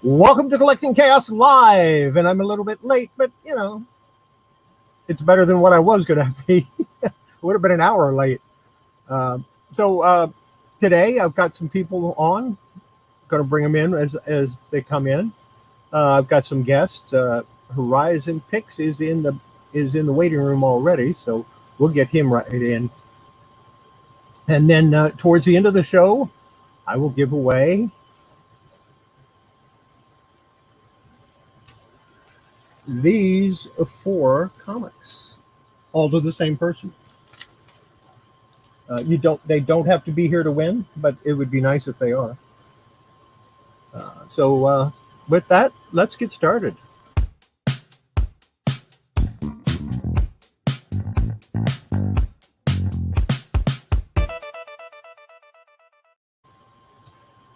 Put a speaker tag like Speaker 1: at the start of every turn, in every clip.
Speaker 1: Welcome to Kollecting Kaos Live, and I'm a little bit late, but it's better than what I was going to be. It would have been an hour late. So today I've got some people on. Going to bring them in as they come in. I've got some guests. Horizon Pix is in the waiting room already, so we'll get him right in. And then towards the end of the show, I will give away these 4 comics, all to the same person. They don't have to be here to win, but it would be nice if they are. So with that, let's get started.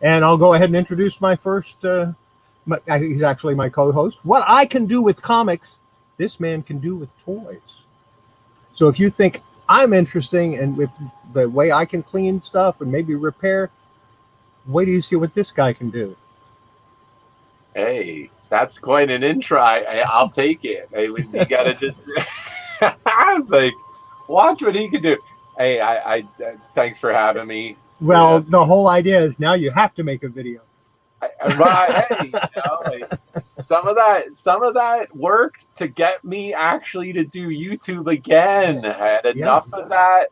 Speaker 1: And I'll go ahead and introduce my first. He's actually my co-host. What I can do with comics, this man can do with toys. So if you think I'm interesting and with the way I can clean stuff and maybe repair, wait till you see what this guy can do.
Speaker 2: Hey, that's quite an intro. I'll take it. Hey, you gotta just. I was like, watch what he can do. Hey, I thanks for having me.
Speaker 1: Well, the whole idea is now you have to make a video.
Speaker 2: Hey, some of that worked to get me actually to do YouTube again. I had enough of that.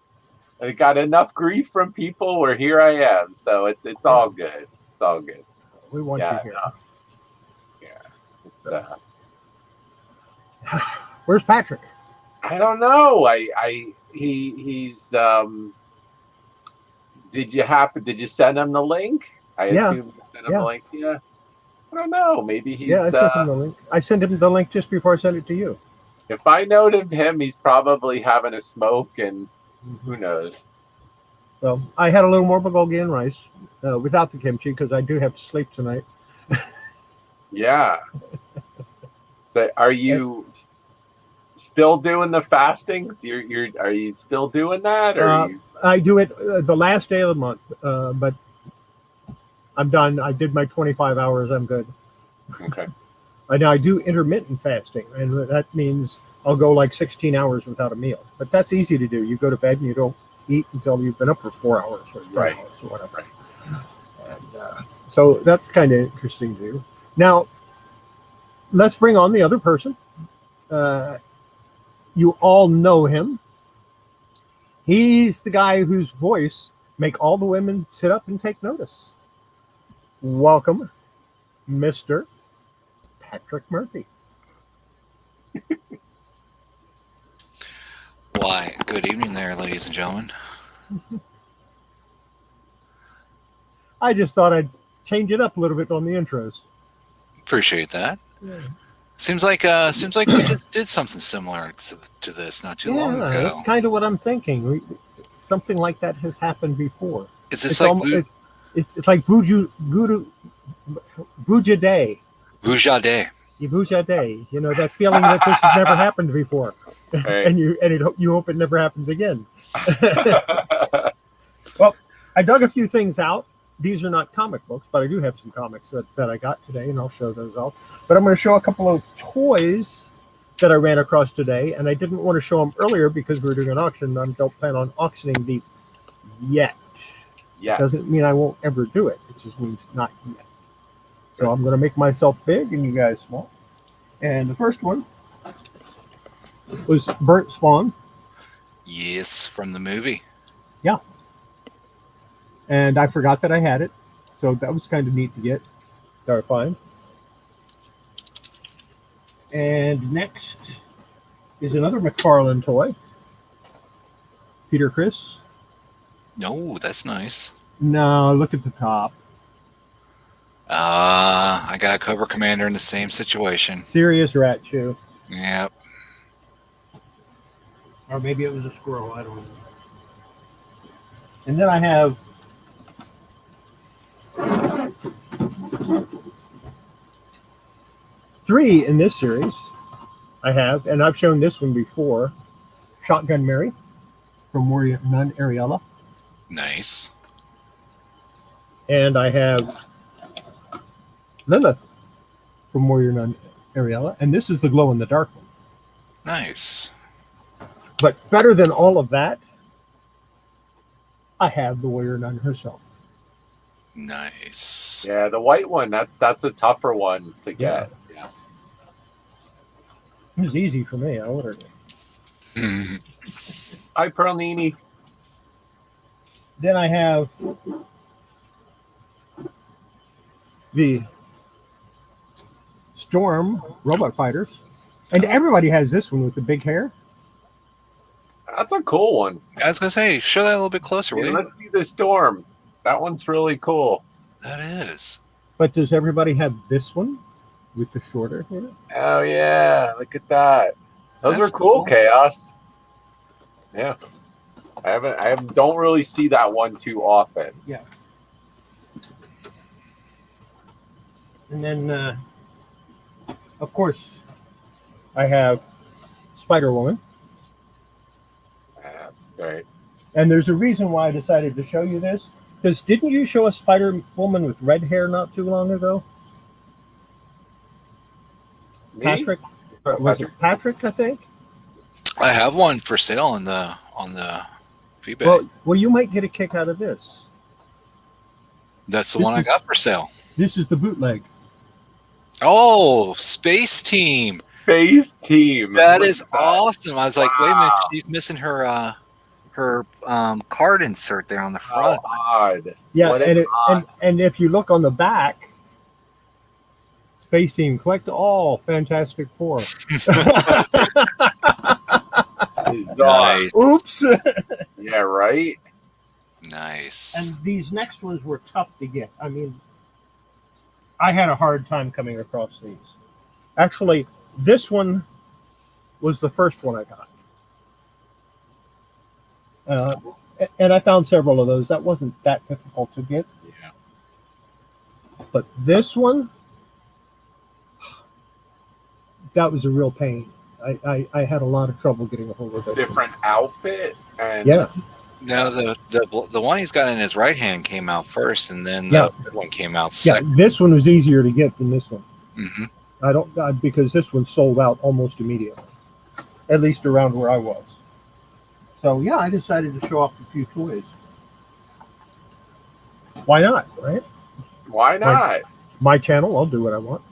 Speaker 2: I got enough grief from people where here I am. So it's all good. It's all good.
Speaker 1: We want you here. Where's Patrick?
Speaker 2: I don't know. He's Did you send him the link? I assume you sent him the link. Yeah. I don't know. Maybe he's.
Speaker 1: Yeah, I sent him the link. I sent him the link just before I sent it to you.
Speaker 2: If I noted him, he's probably having a smoke, and who knows.
Speaker 1: So I had a little more bulgogi and rice without the kimchi because I do have to sleep tonight.
Speaker 2: Yeah. So are you still doing the fasting? Are you still doing that? Or
Speaker 1: I do it the last day of the month, but I'm done. I did my 25 hours. I'm good.
Speaker 2: Okay.
Speaker 1: Now I do intermittent fasting, and that means I'll go like 16 hours without a meal. But that's easy to do. You go to bed and you don't eat until you've been up for 4 hours or 8 hours or whatever. Right. And so that's kind of interesting to do. Now, let's bring on the other person. You all know him. He's the guy whose voice make all the women sit up and take notice. Welcome, Mr. Patrick Murphy.
Speaker 3: Why, good evening there, ladies and gentlemen.
Speaker 1: I just thought I'd change it up a little bit on the intros. Appreciate
Speaker 3: that. Yeah. Seems like we just did something similar to this not too long ago.
Speaker 1: That's kind of what I'm thinking. Something like that has happened before.
Speaker 3: Is this like
Speaker 1: it's like Vuja Day.
Speaker 3: Vuja Day.
Speaker 1: Vuja Day. You know, that feeling that this has never happened before.
Speaker 2: Right.
Speaker 1: And you hope it never happens again. Well, I dug a few things out. These are not comic books, but I do have some comics that I got today, and I'll show those off. But I'm going to show a couple of toys that I ran across today, and I didn't want to show them earlier because we were doing an auction. I don't plan on auctioning these yet.
Speaker 2: Yeah.
Speaker 1: Doesn't mean I won't ever do it. It just means not yet. So I'm going to make myself big and you guys small. And the first one was Burnt Spawn.
Speaker 3: Yes, from the movie.
Speaker 1: Yeah. And I forgot that I had it. So that was kind of neat to get. Sorry, fine. And next is another McFarlane toy. Peter Criss.
Speaker 3: No, that's nice.
Speaker 1: No, look at the top.
Speaker 3: I got a Cobra Commander in the same situation.
Speaker 1: Serious rat shoe.
Speaker 3: Yep.
Speaker 1: Or maybe it was a squirrel. I don't know. And then I have three in this series. I have, and I've shown this one before. Shotgun Mary from Warrior Nun Ariella.
Speaker 3: Nice.
Speaker 1: And I have Lilith from Warrior Nun Ariella, and this is the glow in the dark one.
Speaker 3: Nice.
Speaker 1: But better than all of that, I have the Warrior Nun herself.
Speaker 3: Nice.
Speaker 2: Yeah, the white one, that's a tougher one to get. Yeah.
Speaker 1: It was easy for me. I ordered it.
Speaker 2: Hi, Perlini.
Speaker 1: Then I have the Storm robot fighters, and everybody has this one with the big hair.
Speaker 2: That's a cool one.
Speaker 3: I was gonna say, show that a little bit closer, will
Speaker 2: Yeah,
Speaker 3: you?
Speaker 2: let's see the Storm. That one's really cool.
Speaker 3: That is.
Speaker 1: But does everybody have this one with the shorter hair?
Speaker 2: Oh yeah, look at that. Those
Speaker 3: That's
Speaker 2: are cool,
Speaker 3: cool.
Speaker 2: Chaos. Yeah. I don't really see that one too often.
Speaker 1: Yeah. And then, of course, I have Spider-Woman.
Speaker 2: That's great.
Speaker 1: And there's a reason why I decided to show you this. Because didn't you show a Spider-Woman with red hair not too long ago?
Speaker 2: Me?
Speaker 1: Patrick? Or was it Patrick, I think?
Speaker 3: I have one for sale on the feedback.
Speaker 1: Well, you might get a kick out of this.
Speaker 3: That's the
Speaker 1: this
Speaker 3: one I
Speaker 1: is-
Speaker 3: got for sale.
Speaker 1: This is the bootleg.
Speaker 3: Oh, Space Team.
Speaker 2: Space Team.
Speaker 3: That
Speaker 2: Look
Speaker 3: is
Speaker 2: at that.
Speaker 3: awesome. I was like, wait a minute,
Speaker 2: Wow.
Speaker 3: she's missing her card insert there on the front.
Speaker 2: How odd.
Speaker 1: Yeah,
Speaker 2: What
Speaker 1: and,
Speaker 2: an
Speaker 1: and if you look on the back, Space Team, collect all Fantastic Four.
Speaker 2: Bizarre.
Speaker 3: Nice.
Speaker 1: Oops.
Speaker 2: Yeah, right?
Speaker 3: Nice.
Speaker 1: And these next ones were tough to get. I mean, I had a hard time coming across these. Actually, this one was the first one I got. And I found several of those. That wasn't that difficult to get.
Speaker 2: Yeah.
Speaker 1: But this one, that was a real pain. I had a lot of trouble getting a hold of it.
Speaker 2: Different outfit. And
Speaker 1: Yeah.
Speaker 3: No, the one he's got in his right hand came out first, and then
Speaker 1: Yeah.
Speaker 3: the one came out
Speaker 1: Yeah,
Speaker 3: second.
Speaker 1: this one was easier to get than this one.
Speaker 3: Mm-hmm.
Speaker 1: Because this one sold out almost immediately, at least around where I was. So yeah, I decided to show off a few toys. Why not, right?
Speaker 2: Why not?
Speaker 1: My channel, I'll do what I want.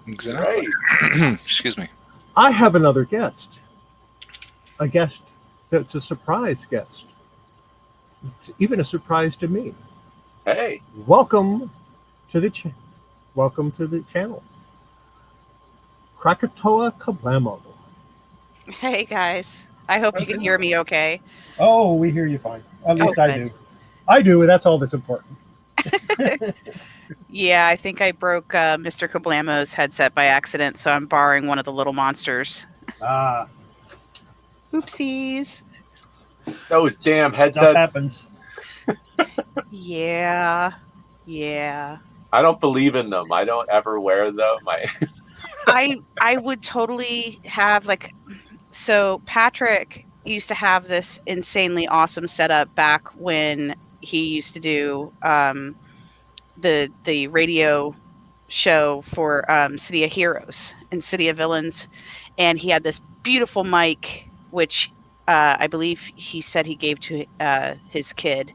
Speaker 3: Exactly.
Speaker 2: Right.
Speaker 3: Excuse me.
Speaker 1: I have another guest. A guest that's a surprise guest. It's even a surprise to me.
Speaker 2: Hey.
Speaker 1: Welcome to the channel. Krakatoa Kablamo.
Speaker 4: Hey guys, I hope you can hear me okay.
Speaker 1: Oh, we hear you fine. At least I
Speaker 4: good.
Speaker 1: do. I do, and that's all that's important.
Speaker 4: Yeah, I think I broke Mr. Kablamo's headset by accident, so I'm borrowing one of the little monsters.
Speaker 1: Ah,
Speaker 4: Oopsies.
Speaker 2: Those damn
Speaker 1: stuff
Speaker 2: headsets.
Speaker 1: happens.
Speaker 4: Yeah.
Speaker 2: I don't believe in them. I don't ever wear them.
Speaker 4: I would totally have so Patrick used to have this insanely awesome setup back when he used to do the radio show for City of Heroes and City of Villains, and he had this beautiful mic which I believe he said he gave to his kid.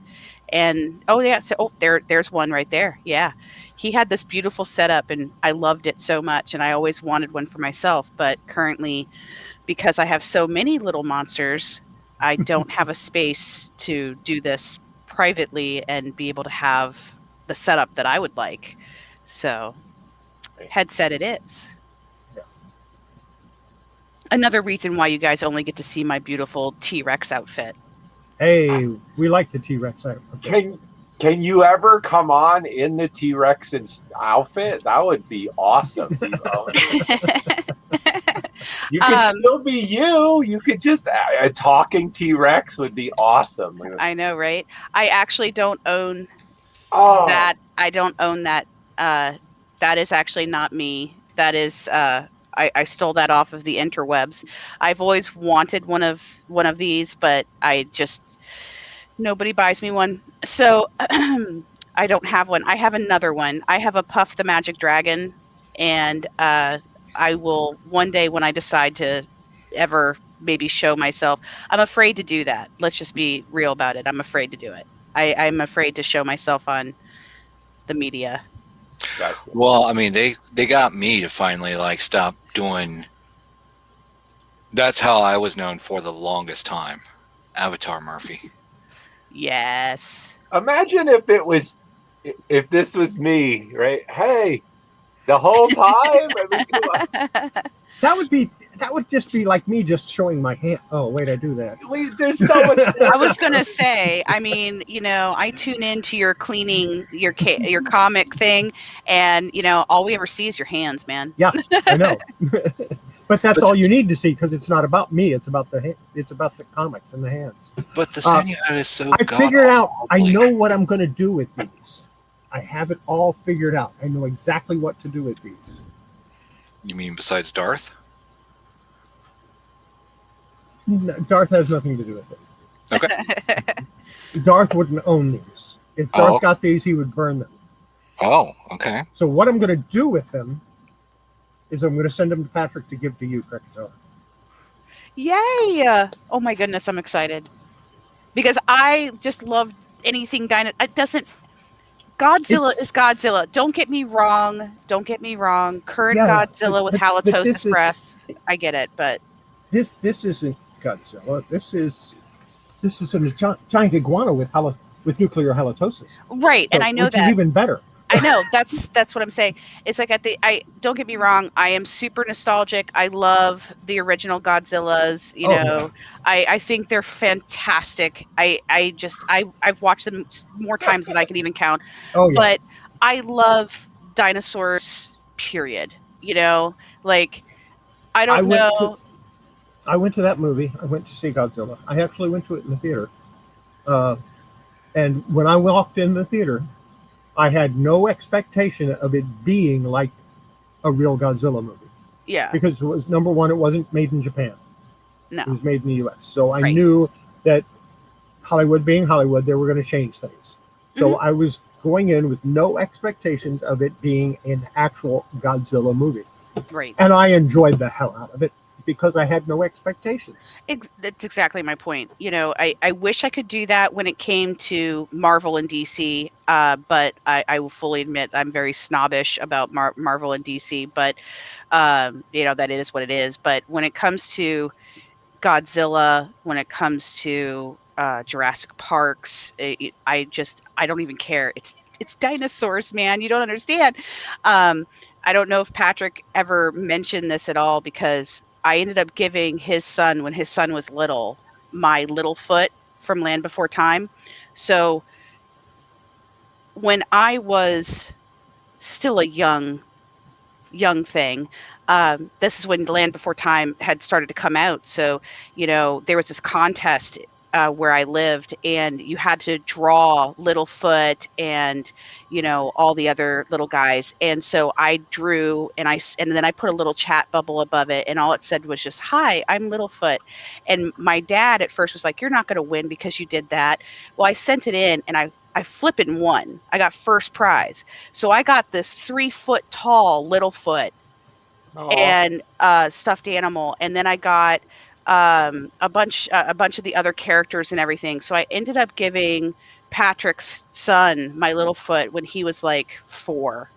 Speaker 4: And there's one right there. Yeah, he had this beautiful setup and I loved it so much, and I always wanted one for myself, but currently, because I have so many little monsters, I don't have a space to do this privately and be able to have the setup that I would like. So headset it is.
Speaker 1: Yeah.
Speaker 4: Another reason why you guys only get to see my beautiful T-Rex outfit.
Speaker 1: Hey, we like the T-Rex.
Speaker 2: Can you ever come on in the T-Rex outfit? That would be awesome. You could still be you. You could just a talking T-Rex would be awesome.
Speaker 4: I know, right? I actually don't own
Speaker 2: that.
Speaker 4: I don't own that. That is actually not me. That is I stole that off of the interwebs. I've always wanted one of these, but nobody buys me one. So I don't have one. I have another one. I have a Puff the Magic Dragon, and I will one day when I decide to ever maybe show myself. I'm afraid to do that. Let's just be real about it. I'm afraid to do it. I'm afraid to show myself on the media.
Speaker 2: Gotcha.
Speaker 3: Well, I mean, they got me to finally like stop doing. That's how I was known for the longest time, Avatar Murphy.
Speaker 4: Yes.
Speaker 2: Imagine if this was me, right? Hey, the whole time. I mean, come on.
Speaker 1: That would just be like me just showing my hand. Oh wait, I do that.
Speaker 2: There's so much.
Speaker 4: I was gonna say, I mean, I tune into your cleaning your comic thing, and all we ever see is your hands, man.
Speaker 1: Yeah, I know. But that's all you need to see because it's not about me. It's about the comics and the hands.
Speaker 3: But the Senua is so.
Speaker 1: I figured out. I know what I'm going to do with these. I have it all figured out. I know exactly what to do with these.
Speaker 3: You mean besides Darth?
Speaker 1: No, Darth has nothing to do with it.
Speaker 3: Okay.
Speaker 1: Darth wouldn't own these. If Darth got these, he would burn them.
Speaker 3: Oh, okay.
Speaker 1: So what I'm going to do with them is I'm going to send them to Patrick to give to you, Krakatoa.
Speaker 4: Yay! Oh my goodness, I'm excited because I just love anything It doesn't. Godzilla is Godzilla. Don't get me wrong. Current Godzilla with halitosis breath. I get it, but
Speaker 1: this isn't Godzilla. This is a giant iguana with nuclear halitosis.
Speaker 4: Right, and I know
Speaker 1: which
Speaker 4: that
Speaker 1: is even better.
Speaker 4: I know that's what I'm saying. It's like don't get me wrong. I am super nostalgic. I love the original Godzillas. I think they're fantastic. I've watched them more times than I can even count.
Speaker 1: Oh yeah.
Speaker 4: But I love dinosaurs. Period. Like I don't know.
Speaker 1: I went to that movie. I went to see Godzilla. I actually went to it in the theater. And when I walked in the theater, I had no expectation of it being like a real Godzilla movie.
Speaker 4: Yeah.
Speaker 1: Because it was, number one, it wasn't made in Japan.
Speaker 4: No.
Speaker 1: It was made in the U.S. So I knew that Hollywood being Hollywood, they were going to change things. So I was going in with no expectations of it being an actual Godzilla movie.
Speaker 4: Right.
Speaker 1: And I enjoyed the hell out of it because I had no expectations.
Speaker 4: That's exactly my point. I wish I could do that when it came to Marvel and DC, but I will fully admit I'm very snobbish about Marvel and DC, but, that is what it is. But when it comes to Godzilla, when it comes to Jurassic Parks, I don't even care. It's dinosaurs, man. You don't understand. I don't know if Patrick ever mentioned this at all because I ended up giving his son, when his son was little, my Littlefoot from Land Before Time. So when I was still a young thing, this is when Land Before Time had started to come out. So, there was this contest where I lived, and you had to draw Littlefoot and all the other little guys. And so I drew, and then I put a little chat bubble above it, and all it said was just, "Hi, I'm Littlefoot." And my dad at first was like, "You're not going to win because you did that." Well, I sent it in, and I flippin' won. I got first prize. So I got this 3-foot tall Littlefoot and stuffed animal, and then I got a bunch of the other characters and everything. So I ended up giving Patrick's son my Littlefoot when he was like 4,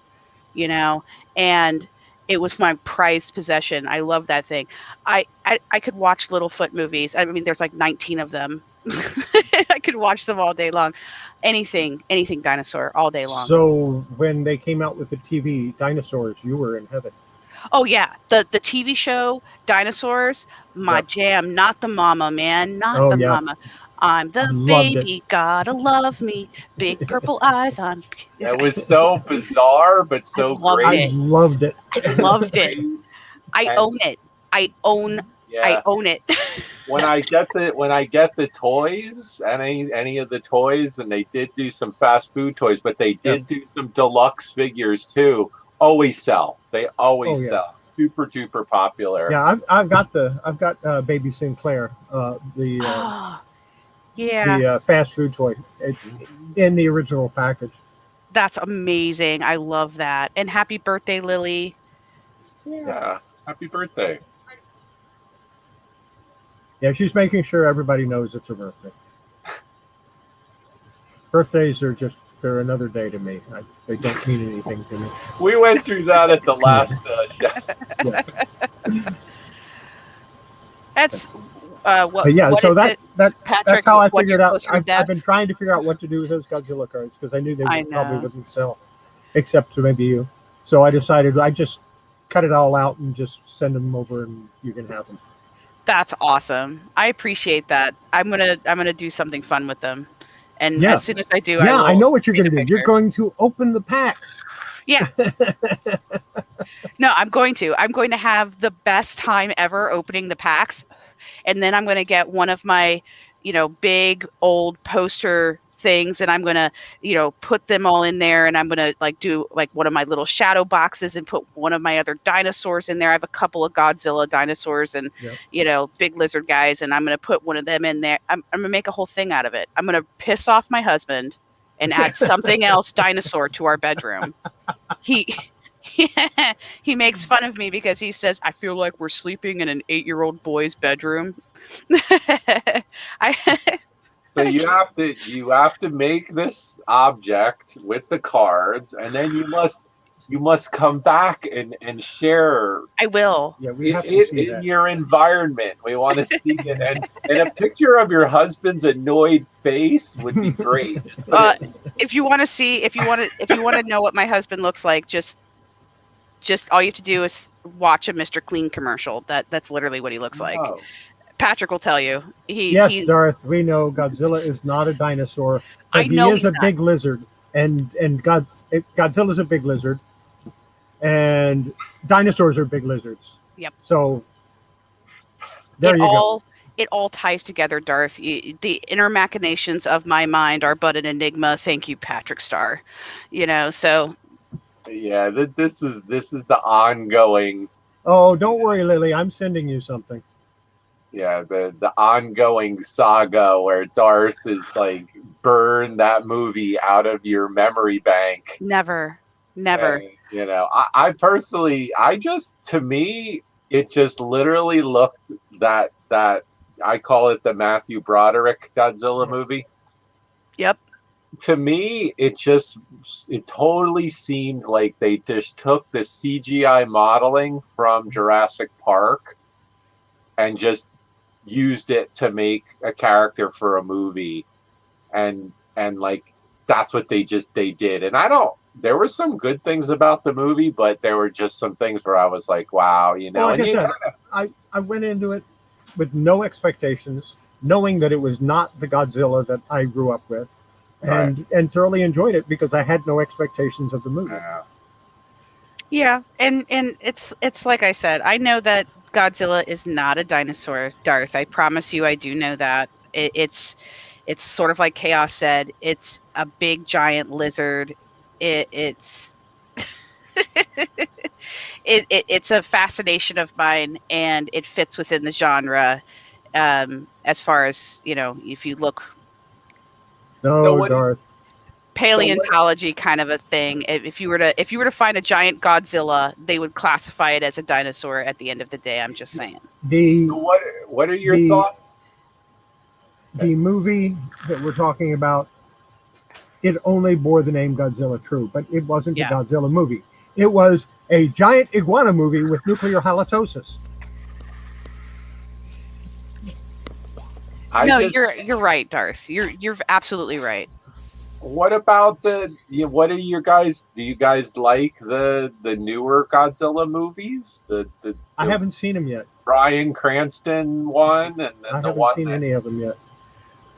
Speaker 4: and it was my prized possession. I love that thing. I could watch Littlefoot movies. I mean, there's like 19 of them. I could watch them all day long. Anything dinosaur all day long.
Speaker 1: So when they came out with the TV dinosaurs, you were in heaven.
Speaker 4: Oh yeah, the TV show Dinosaurs, my jam. Not the mama, man, not the mama. I'm the baby, gotta love me. Big purple eyes on.
Speaker 2: That was so bizarre, but so great.
Speaker 1: I loved it.
Speaker 4: I loved it. I own it. I own it.
Speaker 2: when I get the toys, any of the toys, and they did do some fast food toys, but they did do some deluxe figures too. Always sell. They always sell. Super duper popular.
Speaker 1: Yeah, I've got Baby Sinclair, the fast food toy in the original package.
Speaker 4: That's amazing. I love that. And happy birthday, Lily.
Speaker 2: Yeah. Happy birthday.
Speaker 1: Yeah, she's making sure everybody knows it's her birthday. Birthdays are they're another day to me. They don't mean anything to me.
Speaker 2: We went through that at the last show.
Speaker 1: Yeah.
Speaker 4: That's what.
Speaker 1: But yeah,
Speaker 4: what
Speaker 1: so
Speaker 4: is it,
Speaker 1: that's
Speaker 4: Patrick?
Speaker 1: how I
Speaker 4: When
Speaker 1: figured
Speaker 4: you're
Speaker 1: out.
Speaker 4: closer to
Speaker 1: I've
Speaker 4: death?
Speaker 1: been trying to figure out what to do with those Godzilla cards because I knew they
Speaker 4: I
Speaker 1: probably
Speaker 4: know.
Speaker 1: wouldn't sell, except to maybe you. So I decided I just cut it all out and just send them over, and you can have them.
Speaker 4: That's awesome. I appreciate that. I'm gonna do something fun with them, and
Speaker 1: Yeah.
Speaker 4: as soon as I do,
Speaker 1: Yeah, I know what you're
Speaker 4: take
Speaker 1: going to
Speaker 4: a
Speaker 1: do. You're
Speaker 4: picture.
Speaker 1: going to open the packs.
Speaker 4: Yeah. No, I'm going to have the best time ever opening the packs. And then I'm going to get one of my, big old poster things, and I'm going to, put them all in there, and I'm going to do one of my little shadow boxes and put one of my other dinosaurs in there. I have a couple of Godzilla dinosaurs and, big lizard guys, and I'm going to put one of them in there. I'm going to make a whole thing out of it. I'm going to piss off my husband and add something else dinosaur to our bedroom. He makes fun of me because he says, I feel like we're sleeping in an 8-year-old boy's bedroom.
Speaker 2: So you have to make this object with the cards, and then you must come back and share.
Speaker 4: I will.
Speaker 1: Yeah, we have to see
Speaker 2: in
Speaker 1: that.
Speaker 2: your environment. We want to see it, and a picture of your husband's annoyed face would be great.
Speaker 4: If you want to know what my husband looks like, just all you have to do is watch a Mr. Clean commercial. That's literally what he looks like.
Speaker 2: Oh.
Speaker 4: Patrick will tell you.
Speaker 1: Yes, Darth, we know Godzilla is not a dinosaur, but he is a big lizard, and Godzilla's a big lizard, and dinosaurs are big lizards.
Speaker 4: Yep.
Speaker 1: So there you go.
Speaker 4: It all ties together, Darth. The inner machinations of my mind are but an enigma. Thank you, Patrick Starr. So.
Speaker 2: Yeah, this is the ongoing.
Speaker 1: Oh, don't worry, Lily. I'm sending you something.
Speaker 2: Yeah, the ongoing saga where Darth is burn that movie out of your memory bank.
Speaker 4: Never.
Speaker 2: And, I personally, to me, it just literally looked that I call it the Matthew Broderick Godzilla movie.
Speaker 4: Yep.
Speaker 2: To me, it totally seemed like they just took the CGI modeling from Jurassic Park and just used it to make a character for a movie, and that's what they did. And there were some good things about the movie, but there were just some things where I was like, wow,
Speaker 1: Well, like I said, I went into it with no expectations, knowing that it was not the Godzilla that I grew up with, and thoroughly enjoyed it because I had no expectations of the movie.
Speaker 4: Yeah, and it's like I said, I know that Godzilla is not a dinosaur, Darth. I promise you, I do know that. It's sort of like Chaos said. It's a big giant lizard. It's it's a fascination of mine, and it fits within the genre. As far as if you look.
Speaker 1: No, Darth.
Speaker 4: Paleontology kind of a thing. If you were to find a giant Godzilla, they would classify it as a dinosaur at the end of the day. I'm just saying.
Speaker 2: What are your thoughts?
Speaker 1: The movie that we're talking about, it only bore the name Godzilla, true, but it wasn't a Godzilla movie. It was a giant iguana movie with nuclear halitosis.
Speaker 4: You're right, Darth. You're absolutely right.
Speaker 2: What about what are you guys? Do you guys like the newer Godzilla movies?
Speaker 1: I haven't seen them yet.
Speaker 2: Bryan Cranston one, and
Speaker 1: I haven't seen any of them yet.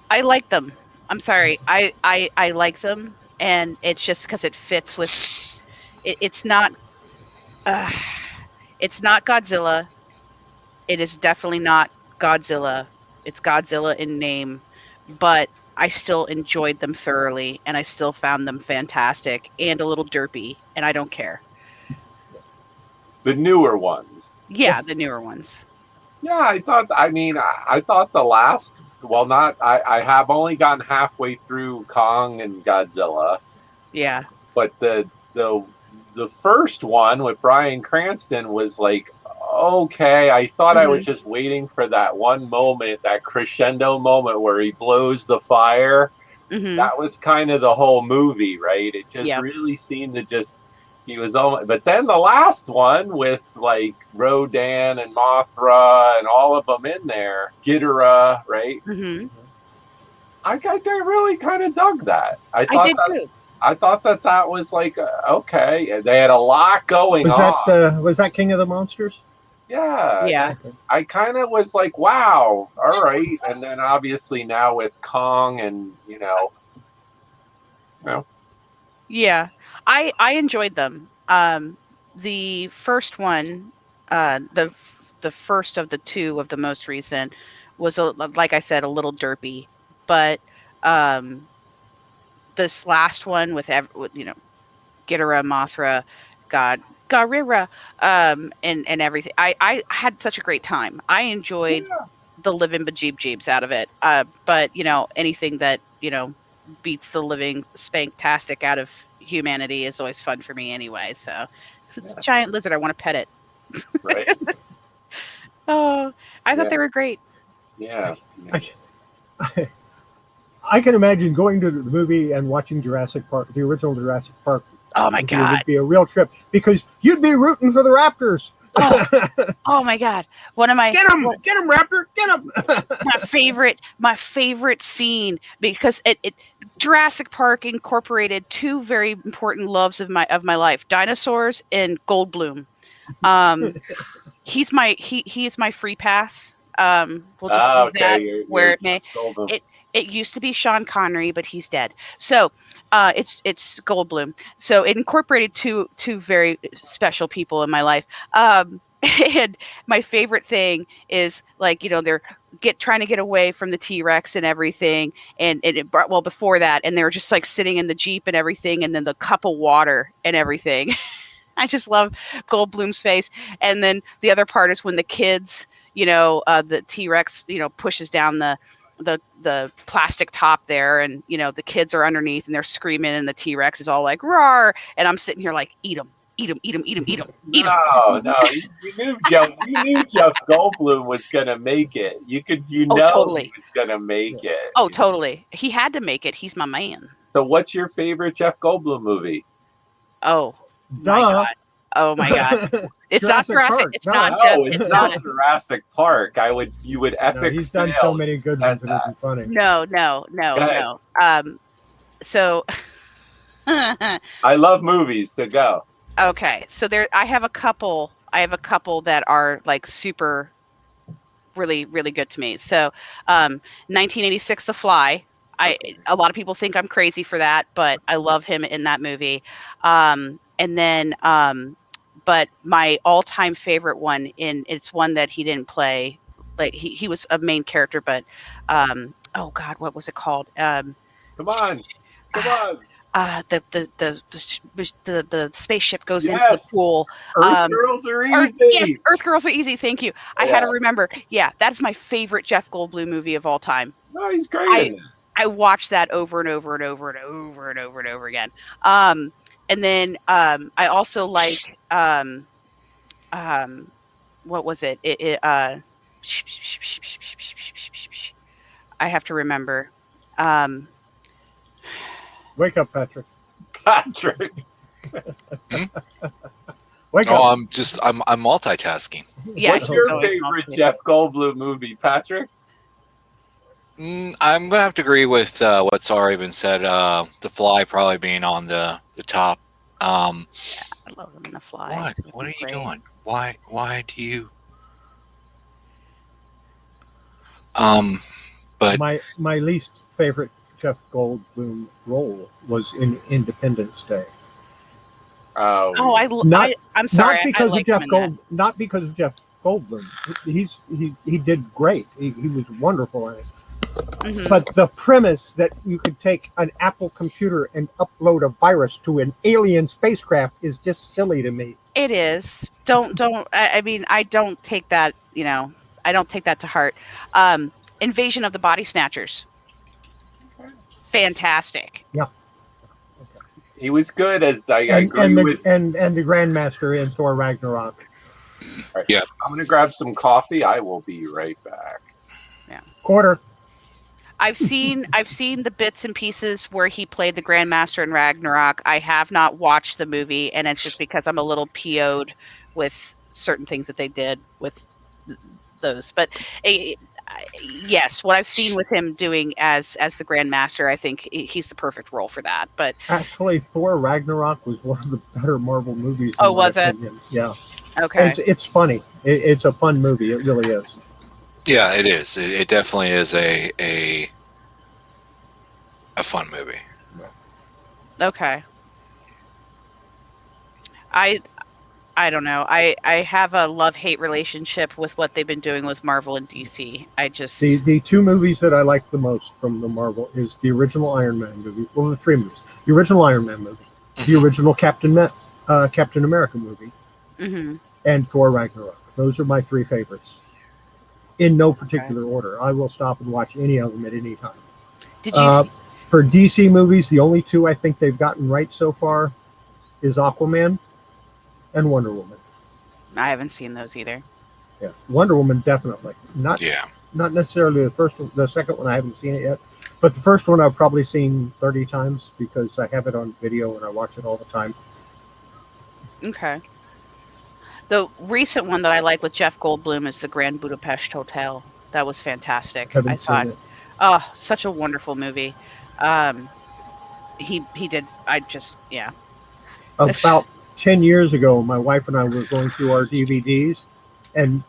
Speaker 4: I like them. I'm sorry. I like them, and it's just because it fits with. It's not Godzilla. It is definitely not Godzilla. It's Godzilla in name, but I still enjoyed them thoroughly, and I still found them fantastic and a little derpy, and I don't care.
Speaker 2: The newer ones.
Speaker 4: Yeah, the newer ones.
Speaker 2: Yeah, I thought the last. Well, not. I have only gotten halfway through Kong and Godzilla.
Speaker 4: Yeah.
Speaker 2: But the the first one with Bryan Cranston was like, okay, I thought I was just waiting for that one moment, that crescendo moment where he blows the fire. That was kind of the whole movie, right? It just really seemed to just, he was almost, but then the last one with like Rodan and Mothra and all of them in there, Ghidorah, right? I really kind of dug that. I did too. I thought that was like, okay, they had a lot going on.
Speaker 1: Was that King of the Monsters?
Speaker 2: Yeah.
Speaker 4: Yeah.
Speaker 2: I kind of was like, wow, all right. And then obviously now with Kong and, you know.
Speaker 4: Yeah. I enjoyed them. The first one, the first of the two of the most recent was, like I said, a little derpy. But this last one with you know, Ghidorah, Mothra, Garira, and everything. I had such a great time. I enjoyed the living bejeebs out of it. But you know, anything that, you know, beats the living spanktastic out of humanity is always fun for me anyway. So it's a giant lizard. I want to pet it.
Speaker 2: Right.
Speaker 4: Oh, I thought they were great.
Speaker 2: Yeah.
Speaker 1: I can imagine going to the movie and watching Jurassic Park, the original Jurassic Park.
Speaker 4: Oh my God.
Speaker 1: It would be a real trip because you'd be rooting for the Raptors.
Speaker 4: Oh my God. One of my
Speaker 1: get him, Raptor, get him.
Speaker 4: my favorite scene, because it Jurassic Park incorporated two very important loves of my life: dinosaurs and Goldblum. He is my free pass. We'll just leave that where it may. It used to be Sean Connery, but he's dead. So it's Goldblum. So it incorporated two very special people in my life. And my favorite thing is, like, you know, they're trying to get away from the T-Rex and everything. And before that, and they were just like sitting in the Jeep and everything, and then the cup of water and everything. I just love Goldblum's face. And then the other part is when the kids, you know, the T-Rex, you know, pushes down the plastic top there, and you know, the kids are underneath and they're screaming, and the T-Rex is all like roar, and I'm sitting here like, eat him. No, you
Speaker 2: knew Jeff Goldblum was gonna make it.
Speaker 4: Totally.
Speaker 2: He was gonna make it.
Speaker 4: Oh, totally. He had to make it. He's my man.
Speaker 2: So what's your favorite Jeff Goldblum movie?
Speaker 4: Oh my God. Oh my God. It's not Jurassic. It's not
Speaker 2: Jurassic Park. You would epic.
Speaker 1: No, he's done so many good ones that would be funny.
Speaker 4: No. So
Speaker 2: I love movies, so go.
Speaker 4: Okay. So I have a couple that are like super really, really good to me. So 1986 The Fly. A lot of people think I'm crazy for that, but I love him in that movie. And then but my all-time favorite one, it's one that he didn't play, like he was a main character, but oh God, what was it called?
Speaker 2: Come on.
Speaker 4: The spaceship goes into the pool.
Speaker 2: Earth Girls are easy.
Speaker 4: Yes, Earth Girls are easy. Thank you. I had to remember. Yeah, that's my favorite Jeff Goldblum movie of all time.
Speaker 2: No, he's great.
Speaker 4: I watched that over and over and over and over and over and over again. And then I also like what was it? I have to remember.
Speaker 1: Wake up, Patrick. Wake up.
Speaker 3: Oh, I'm multitasking.
Speaker 4: Yeah,
Speaker 2: what's your favorite Jeff Goldblum movie, Patrick?
Speaker 3: I'm gonna have to agree with what's already been said. The Fly probably being on the top.
Speaker 4: I love him in The Fly.
Speaker 3: What are you doing? Why do you? But
Speaker 1: my least favorite Jeff Goldblum role was in Independence Day.
Speaker 2: I'm
Speaker 1: Not
Speaker 4: sorry.
Speaker 1: because of Jeff Goldblum. He did great. He was wonderful in it. Mm-hmm. But the premise that you could take an Apple computer and upload a virus to an alien spacecraft is just silly to me.
Speaker 4: It is. I mean, I don't take that, I don't take that to heart. Invasion of the Body Snatchers. Fantastic.
Speaker 1: Yeah.
Speaker 2: He was good as I
Speaker 1: and
Speaker 2: agree with.
Speaker 1: and the Grandmaster in Thor Ragnarok.
Speaker 2: Right.
Speaker 3: Yeah.
Speaker 2: I'm gonna grab some coffee. I will be right back.
Speaker 1: Quarter.
Speaker 4: I've seen the bits and pieces where he played the Grandmaster in Ragnarok. I have not watched the movie, and it's just because I'm a little PO'd with certain things that they did with those. But yes, what I've seen with him doing as the Grandmaster, I think he's the perfect role for that. But
Speaker 1: Actually, Thor Ragnarok was one of the better Marvel movies.
Speaker 4: Oh, was it?
Speaker 1: Yeah.
Speaker 4: okay,
Speaker 1: It's funny. It's a fun movie. It really is.
Speaker 3: Yeah, it is. It definitely is a fun movie.
Speaker 4: okay. I don't know. I have a love-hate relationship with what they've been doing with Marvel and DC. I just
Speaker 1: The two movies that I like the most from the Marvel is the original Iron Man movie. Well, the three movies: the original Iron Man movie, the original Captain America movie,
Speaker 4: Mhm.
Speaker 1: and Thor Ragnarok. Those are my three favorites, in no particular order. I will stop and watch any of them at any time.
Speaker 4: Did you see?
Speaker 1: For DC movies, the only two I think they've gotten right so far is Aquaman and Wonder Woman.
Speaker 4: I haven't seen those either.
Speaker 1: Yeah, Wonder Woman definitely. Not
Speaker 3: Yeah.
Speaker 1: not necessarily the first one. The second one I haven't seen it yet, but the first one I've probably seen 30 times because I have it on video and I watch it all the time.
Speaker 4: Okay. The recent one that I like with Jeff Goldblum is the Grand Budapest Hotel. That was fantastic.
Speaker 1: Haven't
Speaker 4: I
Speaker 1: seen
Speaker 4: thought,
Speaker 1: it.
Speaker 4: oh, such a wonderful movie. He did. I just
Speaker 1: About 10 years ago, my wife and I were going through our DVDs, and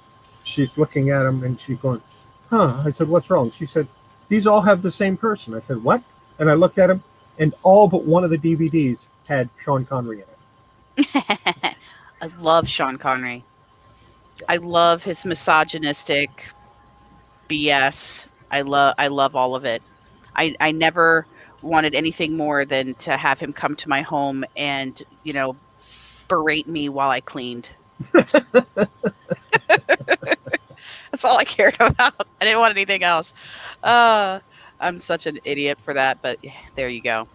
Speaker 1: she's looking at them and she's going, "Huh?" I said, "What's wrong?" She said, "These all have the same person." I said, "What?" And I looked at them, and all but one of the DVDs had Sean Connery in it.
Speaker 4: I love Sean Connery. I love his misogynistic BS. I love all of it. I never wanted anything more than to have him come to my home and, berate me while I cleaned. That's all I cared about. I didn't want anything else. I'm such an idiot for that, but there you go.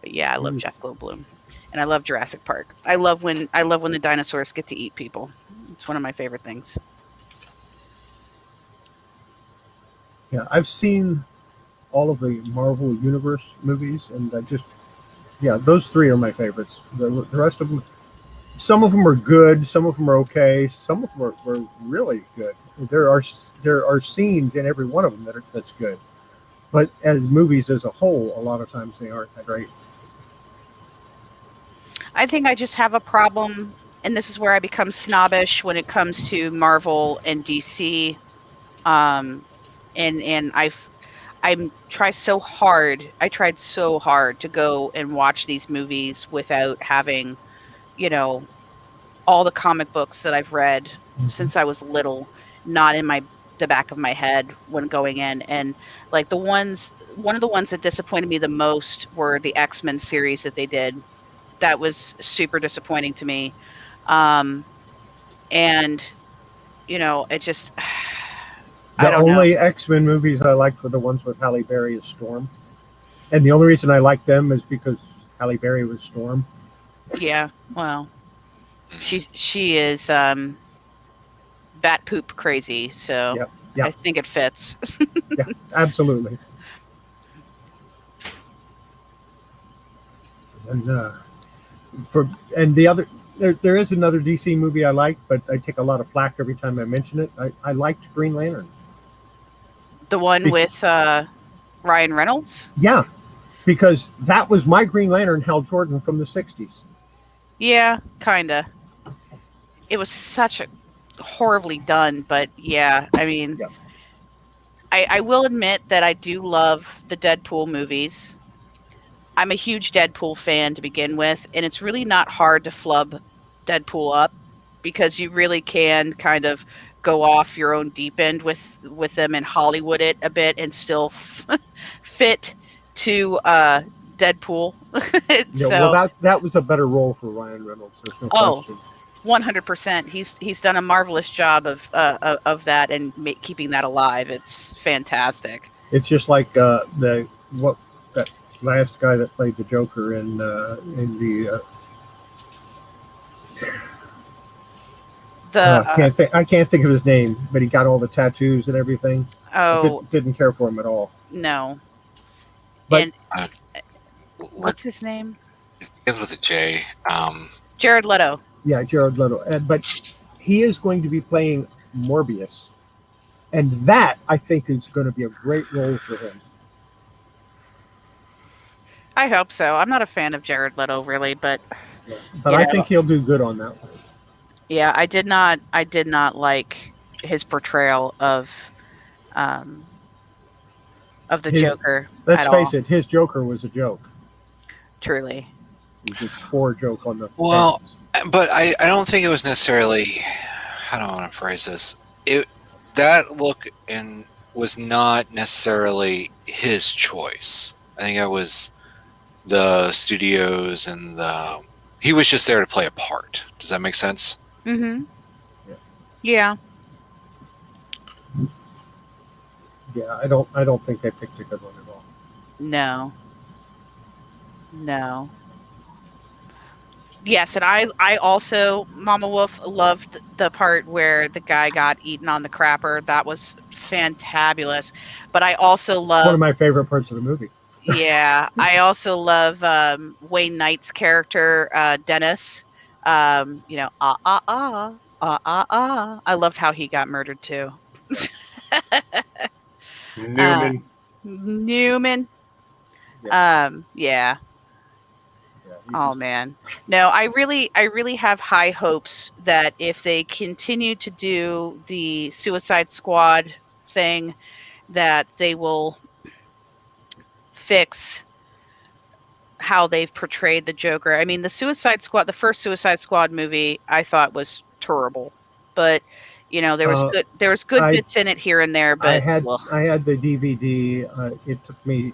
Speaker 4: But yeah, I love Jeff Goldblum, and I love Jurassic Park. I love when the dinosaurs get to eat people. It's one of my favorite things.
Speaker 1: Yeah, I've seen all of the Marvel Universe movies, and those three are my favorites. The rest of them, some of them are good, some of them are okay, some of them are really good. There are scenes in every one of them that's good, but as movies as a whole, a lot of times they aren't that great. I
Speaker 4: think I just have a problem, and this is where I become snobbish when it comes to Marvel and DC. And I tried so hard to go and watch these movies without having, all the comic books that I've read since I was little, not in the back of my head when going in. And like one of the ones that disappointed me the most were the X-Men series that they did. That was super disappointing to me. And it just,
Speaker 1: The only X-Men movies I liked were the ones with Halle Berry as Storm. And the only reason I liked them is because Halle Berry was Storm.
Speaker 4: Yeah, well, she is bat poop crazy, so
Speaker 1: Yep.
Speaker 4: I think it fits.
Speaker 1: Yeah, absolutely. And the other, there is another DC movie I like, but I take a lot of flack every time I mention it. I liked Green Lantern.
Speaker 4: The one with Ryan Reynolds?
Speaker 1: Yeah, because that was my Green Lantern, Hal Jordan, from the 60s.
Speaker 4: Yeah, kind of. It was such a horribly done, but yeah, I mean,
Speaker 1: yeah.
Speaker 4: I will admit that I do love the Deadpool movies. I'm a huge Deadpool fan to begin with, and it's really not hard to flub Deadpool up because you really can kind of go off your own deep end with them and Hollywood it a bit and still fit to Deadpool.
Speaker 1: Yeah, well, that was a better role for Ryan Reynolds. There's no question.
Speaker 4: 100%. He's done a marvelous job of that and keeping that alive. It's fantastic.
Speaker 1: It's just like the what that last guy that played the Joker in the I can't think of his name, but he got all the tattoos and everything.
Speaker 4: Oh,
Speaker 1: didn't care for him at all.
Speaker 4: No.
Speaker 1: But
Speaker 4: what's his name?
Speaker 3: It begins with a J.
Speaker 4: Jared Leto.
Speaker 1: Yeah, Jared Leto. But he is going to be playing Morbius, and that I think is going to be a great role for him.
Speaker 4: I hope so. I'm not a fan of Jared Leto, really, but
Speaker 1: I think he'll do good on that one.
Speaker 4: Yeah, I did not like his portrayal of the Joker.
Speaker 1: Let's face it, his Joker was a joke.
Speaker 4: Truly.
Speaker 1: It was a poor joke on the
Speaker 3: fans. But I don't think it was necessarily, how do I want to phrase this? That look was not necessarily his choice. I think it was the studios and he was just there to play a part. Does that make sense?
Speaker 4: Mm-hmm. Yeah.
Speaker 1: Yeah, I don't think they picked a good one at all.
Speaker 4: No. Yes, and I also, Mama Wolf, loved the part where the guy got eaten on the crapper. That was fantabulous. But I also love
Speaker 1: one of my favorite parts of the movie.
Speaker 4: Yeah, I also love Wayne Knight's character, Dennis. I loved how he got murdered too. Newman. Yeah. Oh man. No, I really have high hopes that if they continue to do the Suicide Squad thing, that they will fix how they've portrayed the Joker. I mean, the first Suicide Squad movie, I thought was terrible, but there was good bits in it here and there. But
Speaker 1: I had the DVD. It took me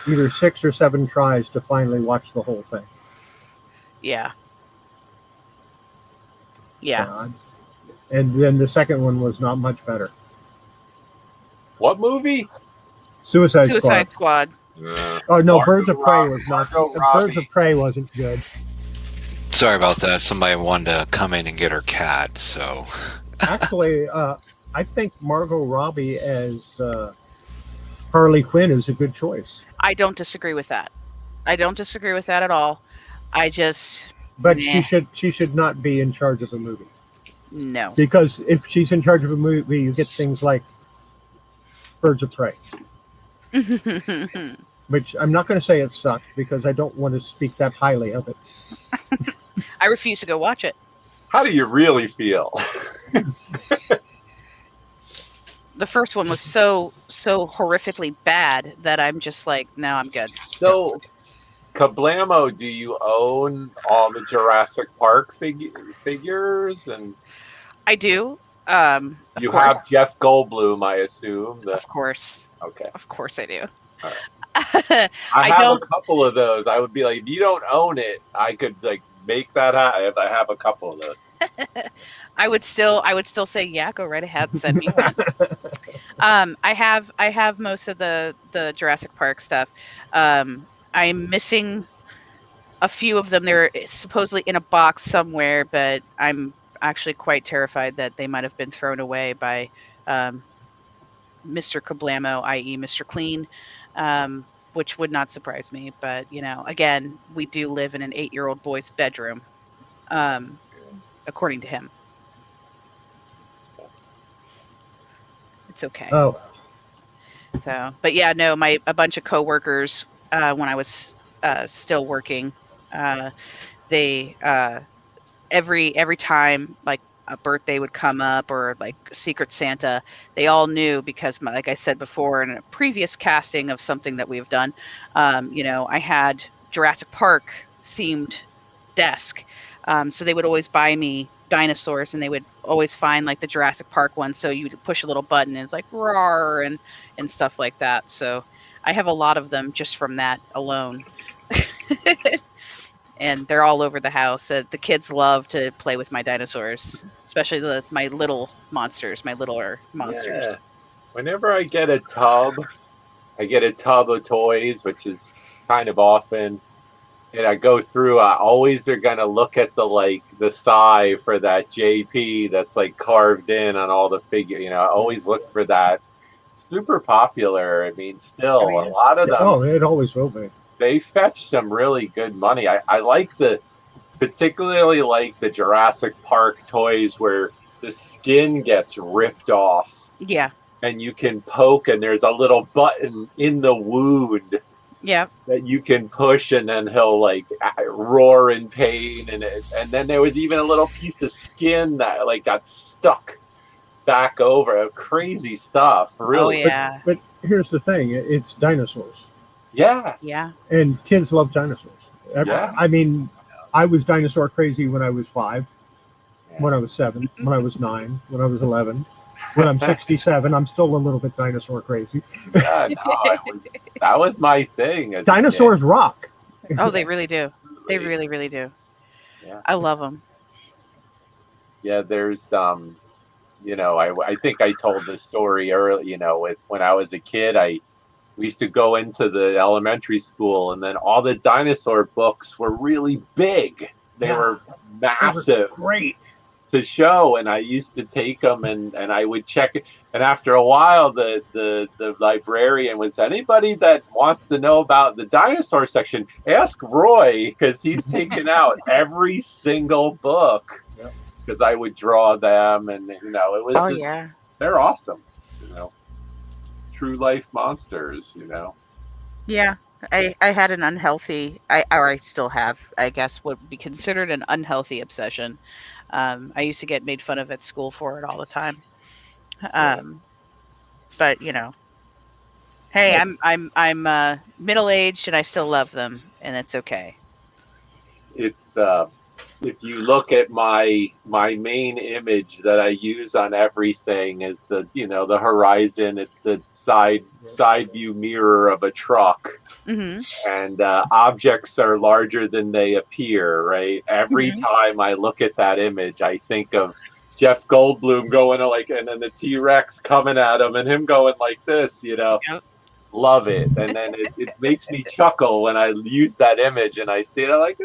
Speaker 1: either 6 or 7 tries to finally watch the whole thing.
Speaker 4: Yeah.
Speaker 1: And then the second one was not much better.
Speaker 2: What movie?
Speaker 1: Suicide
Speaker 4: Squad.
Speaker 1: Oh no, Birds of Prey was not. Birds of Prey wasn't good.
Speaker 3: Sorry about that. Somebody wanted to come in and get her cat. So
Speaker 1: actually, I think Margot Robbie as Harley Quinn is a good choice.
Speaker 4: I don't disagree with that. At all.
Speaker 1: But she should not be in charge of a movie.
Speaker 4: No.
Speaker 1: Because if she's in charge of a movie, you get things like Birds of Prey. Which I'm not going to say it sucked because I don't want to speak that highly of it.
Speaker 4: I refuse to go watch it.
Speaker 2: How do you really feel?
Speaker 4: The first one was so horrifically bad that I'm just like, no, I'm good.
Speaker 2: So, Kablamo, do you own all the Jurassic Park figures? And
Speaker 4: I do.
Speaker 2: You have Jeff Goldblum, I assume.
Speaker 4: Of course.
Speaker 2: Okay.
Speaker 4: Of course I do.
Speaker 2: Right. I have a couple of those. I would be like, if you don't own it, I could make that happen if I have a couple of those.
Speaker 4: I would still say, yeah, go right ahead, send me one. I have most of the Jurassic Park stuff. I'm missing a few of them. They're supposedly in a box somewhere, but I'm actually quite terrified that they might have been thrown away by Mr. Kablamo, i.e. Mr. Clean, which would not surprise me. But, again, we do live in an 8-year-old boy's bedroom, according to him. It's okay.
Speaker 1: Oh.
Speaker 4: So, but yeah, no, a bunch of coworkers, when I was still working, they every time a birthday would come up or Secret Santa, they all knew because, like I said before in a previous casting of something that we've done, I had Jurassic Park themed desk, so they would always buy me dinosaurs, and they would always find the Jurassic Park one. So you would push a little button, and it's like roar and stuff like that. So I have a lot of them just from that alone. And they're all over the house. The kids love to play with my dinosaurs, especially my little monsters, my littler monsters.
Speaker 2: Yeah. Whenever I get a tub I get a tub of toys, which is kind of often. And I go through, I always are gonna look at the thigh for that JP that's like carved in on all the figure. I always look for that. Super popular. I mean, still
Speaker 4: Oh, yeah.
Speaker 2: a lot of them.
Speaker 1: Oh, it always will be.
Speaker 2: They fetch some really good money. I like particularly like the Jurassic Park toys where the skin gets ripped off.
Speaker 4: Yeah.
Speaker 2: And you can poke, and there's a little button in the wound.
Speaker 4: Yeah.
Speaker 2: That you can push, and then he'll like roar in pain, and then there was even a little piece of skin that like got stuck back over. Crazy stuff, really.
Speaker 4: Oh, yeah.
Speaker 1: But here's the thing: it's dinosaurs.
Speaker 2: Yeah.
Speaker 4: Yeah.
Speaker 1: And kids love dinosaurs.
Speaker 2: Yeah.
Speaker 1: I mean, I was dinosaur crazy when I was 5, when I was 7, when I was 9, when I was 11. When I'm 67, I'm still a little bit dinosaur crazy.
Speaker 2: Yeah, no, that was my thing.
Speaker 1: Dinosaurs rock.
Speaker 4: Oh, they really do. They really, really do.
Speaker 2: Yeah.
Speaker 4: I love them.
Speaker 2: Yeah, there's I think I told the story early. With when I was a kid, we used to go into the elementary school, and then all the dinosaur books were really big. They were massive.
Speaker 1: They were great.
Speaker 2: To show, and I used to take them and I would check it, and after a while the librarian was, anybody that wants to know about the dinosaur section, ask Roy, because he's taken out every single book, because I would draw them, and it was they're awesome, true life monsters.
Speaker 4: Yeah. I had an unhealthy, I still have, I guess, what would be considered an unhealthy obsession. I used to get made fun of at school for it all the time. But hey, I'm middle aged and I still love them, and it's okay.
Speaker 2: It's if you look at my main image that I use on everything is the horizon. It's the side view mirror of a truck.
Speaker 4: Mm-hmm.
Speaker 2: And objects are larger than they appear, right? Every time I look at that image, I think of Jeff Goldblum going and then the T-Rex coming at him and him going like this,
Speaker 4: Yep.
Speaker 2: Love it. And then it makes me chuckle when I use that image and I see it. I'm like,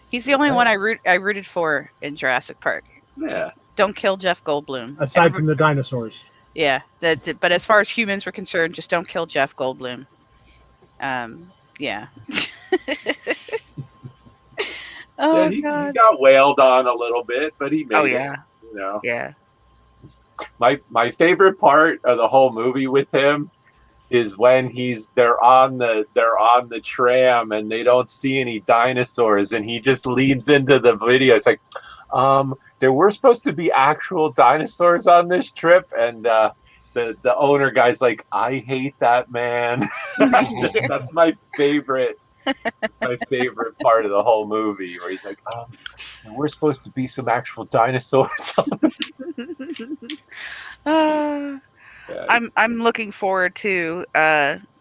Speaker 4: He's the only one I rooted for in Jurassic Park.
Speaker 2: Yeah.
Speaker 4: Don't kill Jeff Goldblum.
Speaker 1: Aside from the dinosaurs.
Speaker 4: Yeah. But as far as humans were concerned, just don't kill Jeff Goldblum. Yeah. Oh,
Speaker 2: he
Speaker 4: God.
Speaker 2: got wailed on a little bit, but he made
Speaker 4: yeah.
Speaker 2: it.
Speaker 4: Yeah.
Speaker 2: My favorite part of the whole movie with him is when they're on the tram and they don't see any dinosaurs, and he just leads into the video. It's like, there were supposed to be actual dinosaurs on this trip, and the owner guy's like, I hate that man. That's my favorite. My favorite part of the whole movie, where he's like, we're supposed to be some actual dinosaurs on this.
Speaker 4: I'm looking forward to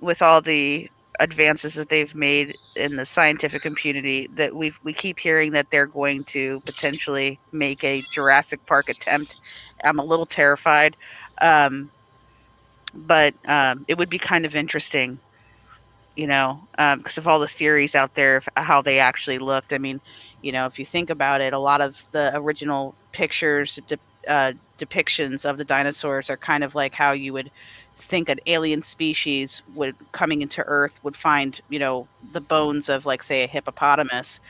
Speaker 4: with all the advances that they've made in the scientific community, that we keep hearing that they're going to potentially make a Jurassic Park attempt. I'm a little terrified, but it would be kind of interesting, because of all the theories out there of how they actually looked. I mean, if you think about it, a lot of the original pictures, depictions of the dinosaurs are kind of like how you would think an alien species coming into Earth would find, the bones of, like, say, a hippopotamus,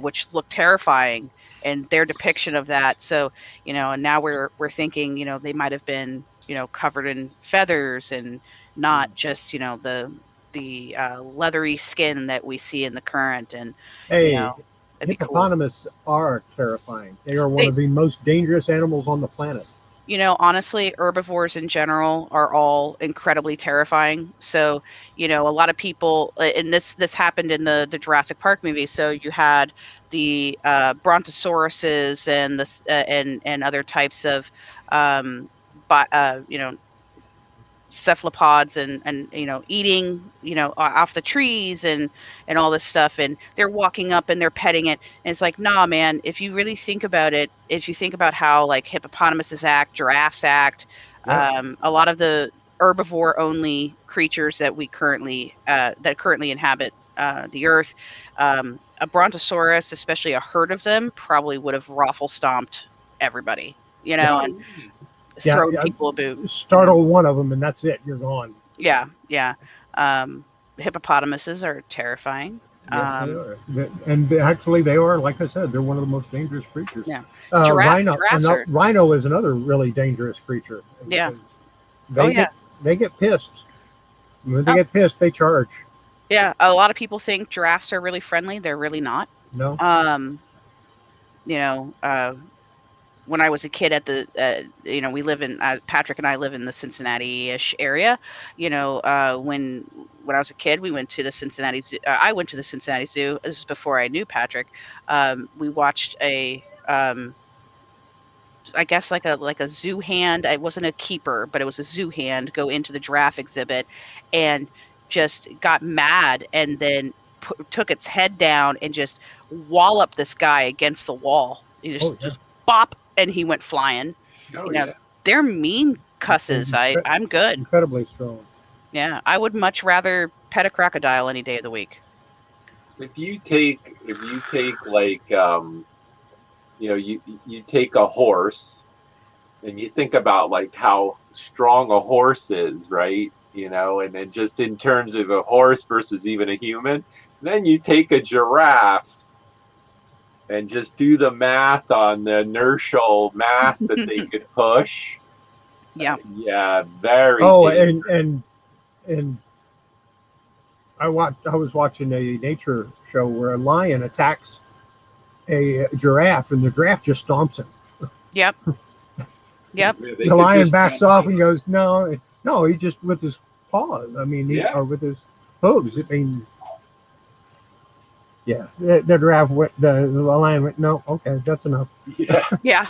Speaker 4: which look terrifying, and their depiction of that. So, and now we're thinking, they might have been, covered in feathers and not just, the leathery skin that we see in the current. And
Speaker 1: hippopotamus are terrifying. They are one of the most dangerous animals on the planet.
Speaker 4: Honestly, herbivores in general are all incredibly terrifying. So, a lot of people, and this happened in the Jurassic Park movie. So you had the brontosauruses and and other types of, cephalopods and eating off the trees and all this stuff, and they're walking up and they're petting it, and it's like, nah, man, if you really think about it, if you think about how, like, hippopotamuses act, giraffes act, a lot of the herbivore only creatures that currently inhabit the earth. A brontosaurus, especially a herd of them, probably would have raffle stomped everybody, and thrown people a boot.
Speaker 1: Startle one of them, and that's it. You're gone.
Speaker 4: Yeah. Hippopotamuses are terrifying.
Speaker 1: Yes, they are. And actually, they are, like I said, they're one of the most dangerous creatures.
Speaker 4: Yeah.
Speaker 1: Rhino is another really dangerous creature.
Speaker 4: Yeah.
Speaker 1: They get pissed. When they get pissed, they charge.
Speaker 4: Yeah. A lot of people think giraffes are really friendly. They're really not.
Speaker 1: No.
Speaker 4: When I was a kid we live in, Patrick and I live in the Cincinnati-ish area. When I was a kid, we went to the Cincinnati Zoo. I went to the Cincinnati Zoo. This is before I knew Patrick. We watched I guess like a zoo hand. It wasn't a keeper, but it was a zoo hand go into the giraffe exhibit and just got mad and then took its head down and just walloped this guy against the wall. Just bop, and he went flying. They're mean cusses. I'm good.
Speaker 1: Incredibly strong.
Speaker 4: Yeah, I would much rather pet a crocodile any day of the week.
Speaker 2: If you take like you take a horse and you think about like how strong a horse is, right? And then just in terms of a horse versus even a human, then you take a giraffe and just do the math on the inertial mass that they could push.
Speaker 4: Yeah.
Speaker 2: Yeah, very.
Speaker 1: Oh, and I was watching a nature show where a lion attacks a giraffe, and the giraffe just stomps him.
Speaker 4: Yep.
Speaker 1: The lion backs off and goes, no, he just with his paws. I mean, or with his hooves. I mean, yeah, the giraffe went. The lion went, no, okay, that's enough.
Speaker 4: Yeah.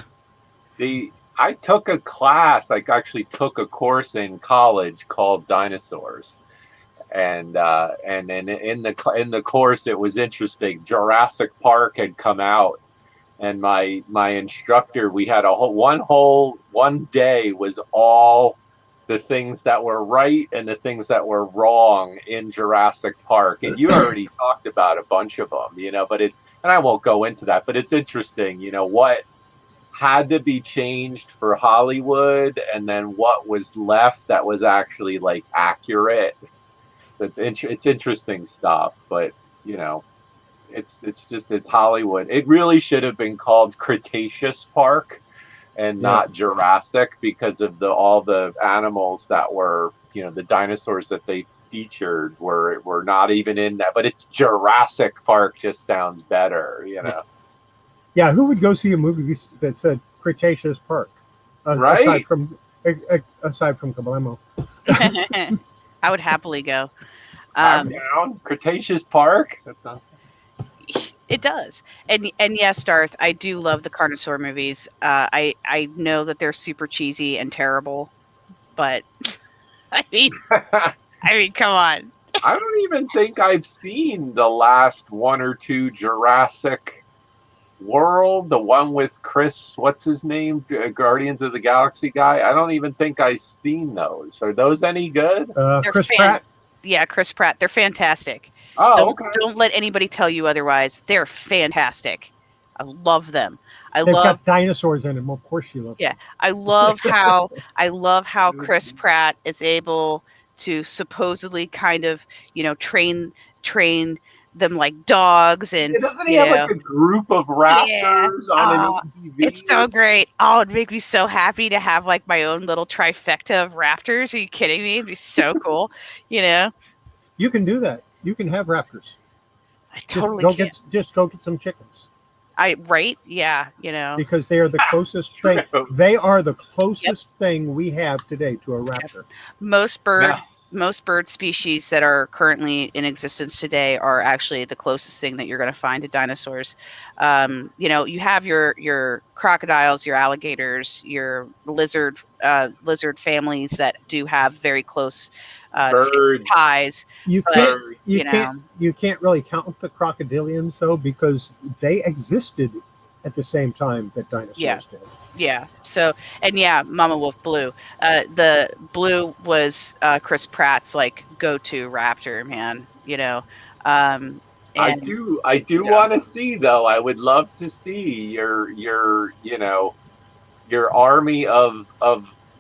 Speaker 2: I took a class. I actually took a course in college called Dinosaurs, and in the course it was interesting. Jurassic Park had come out, and my instructor, we had one day was all the things that were right and the things that were wrong in Jurassic Park, and you already talked about a bunch of them, but and I won't go into that, but it's interesting, what had to be changed for Hollywood, and then what was left that was actually like accurate. So it's interesting stuff, but it's Hollywood. It really should have been called Cretaceous Park and not Jurassic, because of all the animals that were, the dinosaurs that they featured were not even in that. But it's Jurassic Park just sounds better,
Speaker 1: Yeah, who would go see a movie that said Cretaceous Park?
Speaker 2: Right.
Speaker 1: Aside from Kablamo.
Speaker 4: I would happily go.
Speaker 2: I'm down. Cretaceous Park. That sounds good.
Speaker 4: It does. And yes, Darth, I do love the Carnosaur movies. I know that they're super cheesy and terrible, but I mean, come on.
Speaker 2: I don't even think I've seen the last one or two Jurassic World, the one with Chris, what's his name, Guardians of the Galaxy guy. I don't even think I've seen those. Are those any good?
Speaker 1: Chris Pratt.
Speaker 4: Yeah, Chris Pratt. They're fantastic.
Speaker 2: Oh, okay.
Speaker 4: Don't let anybody tell you otherwise. They're fantastic. I love them.
Speaker 1: They've got dinosaurs in them. Of course you love them.
Speaker 4: Yeah. I love how Chris Pratt is able to supposedly kind of, train them like dogs, and
Speaker 2: doesn't he have like a group of raptors on an ATV?
Speaker 4: It's so great. Oh, it'd make me so happy to have like my own little trifecta of raptors. Are you kidding me? It'd be so cool.
Speaker 1: You can do that. You can have raptors.
Speaker 4: I totally can.
Speaker 1: Just go get some chickens.
Speaker 4: Yeah,
Speaker 1: because they are the closest thing. They are the closest thing we have today to a raptor.
Speaker 4: Most bird species that are currently in existence today are actually the closest thing that you're going to find to dinosaurs. You have your crocodiles, your alligators, your lizard families that do have very close ties.
Speaker 1: You can't really count the crocodilians though, because they existed at the same time that dinosaurs
Speaker 4: Yeah.
Speaker 1: did.
Speaker 4: Yeah. So, and yeah, Mama Wolf Blue. The Blue was Chris Pratt's like go-to raptor, man.
Speaker 2: I
Speaker 4: And
Speaker 2: do
Speaker 4: yeah,
Speaker 2: want to see though. I would love to see your army of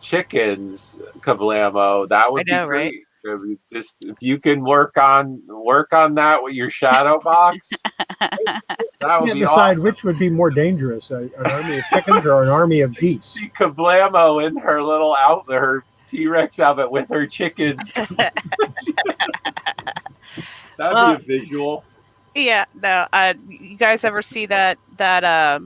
Speaker 2: chickens, Kablamo. That
Speaker 4: I
Speaker 2: would be
Speaker 4: know, right?
Speaker 2: great. I mean, just if you can work on that with your shadow box, that would
Speaker 1: Can't
Speaker 2: be
Speaker 1: decide
Speaker 2: awesome.
Speaker 1: which would be more dangerous, an army of chickens or an army of geese.
Speaker 2: See Kablamo in her little outfit, her T-Rex outfit with her chickens. That'd
Speaker 4: Well,
Speaker 2: be a visual.
Speaker 4: yeah. No. You guys ever see that God,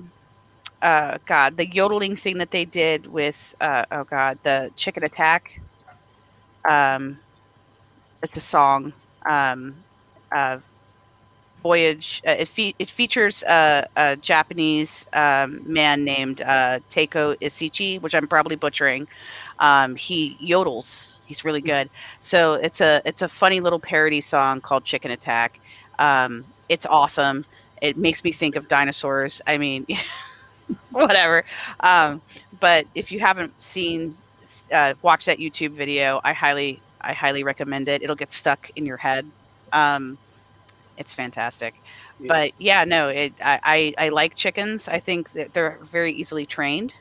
Speaker 4: the yodeling thing that they did with oh God, the Chicken Attack? It's a song. Uh, Voyage. It features a Japanese man named Teiko Isichi, which I'm probably butchering. He yodels. He's really good. So it's a funny little parody song called Chicken Attack. It's awesome. It makes me think of dinosaurs. I mean, whatever. But if you haven't watched that YouTube video, I highly recommend it. It'll get stuck in your head. It's fantastic. But yeah, no, I like chickens. I think that they're very easily trained.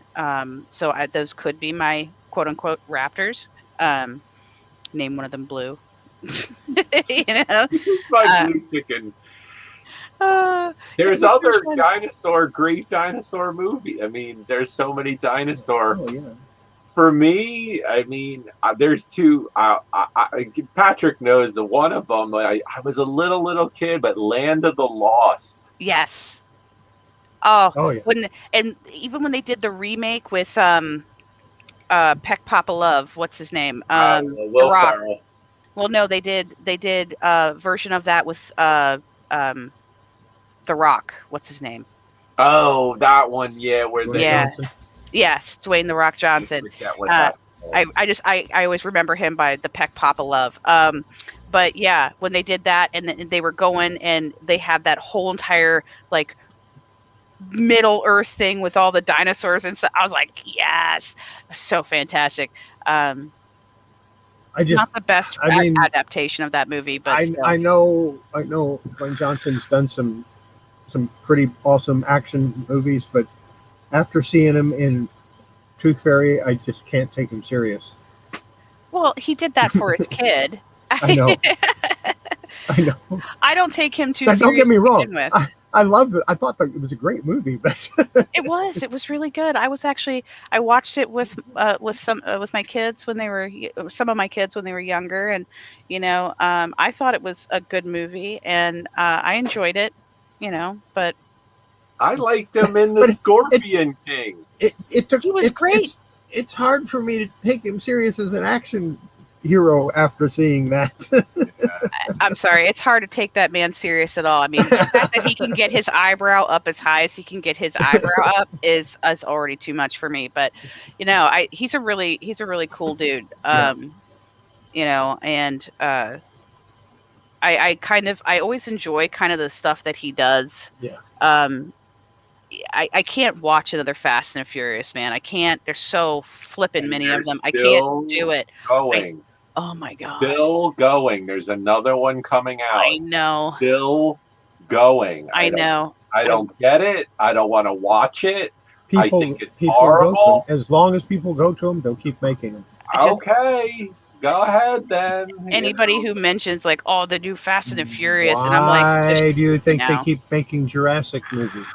Speaker 4: So those could be my quote unquote raptors. Name one of them Blue. You know,
Speaker 2: It's my blue chicken. There's
Speaker 4: it was
Speaker 2: other
Speaker 4: fun.
Speaker 2: great dinosaur movie. I mean, there's so many dinosaur.
Speaker 1: Oh yeah.
Speaker 2: For me, I mean, there's two. Patrick knows the one of them. I was a little kid, but Land of the Lost.
Speaker 4: Yes. Oh,
Speaker 1: Oh yeah.
Speaker 4: and even when they did the remake with Peck Papa Love, what's his name? The
Speaker 2: Will
Speaker 4: Rock.
Speaker 2: Ferrell.
Speaker 4: Well, no, they did a version of that with The Rock. What's his name?
Speaker 2: Oh, that one, yeah. Where
Speaker 1: Dwayne
Speaker 2: they
Speaker 1: Johnson.
Speaker 4: Yes, Dwayne The Rock Johnson. I always remember him by the Peck Papa Love. But yeah, when they did that and they were going and they had that whole entire like Middle Earth thing with all the dinosaurs and stuff, I was like, yes, so fantastic. Not the best adaptation of that movie, but
Speaker 1: I know Dwayne Johnson's done some pretty awesome action movies, but after seeing him in Tooth Fairy, I just can't take him serious.
Speaker 4: Well, he did that for his kid.
Speaker 1: I know.
Speaker 4: I don't take him too
Speaker 1: seriously. Don't get me wrong. I loved it. I thought that it was a great movie, but
Speaker 4: it was really good. I watched it with my kids when they were some of my kids when they were younger, and I thought it was a good movie, and I enjoyed it, but
Speaker 2: I liked him in the Scorpion King.
Speaker 4: He was great.
Speaker 1: It's hard for me to take him serious as an action hero after seeing that.
Speaker 4: I'm sorry, it's hard to take that man serious at all. I mean, the fact that he can get his eyebrow up as high as he can get his eyebrow up is already too much for me. But he's a really cool dude. And I always enjoy kind of the stuff that he does.
Speaker 1: Yeah.
Speaker 4: I can't watch another Fast and Furious, man. I can't. There's so flippin' many of them. I can't do it. Oh my God.
Speaker 2: Still going. There's another one coming out.
Speaker 4: I know.
Speaker 2: Still going.
Speaker 4: I know.
Speaker 2: I don't get it. I don't want to watch it. I think it's
Speaker 1: people
Speaker 2: horrible.
Speaker 1: As long as people go to them, they'll keep making them.
Speaker 2: Okay. Go ahead then.
Speaker 4: Anybody who mentions like, oh, the new Fast and the Furious,
Speaker 1: why
Speaker 4: and I'm like,
Speaker 1: why do you think they keep making Jurassic movies?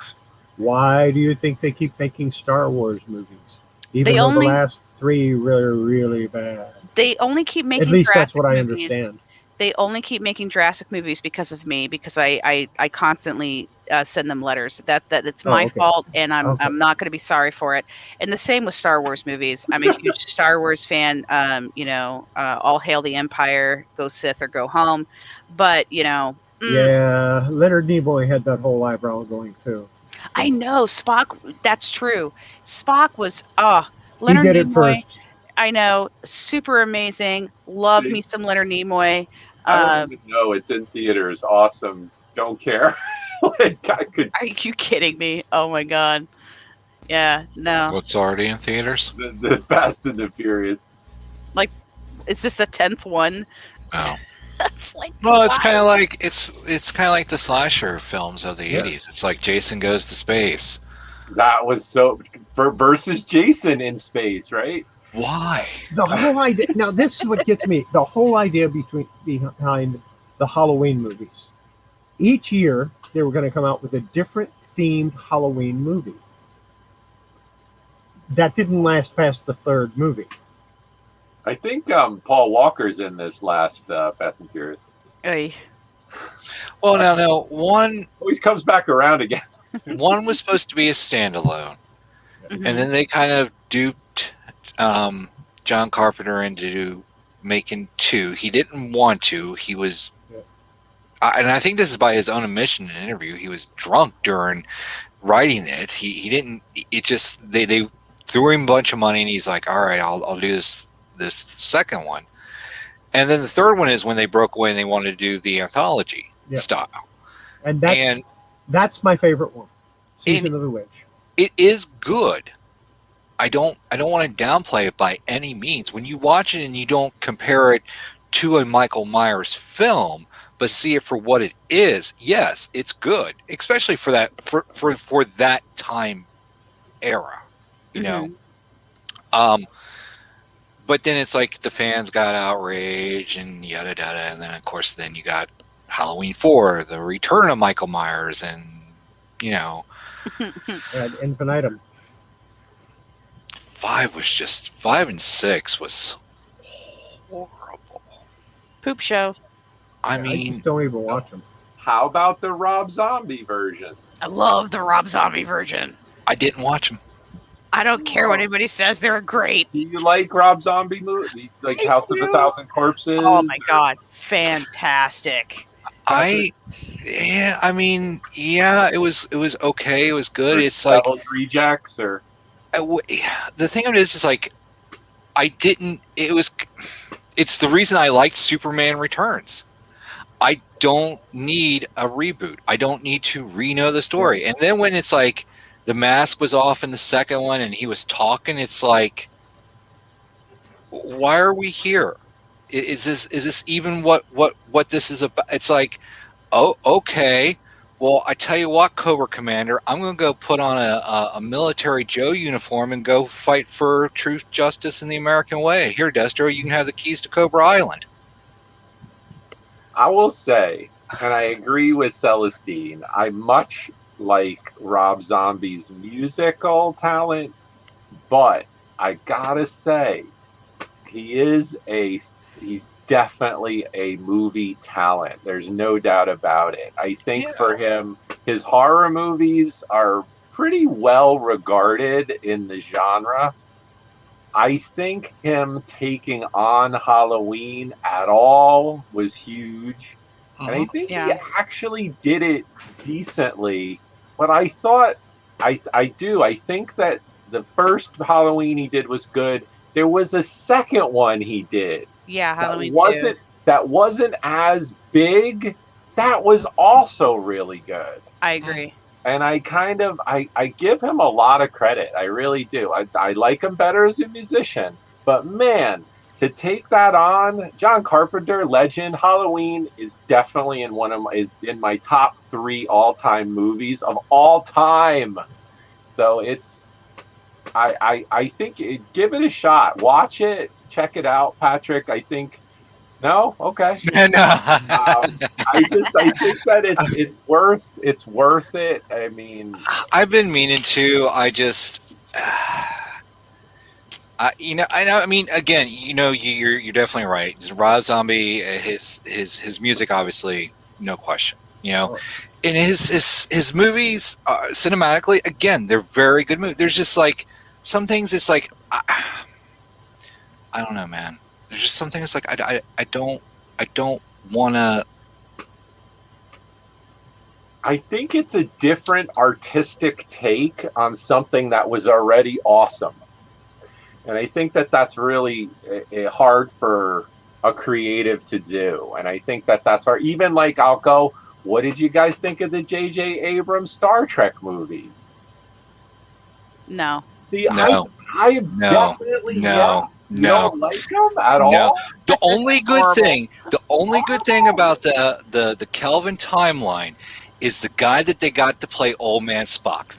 Speaker 1: Why do you think they keep making Star Wars movies? Even though the last 3 were really bad.
Speaker 4: They only keep making.
Speaker 1: At least
Speaker 4: Jurassic
Speaker 1: that's what I
Speaker 4: movies.
Speaker 1: understand.
Speaker 4: They only keep making Jurassic movies because of me, because I constantly send them letters. That's my fault, and I'm not going to be sorry for it. And the same with Star Wars movies. I'm a huge Star Wars fan. All hail the Empire, go Sith or go home. But yeah,
Speaker 1: Leonard Nimoy had that whole eyebrow going too.
Speaker 4: I know Spock. That's true. Spock was Leonard
Speaker 1: He did
Speaker 4: Nimoy.
Speaker 1: It first.
Speaker 4: I know, super amazing. Love me some Leonard Nimoy.
Speaker 2: I don't even know. It's in theaters. Awesome. Don't care. Like I could.
Speaker 4: Are you kidding me? Oh my god. Yeah, no.
Speaker 3: What's already in theaters?
Speaker 2: The Fast and the Furious.
Speaker 4: Is this the 10th one?
Speaker 3: Oh.
Speaker 4: It's like,
Speaker 3: Well, it's
Speaker 4: why?
Speaker 3: kind of like it's kind of like the slasher films of the
Speaker 1: Yeah.
Speaker 3: 80s. It's like Jason Goes to Space.
Speaker 2: That was so versus Jason in space, right?
Speaker 3: Why?
Speaker 1: The whole idea. Now, this is what gets me. The whole idea behind the Halloween movies. Each year, they were going to come out with a different themed Halloween movie. That didn't last past the third movie.
Speaker 2: I think Paul Walker's in this last Fast and Furious.
Speaker 4: Oy.
Speaker 3: Well, now one
Speaker 2: Always comes back around again.
Speaker 3: was supposed to be a standalone,
Speaker 4: Mhm.
Speaker 3: and then they kind of duped John Carpenter into making two. He didn't want to. He was, and I think this is by his own admission in an interview. He was drunk during writing it. He didn't. It just they threw him a bunch of money, and he's like, "All right, I'll do this second one." And then the third one is when they broke away and they wanted to do the anthology style.
Speaker 1: And that's my favorite one. Season of the Witch.
Speaker 3: It is good. I don't want to downplay it by any means. When you watch it and you don't compare it to a Michael Myers film, but see it for what it is, yes, it's good, especially for that for that time era, you know. But then it's like the fans got outraged and yada yada, and then of course then you got Halloween 4, the return of Michael Myers, and you know,
Speaker 1: Ad infinitum.
Speaker 3: 5 and 6 was horrible.
Speaker 4: Poop show.
Speaker 3: I
Speaker 1: I
Speaker 3: mean,
Speaker 1: just don't even watch them.
Speaker 2: How about the Rob Zombie versions?
Speaker 4: I love the Rob Zombie version.
Speaker 3: I didn't watch them.
Speaker 4: I don't care what anybody says. They're great.
Speaker 2: Do you like Rob Zombie movies? Like
Speaker 4: I
Speaker 2: House of a
Speaker 4: do.
Speaker 2: Thousand Corpses?
Speaker 4: Oh my god. Fantastic.
Speaker 3: I mean, it was okay. It was good. It's like
Speaker 2: Devil's Rejects or
Speaker 3: the thing of it is like I didn't. It's the reason I liked Superman Returns. I don't need a reboot. I don't need to re-know the story. And then when it's like the mask was off in the second one and he was talking, it's like, why are we here? Is this even what this is about? It's like, oh, okay. Well, I tell you what, Cobra Commander, I'm going to go put on a military Joe uniform and go fight for truth, justice, and the American way. Here, Destro, you can have the keys to Cobra Island.
Speaker 2: I will say, and I agree with Celestine, I much like Rob Zombie's musical talent, but I gotta say, he's definitely a movie talent. There's no doubt about it. I think for him, his horror movies are pretty well regarded in the genre. I think him taking on Halloween at all was huge. And I think he actually did it decently. But I thought, I think that the first Halloween he did was good. There was a second one he did.
Speaker 4: Yeah, Halloween
Speaker 2: that wasn't as big. That was also really good.
Speaker 4: I agree.
Speaker 2: And I give him a lot of credit. I really do. I like him better as a musician. But man, to take that on, John Carpenter, legend, Halloween is definitely in my top 3 all-time movies of all time. So I think give it a shot. Watch it. Check it out, Patrick. I think. No, okay.
Speaker 3: No.
Speaker 2: I think that it's worth it. I mean,
Speaker 3: I've been meaning to. I just, I mean, again, you're definitely right. Rob Zombie, his music, obviously, no question. And his movies, cinematically, again, they're very good movies. There's just like some things. It's like I don't know, man. There's just something that's like I don't want to.
Speaker 2: I think it's a different artistic take on something that was already awesome, and I think that that's really hard for a creative to do. And I think that that's hard. Even like I'll go what did you guys think of the J.J. Abrams Star Trek movies?
Speaker 4: No.
Speaker 2: See,
Speaker 3: No.
Speaker 2: I am definitely You don't like them at all?
Speaker 3: The only good
Speaker 4: Horrible.
Speaker 3: thing about the Kelvin timeline is the guy that they got to play Old Man Spock.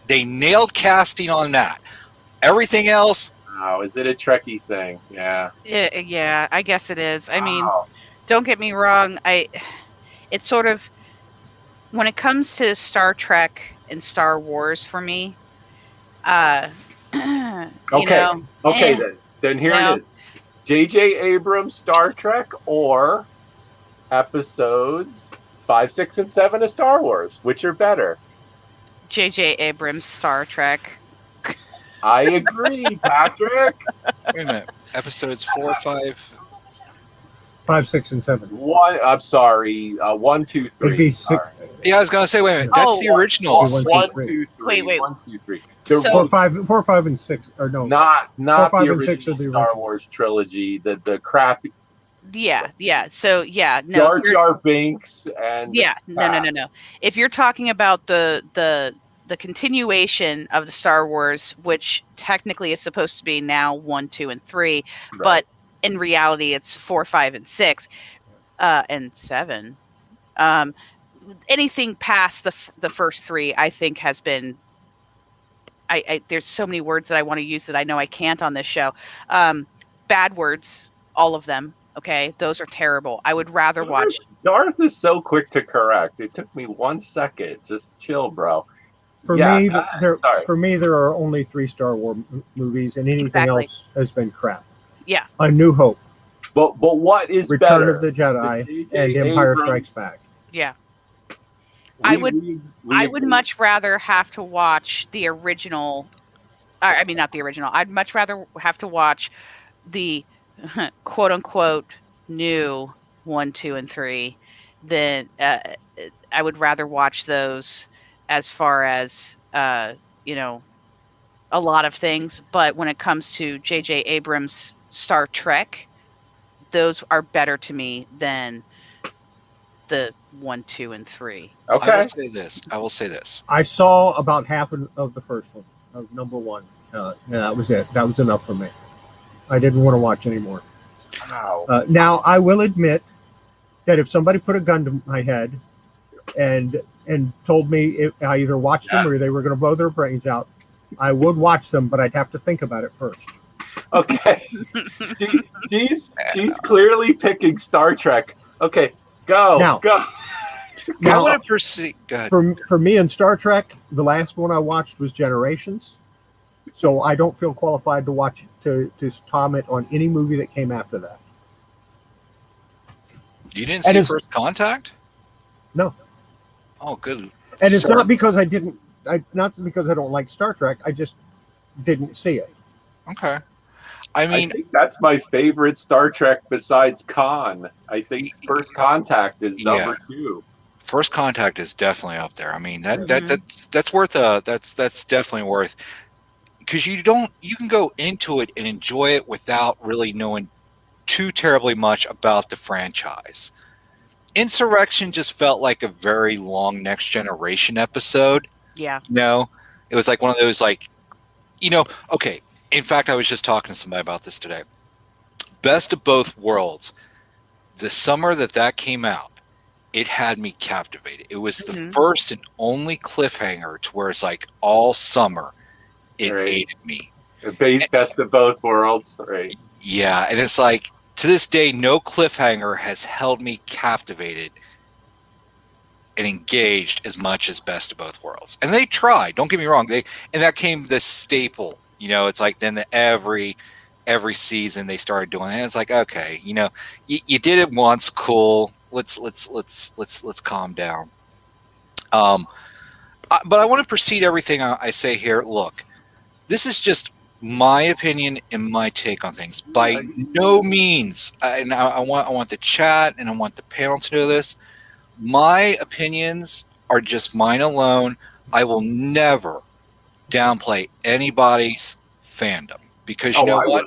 Speaker 3: They nailed casting on that. Everything else,
Speaker 2: Oh, is it a Trekkie thing? Yeah.
Speaker 4: Yeah, I guess it is. I mean,
Speaker 2: Wow.
Speaker 4: don't get me wrong. It's sort of, when it comes to Star Trek and Star Wars for me,
Speaker 2: Okay. Then here it is. J.J. Abrams Star Trek or episodes 5, 6, and 7 of Star Wars? Which are better?
Speaker 4: J.J. Abrams Star Trek.
Speaker 2: I agree, Patrick.
Speaker 3: wait a minute. Episodes 4, 5.
Speaker 1: 5, 6, and 7.
Speaker 2: I'm sorry. 1, 2, 3.
Speaker 1: It'd be 6.
Speaker 3: Yeah, I was gonna say, wait a minute. That's the original.
Speaker 1: 1,
Speaker 2: 2, 3.
Speaker 4: Wait.
Speaker 2: 1, 2, 3.
Speaker 4: So-
Speaker 1: 4, 5, and 6. Or no.
Speaker 2: Not
Speaker 1: 4, 5,
Speaker 2: the
Speaker 1: and 6 are
Speaker 2: original
Speaker 1: the
Speaker 2: Star
Speaker 1: originals.
Speaker 2: Wars trilogy. The crappy
Speaker 4: Yeah. So no.
Speaker 2: Jar Jar Binks and
Speaker 4: Yeah. No. If you're talking about the continuation of the Star Wars, which technically is supposed to be now 1, 2, and 3, but in reality it's 4, 5, and 6, and 7. Anything past the first 3, I think, has been. There's so many words that I want to use that I know I can't on this show. Bad words, all of them. Okay, those are terrible. I would rather watch.
Speaker 2: Darth is so quick to correct. It took me 1 second. Just chill, bro.
Speaker 1: For me, there are only 3 Star Wars movies, and anything else has been crap.
Speaker 4: Yeah.
Speaker 1: A New Hope.
Speaker 2: But what is
Speaker 1: Return
Speaker 2: better?
Speaker 1: of the Jedi and Empire Strikes Back.
Speaker 4: Yeah. I would much rather have to watch the original. I mean, not the original. I'd much rather have to watch the quote unquote new 1, 2, and 3 than I would rather watch those as far as a lot of things. But when it comes to J.J. Abrams' Star Trek, those are better to me than the 1, 2, and 3.
Speaker 2: Okay.
Speaker 3: I will say this.
Speaker 1: I saw about half of the first one, of number 1. Yeah, that was it. That was enough for me. I didn't want to watch anymore.
Speaker 2: Wow.
Speaker 1: Now, I will admit that if somebody put a gun to my head and told me if I either watched them or they were going to blow their brains out, I would watch them, but I'd have to think about it first.
Speaker 2: Okay. she's clearly picking Star Trek. Okay, go.
Speaker 1: Now,
Speaker 3: I want to proceed.
Speaker 1: For me in Star Trek, the last one I watched was Generations. So I don't feel qualified to watch to comment on any movie that came after that.
Speaker 3: You didn't see First Contact?
Speaker 1: No.
Speaker 3: Oh, good.
Speaker 1: And it's not because not because I don't like Star Trek. I just didn't see it.
Speaker 3: Okay. I
Speaker 2: think that's my favorite Star Trek besides Khan. I think First Contact is number 2.
Speaker 3: First Contact is definitely up there. I mean that's worth that's definitely worth, because you can go into it and enjoy it without really knowing too terribly much about the franchise. Insurrection just felt like a very long Next Generation episode.
Speaker 4: Yeah.
Speaker 3: It was like one of those okay. In fact, I was just talking to somebody about this today. Best of Both Worlds. The summer that came out, it had me captivated. It was the first and only cliffhanger to where it's like all summer it ate at me.
Speaker 2: Best of Both Worlds, right?
Speaker 3: Yeah, and it's like to this day, no cliffhanger has held me captivated and engaged as much as Best of Both Worlds. And they tried. Don't get me wrong. And that came the staple. It's like then every season they started doing it. And it's like, okay, you did it once, cool. Let's calm down. But I want to precede everything I say here. Look, this is just my opinion and my take on things. By no means, and I want the chat and I want the panel to know this. My opinions are just mine alone. I will never downplay anybody's fandom, because you know what?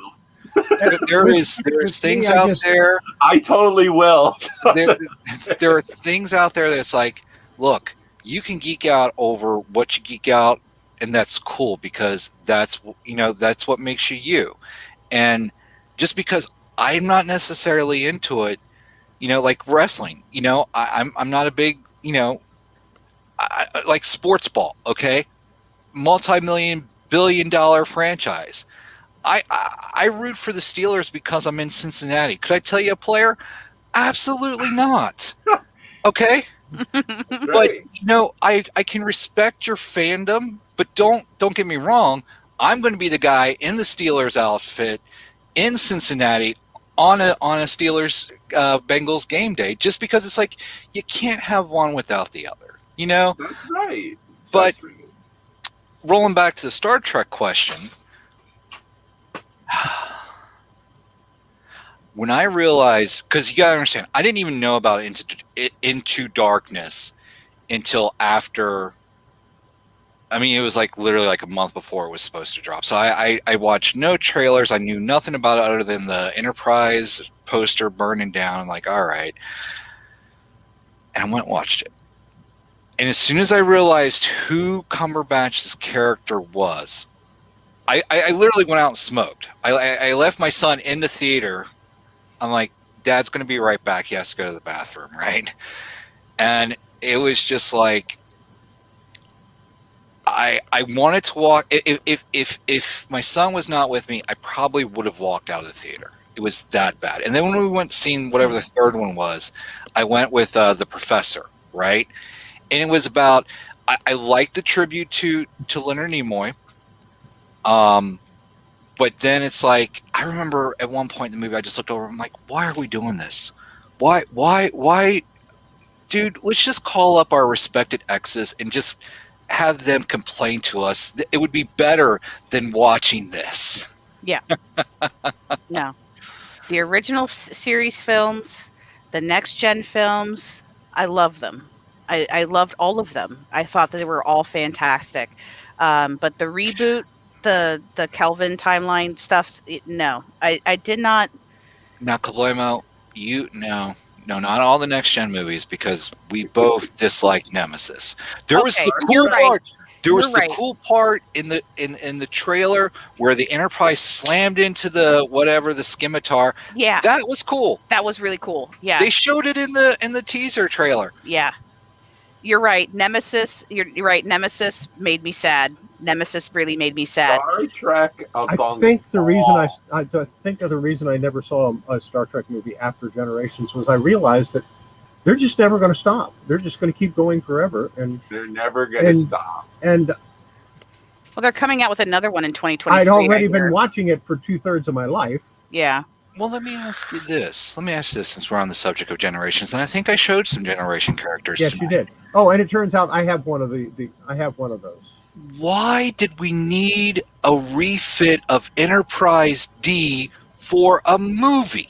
Speaker 3: There's things out there.
Speaker 2: I totally will.
Speaker 3: There are things out there that's like, look, you can geek out over what you geek out, and that's cool because that's what makes you you. And just because I'm not necessarily into it, like wrestling, I'm not a big, I like sports ball. Okay, multi-billion-dollar franchise. I root for the Steelers because I'm in Cincinnati. Could I tell you a player? Absolutely not. Okay. But I can respect your fandom, but don't get me wrong. I'm going to be the guy in the Steelers outfit in Cincinnati on a Steelers Bengals game day, just because it's like you can't have one without the other.
Speaker 2: That's right.
Speaker 3: But rolling back to the Star Trek question, when I realized, because you gotta understand, I didn't even know about Into Darkness until after. I mean, it was like literally like a month before it was supposed to drop. So I watched no trailers. I knew nothing about it other than the Enterprise poster burning down. I'm like, all right. And I went and watched it. And as soon as I realized who Cumberbatch's character was, I literally went out and smoked. I left my son in the theater. I'm like, Dad's going to be right back. He has to go to the bathroom, right? And it was just like, I wanted to walk. If my son was not with me, I probably would have walked out of the theater. It was that bad. And then when we went and seen whatever the third one was, I went with the Professor, right? And it was about, I liked the tribute to Leonard Nimoy. But then it's like, I remember at one point in the movie, I just looked over, I'm like, why are we doing this? Why, dude, let's just call up our respected exes and just have them complain to us. It would be better than watching this.
Speaker 4: Yeah. No. The original series films, the next gen films, I love them. I loved all of them. I thought that they were all fantastic. But the reboot, the Kelvin timeline stuff, no. I did not.
Speaker 3: Now, Kablamo, no, not all the next gen movies, because we both dislike Nemesis. There was the cool part. There was the cool part in the trailer where the Enterprise slammed into the scimitar.
Speaker 4: Yeah,
Speaker 3: that was cool.
Speaker 4: That was really cool. Yeah,
Speaker 3: they showed it in the teaser trailer.
Speaker 4: Yeah, you're right. Nemesis. You're right. Nemesis made me sad. Nemesis really made me sad.
Speaker 2: Star Trek.
Speaker 1: I think the reason I never saw a Star Trek movie after Generations was I realized that they're just never going to stop. They're just going to keep going forever, and
Speaker 2: they're never going to stop.
Speaker 1: And
Speaker 4: well, they're coming out with another one in 2023.
Speaker 1: I'd already been watching it for 2/3 of my life.
Speaker 4: Yeah.
Speaker 3: Well, let me ask you this, since we're on the subject of Generations, and I think I showed some Generation characters.
Speaker 1: Yes, tonight. You did. Oh, and it turns out I have one of I have one of those.
Speaker 3: Why did we need a refit of Enterprise D for a movie?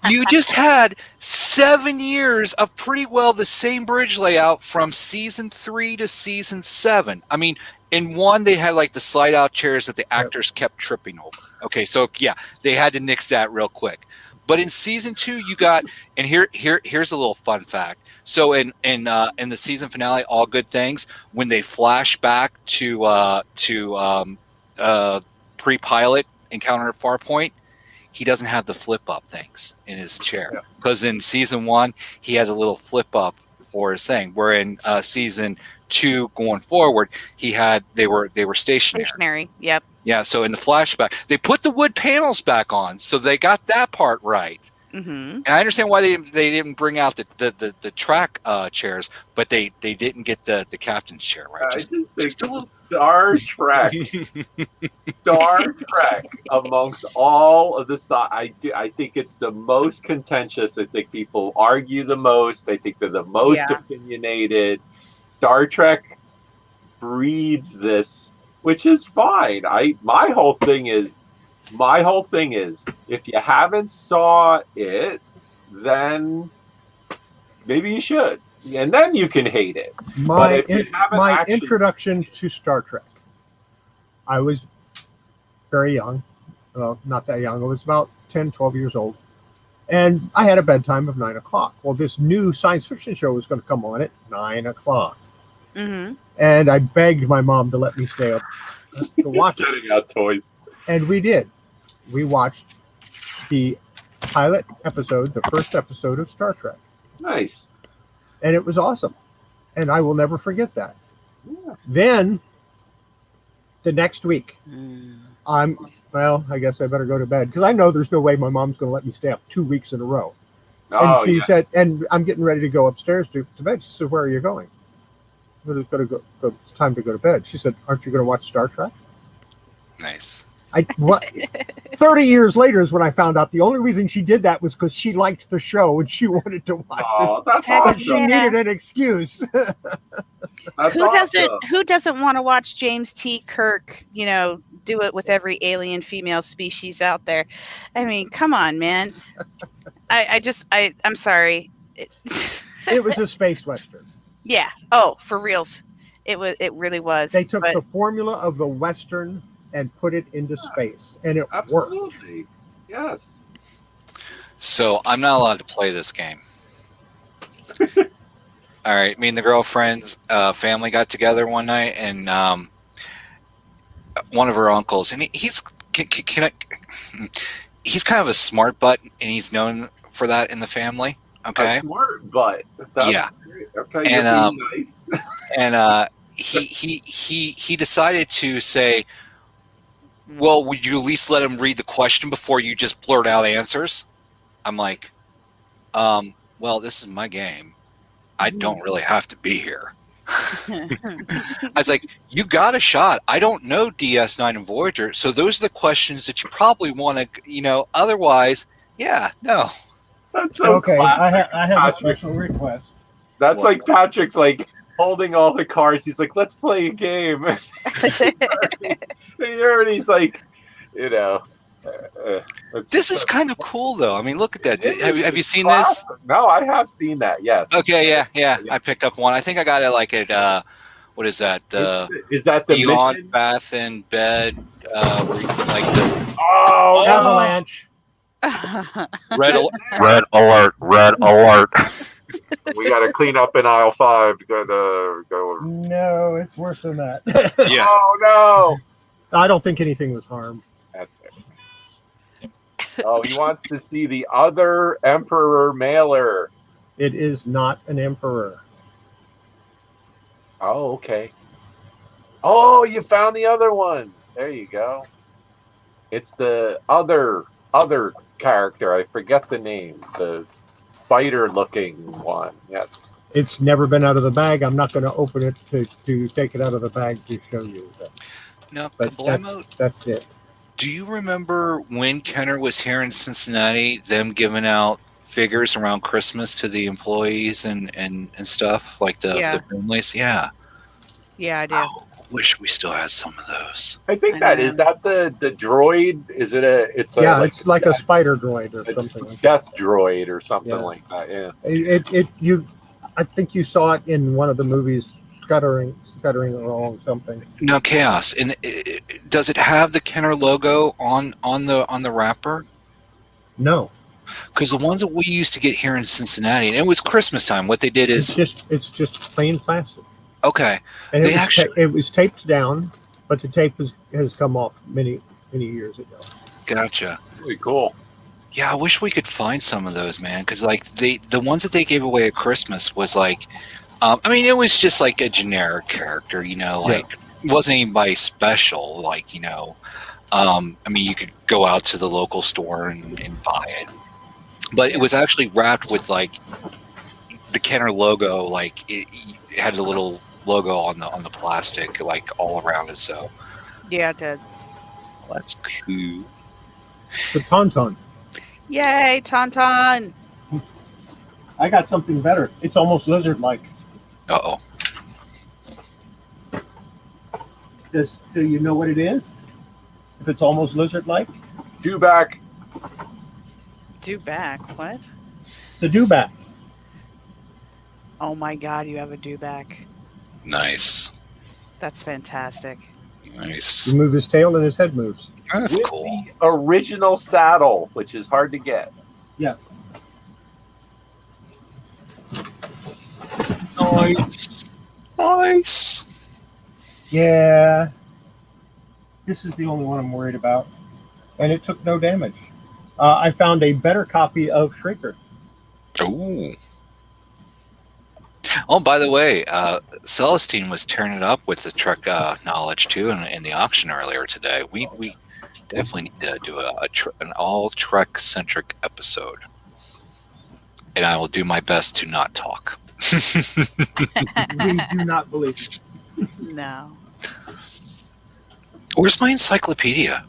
Speaker 3: You just had 7 years of pretty well the same bridge layout from season 3 to season 7. I mean, in one, they had like the slide out chairs that the actors kept tripping over. Okay, so yeah, they had to nix that real quick. But in season 2, you got, and here's a little fun fact. So in the season finale, All Good Things, when they flash back to pre-pilot Encounter at Farpoint, he doesn't have the flip up things in his chair, because in season 1 he had a little flip up for his thing. Where in season 2 going forward, they were stationary.
Speaker 4: Stationary. Yep.
Speaker 3: Yeah. So in the flashback, they put the wood panels back on, so they got that part right.
Speaker 4: Mm-hmm.
Speaker 3: And I understand why they didn't bring out the track chairs, but they didn't get the captain's chair right. Just a little.
Speaker 2: Star Trek, amongst all of the I think it's the most contentious. I think people argue the most. I think they're the most opinionated. Star Trek breeds this, which is fine. My whole thing is, if you haven't saw it, then maybe you should. And then you can hate it.
Speaker 1: My introduction to Star Trek, I was very young, Well, not that young. I was about 10, 12 years old. And I had a bedtime of 9 o'clock. Well, this new science fiction show was going to come on at 9 o'clock.
Speaker 4: Mm-hmm.
Speaker 1: And I begged my mom to let me stay up to watch it.
Speaker 2: Getting out toys.
Speaker 1: And we did. We watched the pilot episode, the first episode of Star Trek.
Speaker 2: Nice.
Speaker 1: And it was awesome. And I will never forget that.
Speaker 2: Yeah.
Speaker 1: Then, the next week,
Speaker 4: Mm.
Speaker 1: I guess I better go to bed because I know there's no way my mom's going to let me stay up 2 weeks in a row.
Speaker 2: Oh,
Speaker 1: And she
Speaker 2: yeah.
Speaker 1: said, and I'm getting ready to go upstairs to bed. She said, where are you going? I'm going to go. It's time to go to bed. She said, aren't you going to watch Star Trek?
Speaker 3: Nice.
Speaker 1: 30 years later is when I found out the only reason she did that was because she liked the show and she wanted to watch
Speaker 2: Oh,
Speaker 1: it.
Speaker 2: that's
Speaker 4: Heck
Speaker 1: But she
Speaker 2: awesome.
Speaker 4: yeah.
Speaker 1: needed an excuse.
Speaker 2: That's
Speaker 4: Who
Speaker 2: awesome.
Speaker 4: doesn't want to watch James T. Kirk, do it with every alien female species out there? I mean, come on, man. I'm sorry.
Speaker 1: It was a space western.
Speaker 4: Yeah. Oh, for reals. It really was.
Speaker 1: They took
Speaker 4: But
Speaker 1: the formula of the western and put it into space, and it worked.
Speaker 2: Absolutely. Yes.
Speaker 3: So I'm not allowed to play this game. All right, me and the girlfriend's family got together one night, and one of her uncles, and he's kind of a smart butt, and he's known for that in the family. Okay.
Speaker 2: A smart butt. That's
Speaker 3: Yeah.
Speaker 2: great. Okay.
Speaker 3: And,
Speaker 2: You're being nice.
Speaker 3: And he decided to say, well, would you at least let him read the question before you just blurt out answers? I'm like, well, this is my game. I don't really have to be here. I was like, you got a shot. I don't know DS9 and Voyager, so those are the questions that you probably want to, otherwise, yeah, no.
Speaker 2: That's so classic.
Speaker 1: I have a
Speaker 2: Patrick.
Speaker 1: special request.
Speaker 2: That's like Patrick's like holding all the cards. He's like, let's play a game. And he's like,
Speaker 3: This is kind of cool, though. I mean, look at that. Have you seen
Speaker 2: classic.
Speaker 3: this?
Speaker 2: No, I have seen that. Yes.
Speaker 3: Okay, yeah. I picked up one. I think I got it like at what is that?
Speaker 2: Is that the
Speaker 3: Beyond
Speaker 2: mission?
Speaker 3: Bath in Bed, where you can, like the
Speaker 2: Oh,
Speaker 1: Avalanche.
Speaker 3: red alert.
Speaker 2: we got to clean up in aisle 5 to go.
Speaker 1: No, it's worse than that.
Speaker 3: Yeah.
Speaker 2: Oh no.
Speaker 1: I don't think anything was harmed.
Speaker 2: That's it. Oh, he wants to see the other Emperor mailer.
Speaker 1: It is not an emperor.
Speaker 2: Oh, okay. Oh, you found the other one. There you go. It's the other character. I forget the name. The fighter-looking one. Yes.
Speaker 1: It's never been out of the bag. I'm not going to open it to take it out of the bag to show you.
Speaker 3: Now,
Speaker 1: But that's it.
Speaker 3: do you remember when Kenner was here in Cincinnati, them giving out figures around Christmas to the employees and stuff, like the families? Yeah.
Speaker 4: Yeah, I do.
Speaker 3: Oh, wish we still had some of those.
Speaker 2: I think
Speaker 4: I
Speaker 2: that
Speaker 4: know.
Speaker 2: is that the droid. Is it it's
Speaker 1: It's like a spider droid or
Speaker 2: it's
Speaker 1: something like that.
Speaker 2: death droid or something
Speaker 1: Yeah.
Speaker 2: like that. Yeah.
Speaker 1: I think you saw it in one of the movies, scuttering along something.
Speaker 3: Now, Chaos, and does it have the Kenner logo on the wrapper?
Speaker 1: No,
Speaker 3: Because the ones that we used to get here in Cincinnati, and it was Christmas time. What they did is
Speaker 1: it's just plain plastic,
Speaker 3: okay.
Speaker 1: and
Speaker 3: They actually-
Speaker 1: it was taped down, but the tape has come off many years ago.
Speaker 3: Gotcha.
Speaker 2: Really cool.
Speaker 3: Yeah, I wish we could find some of those, man. Because like the ones that they gave away at Christmas was like, I mean, it was just like a generic character, like it wasn't anybody special, like I mean, you could go out to the local store and buy it, but it was actually wrapped with like the Kenner logo, like it had a little logo on the plastic, like all around it. So
Speaker 4: Yeah, it did.
Speaker 3: that's cool.
Speaker 1: The Tauntaun.
Speaker 4: Yay, Tauntaun.
Speaker 1: I got something better. It's almost lizard-like.
Speaker 3: Uh-oh.
Speaker 1: Do you know what it is? If it's almost lizard-like,
Speaker 2: Do back.
Speaker 4: Do back. What?
Speaker 1: it's a dewback.
Speaker 4: Oh my God, you have a do back.
Speaker 3: Nice.
Speaker 4: That's fantastic.
Speaker 3: Nice.
Speaker 1: You move his tail and his head moves.
Speaker 3: That's
Speaker 2: with
Speaker 3: cool.
Speaker 2: the original saddle, which is hard to get.
Speaker 1: Yeah.
Speaker 3: Nice. Nice.
Speaker 1: Yeah. This is the only one I'm worried about. And it took no damage. I found a better copy of Shrinker.
Speaker 3: Ooh. Oh, by the way, Celestine was tearing it up with the Trek knowledge too in the auction earlier today. We definitely need to do an all Trek centric episode, and I will do my best to not talk.
Speaker 1: We do not believe it.
Speaker 4: No.
Speaker 3: Where's my encyclopedia?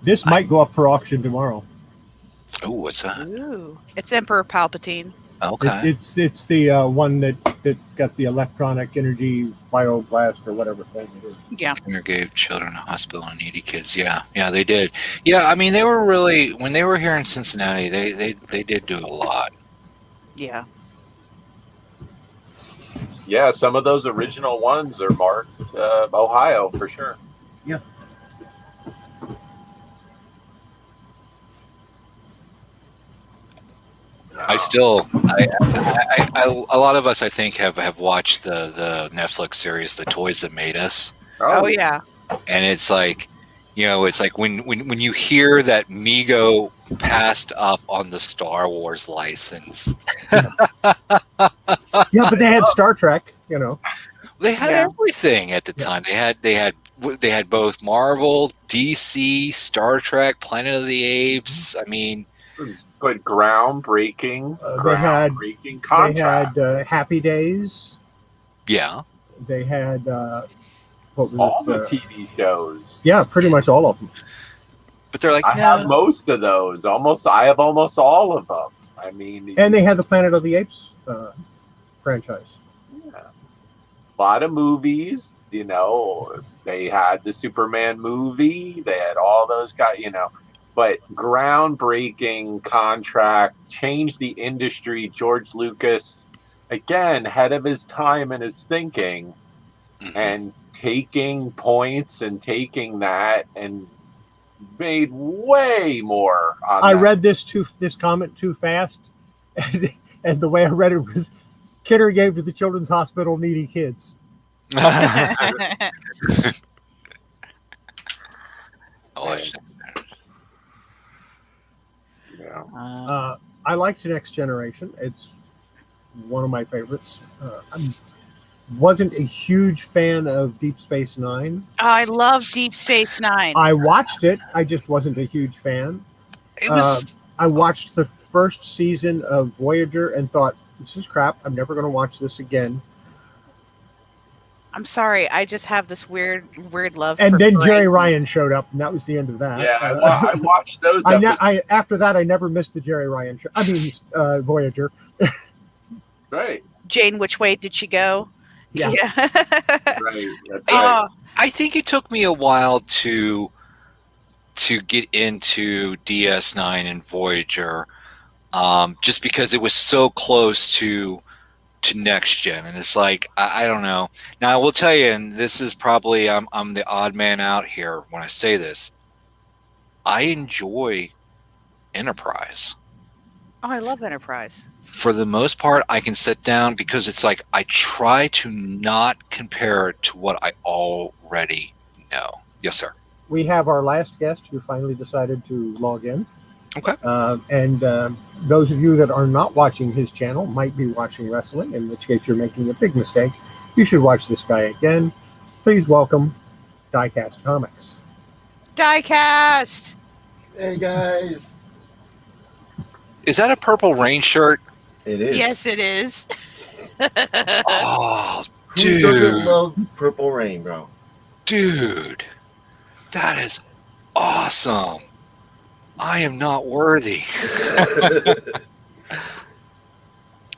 Speaker 1: This might go up for auction tomorrow.
Speaker 3: Oh, what's that?
Speaker 4: Ooh. It's Emperor Palpatine.
Speaker 3: Okay.
Speaker 1: It's the one that's got the electronic energy bioblast or whatever thing it is.
Speaker 4: Yeah.
Speaker 3: Premier gave children a hospital and needy kids. Yeah, they did. Yeah, I mean, they were really, when they were here in Cincinnati, they did do a lot.
Speaker 4: Yeah.
Speaker 2: Yeah, some of those original ones are marked Ohio for sure.
Speaker 1: Yeah.
Speaker 3: A lot of us, I think, have watched the Netflix series, The Toys That Made Us.
Speaker 4: Oh yeah.
Speaker 3: And it's like, it's like when you hear that Mego passed up on the Star Wars license.
Speaker 1: Yeah, but they had Star Trek,
Speaker 3: They had
Speaker 4: Yeah.
Speaker 3: everything at the time. They had both Marvel, DC, Star Trek, Planet of the Apes. I mean,
Speaker 2: But groundbreaking
Speaker 1: They
Speaker 2: contract.
Speaker 1: had Happy Days.
Speaker 3: yeah.
Speaker 1: They had what was
Speaker 2: All
Speaker 1: it?
Speaker 2: the TV shows.
Speaker 1: Yeah, pretty much all of them.
Speaker 3: But they're like,
Speaker 2: I have most of those. I have almost all of them. I mean,
Speaker 1: And they had the Planet of the Apes franchise.
Speaker 2: yeah. A lot of movies. They had the Superman movie. They had all those guys. But groundbreaking contract, changed the industry. George Lucas, again, ahead of his time and his thinking, and taking points and taking that and made way more on
Speaker 1: I
Speaker 2: that.
Speaker 1: read this comment too fast, and the way I read it was Kidder gave to the Children's Hospital needy kids.
Speaker 2: Yeah.
Speaker 1: I liked Next Generation. It's one of my favorites. I wasn't a huge fan of Deep Space Nine.
Speaker 4: I love Deep Space Nine.
Speaker 1: I watched it. I just wasn't a huge fan.
Speaker 3: It was.
Speaker 1: I watched the first season of Voyager and thought, this is crap. I'm never going to watch this again.
Speaker 4: I'm sorry. I just have this weird love.
Speaker 1: And
Speaker 4: for
Speaker 1: then Jerry
Speaker 4: Frank.
Speaker 1: Ryan showed up, and that was the end of that.
Speaker 2: Yeah, I watched those.
Speaker 1: After that, I never missed the Jerry Ryan show. I mean, Voyager.
Speaker 2: Right.
Speaker 4: Jane, which way did she go?
Speaker 1: Yeah.
Speaker 2: Right. That's right.
Speaker 3: I think it took me a while to get into DS9 and Voyager, just because it was so close to Next Gen, and it's like I don't know. Now I will tell you, and this is probably I'm the odd man out here when I say this. I enjoy Enterprise.
Speaker 4: Oh, I love Enterprise.
Speaker 3: For the most part, I can sit down because it's like I try to not compare it to what I already know. Yes, sir.
Speaker 1: We have our last guest who finally decided to log in.
Speaker 3: Okay.
Speaker 1: And those of you that are not watching his channel might be watching wrestling, in which case you're making a big mistake. You should watch this guy again. Please welcome Diecast Comics.
Speaker 4: Diecast!
Speaker 5: Hey guys,
Speaker 3: Is that a Purple Rain shirt?
Speaker 5: it is.
Speaker 4: Yes, it is.
Speaker 3: Oh,
Speaker 5: Who doesn't
Speaker 3: dude.
Speaker 5: love Purple Rain, bro?
Speaker 3: Dude, that is awesome. I am not worthy.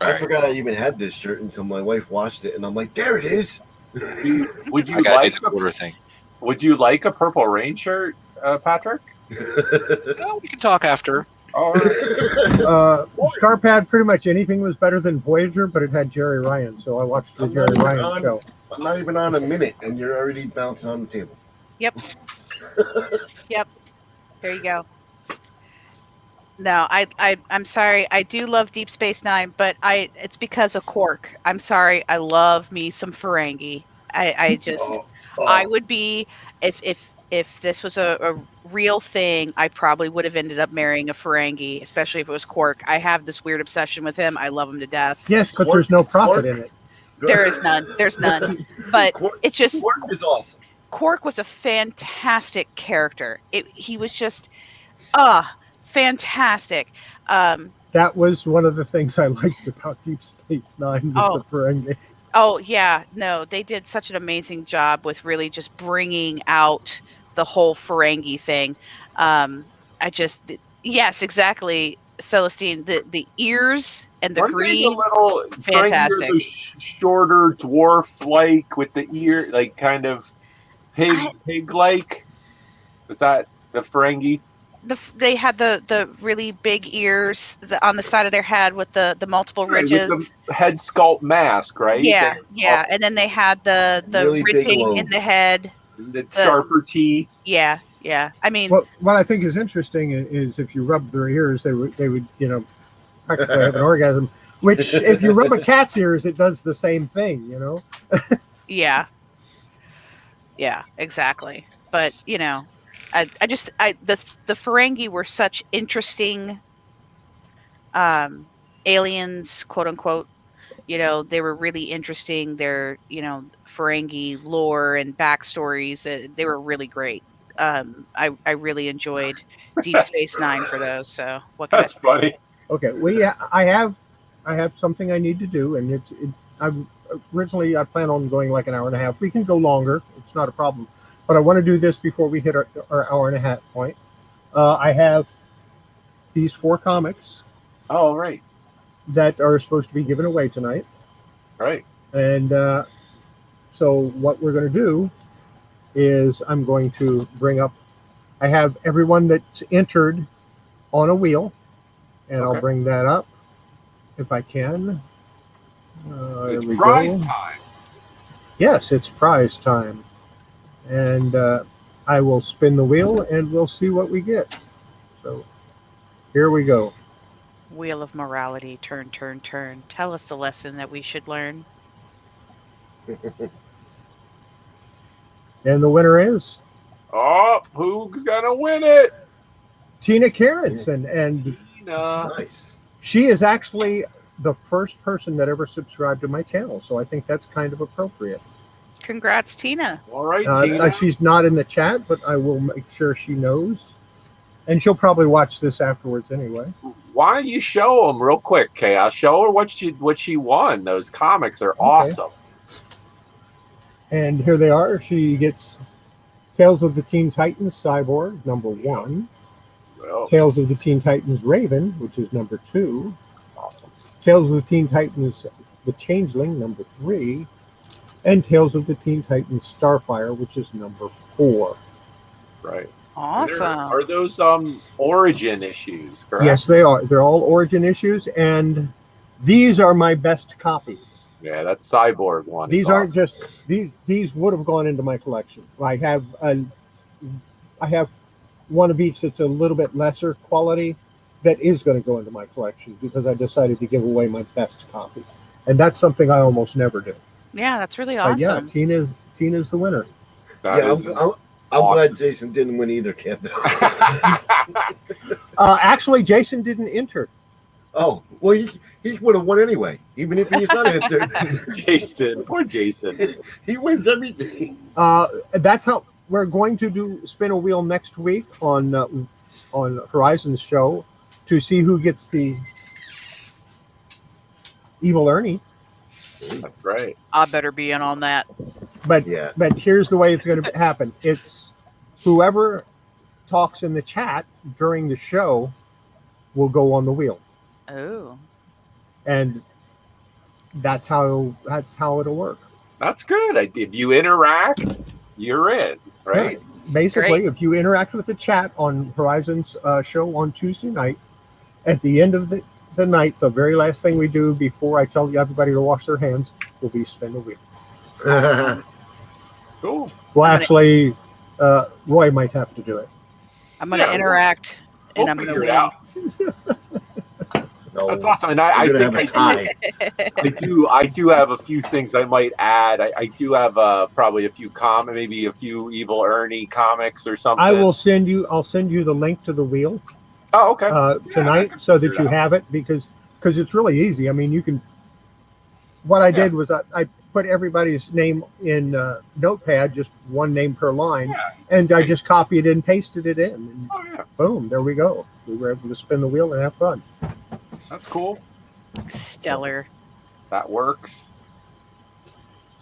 Speaker 5: I forgot I even had this shirt until my wife watched it, and I'm like, there it is.
Speaker 2: Would you
Speaker 3: I gotta
Speaker 2: like
Speaker 3: do the quarter thing.
Speaker 2: Would you like a Purple Rain shirt, Patrick?
Speaker 3: Well, we can talk after.
Speaker 2: All right.
Speaker 1: Scarpad, pretty much anything was better than Voyager, but it had Jerry Ryan, so I watched the Jerry Ryan show.
Speaker 5: I'm not even on a minute, and you're already bouncing on the table.
Speaker 4: Yep. There you go. No, I'm sorry. I do love Deep Space Nine, but it's because of Quark. I'm sorry. I love me some Ferengi. I just I would be if this was a real thing, I probably would have ended up marrying a Ferengi, especially if it was Quark. I have this weird obsession with him. I love him to death.
Speaker 1: Yes, but there's no profit in it.
Speaker 4: There is none. There's none. But it's just
Speaker 5: Quark is awesome.
Speaker 4: Quark was a fantastic character. He was just fantastic.
Speaker 1: That was one of the things I liked about Deep Space Nine was the Ferengi.
Speaker 4: Oh yeah, no, they did such an amazing job with really just bringing out the whole Ferengi thing. Yes, exactly, Celestine. The ears and the green, fantastic.
Speaker 2: The shorter dwarf like with the ear, like kind of pig like. Was that the Ferengi?
Speaker 4: They had the really big ears on the side of their head with the multiple ridges,
Speaker 2: with the head sculpt mask, right?
Speaker 4: Yeah, and then they had the really ridging in the head,
Speaker 2: the sharper teeth.
Speaker 4: Yeah. I mean,
Speaker 1: what I think is interesting is if you rub their ears, they would practically have an orgasm. Which, if you rub a cat's ears, it does the same thing,
Speaker 4: Yeah, exactly. But the Ferengi were such interesting aliens, quote unquote. They were really interesting. Their Ferengi lore and backstories, they were really great. I really enjoyed Deep Space Nine for those. So what can
Speaker 2: That's funny.
Speaker 1: Okay, I have something I need to do, and originally I plan on going like an hour and a half. We can go longer; it's not a problem. But I want to do this before we hit our hour and a half point. I have these 4 comics.
Speaker 2: Oh, right.
Speaker 1: That are supposed to be given away tonight.
Speaker 2: Right.
Speaker 1: And so what we're going to do is I'm going to bring up, I have everyone that's entered on a wheel, and I'll bring that up if I can.
Speaker 2: It's prize time.
Speaker 1: Yes, it's prize time. And I will spin the wheel and we'll see what we get. So here we go.
Speaker 4: Wheel of morality, turn, turn, turn. Tell us the lesson that we should learn.
Speaker 1: And the winner is...
Speaker 2: Oh, who's going to win it?
Speaker 1: Tina Carenson. And
Speaker 5: nice.
Speaker 1: She is actually the first person that ever subscribed to my channel. So I think that's kind of appropriate.
Speaker 4: Congrats, Tina.
Speaker 2: All right, Tina.
Speaker 1: She's not in the chat, but I will make sure she knows. And she'll probably watch this afterwards anyway.
Speaker 2: Why don't you show them real quick, Chaos? Show her what she won. Those comics are awesome.
Speaker 1: And here they are. She gets Tales of the Teen Titans Cyborg, number 1.
Speaker 2: Well,
Speaker 1: Tales of the Teen Titans Raven, which is number 2.
Speaker 2: Awesome.
Speaker 1: Tales of the Teen Titans The Changeling, number 3. And Tales of the Teen Titans Starfire, which is number 4.
Speaker 2: Right.
Speaker 4: Awesome.
Speaker 2: Are those origin issues, correct?
Speaker 1: Yes, they are. They're all origin issues, and these are my best copies.
Speaker 2: Yeah, that Cyborg one.
Speaker 1: These aren't just these would have gone into my collection. I have one of each that's a little bit lesser quality that is going to go into my collection because I decided to give away my best copies, and that's something I almost never do.
Speaker 4: Yeah, that's really awesome.
Speaker 1: But yeah, Tina's the winner.
Speaker 5: I'm glad Jason didn't win either, Kevin.
Speaker 1: Actually, Jason didn't enter.
Speaker 5: Oh, well, he would have won anyway, even if he's not entered.
Speaker 2: Jason, poor Jason.
Speaker 5: He wins everything.
Speaker 1: That's how we're going to spin a wheel next week on Horizon's show to see who gets the Evil Ernie.
Speaker 2: That's right.
Speaker 4: I better be in on that.
Speaker 1: But here's the way it's going to happen. It's whoever talks in the chat during the show will go on the wheel.
Speaker 4: Oh.
Speaker 1: And that's how it'll work.
Speaker 2: That's good. If you interact, you're in, right?
Speaker 1: Yeah. Basically, if you interact with the chat on Horizon's show on Tuesday night, at the end of the night, the very last thing we do before I tell everybody to wash their hands will be spin the wheel.
Speaker 2: Cool.
Speaker 1: Well, actually, Roy might have to do it.
Speaker 4: I'm going to interact, and
Speaker 2: We'll
Speaker 4: I'm going to
Speaker 2: figure it
Speaker 4: win.
Speaker 2: out.
Speaker 5: No,
Speaker 2: That's awesome. And I
Speaker 5: we're gonna
Speaker 2: think
Speaker 5: have a tie.
Speaker 2: I do have a few things I might add. I do have probably a few maybe a few Evil Ernie comics or something.
Speaker 1: I'll send you the link to the wheel.
Speaker 2: Oh, okay.
Speaker 1: Tonight, so that you have it, because it's really easy. I mean, you can. What I did was I put everybody's name in Notepad, just one name per line, and I just copied and pasted it in. And boom, there we go. We were able to spin the wheel and have fun.
Speaker 2: That's cool.
Speaker 4: Stellar.
Speaker 2: That works.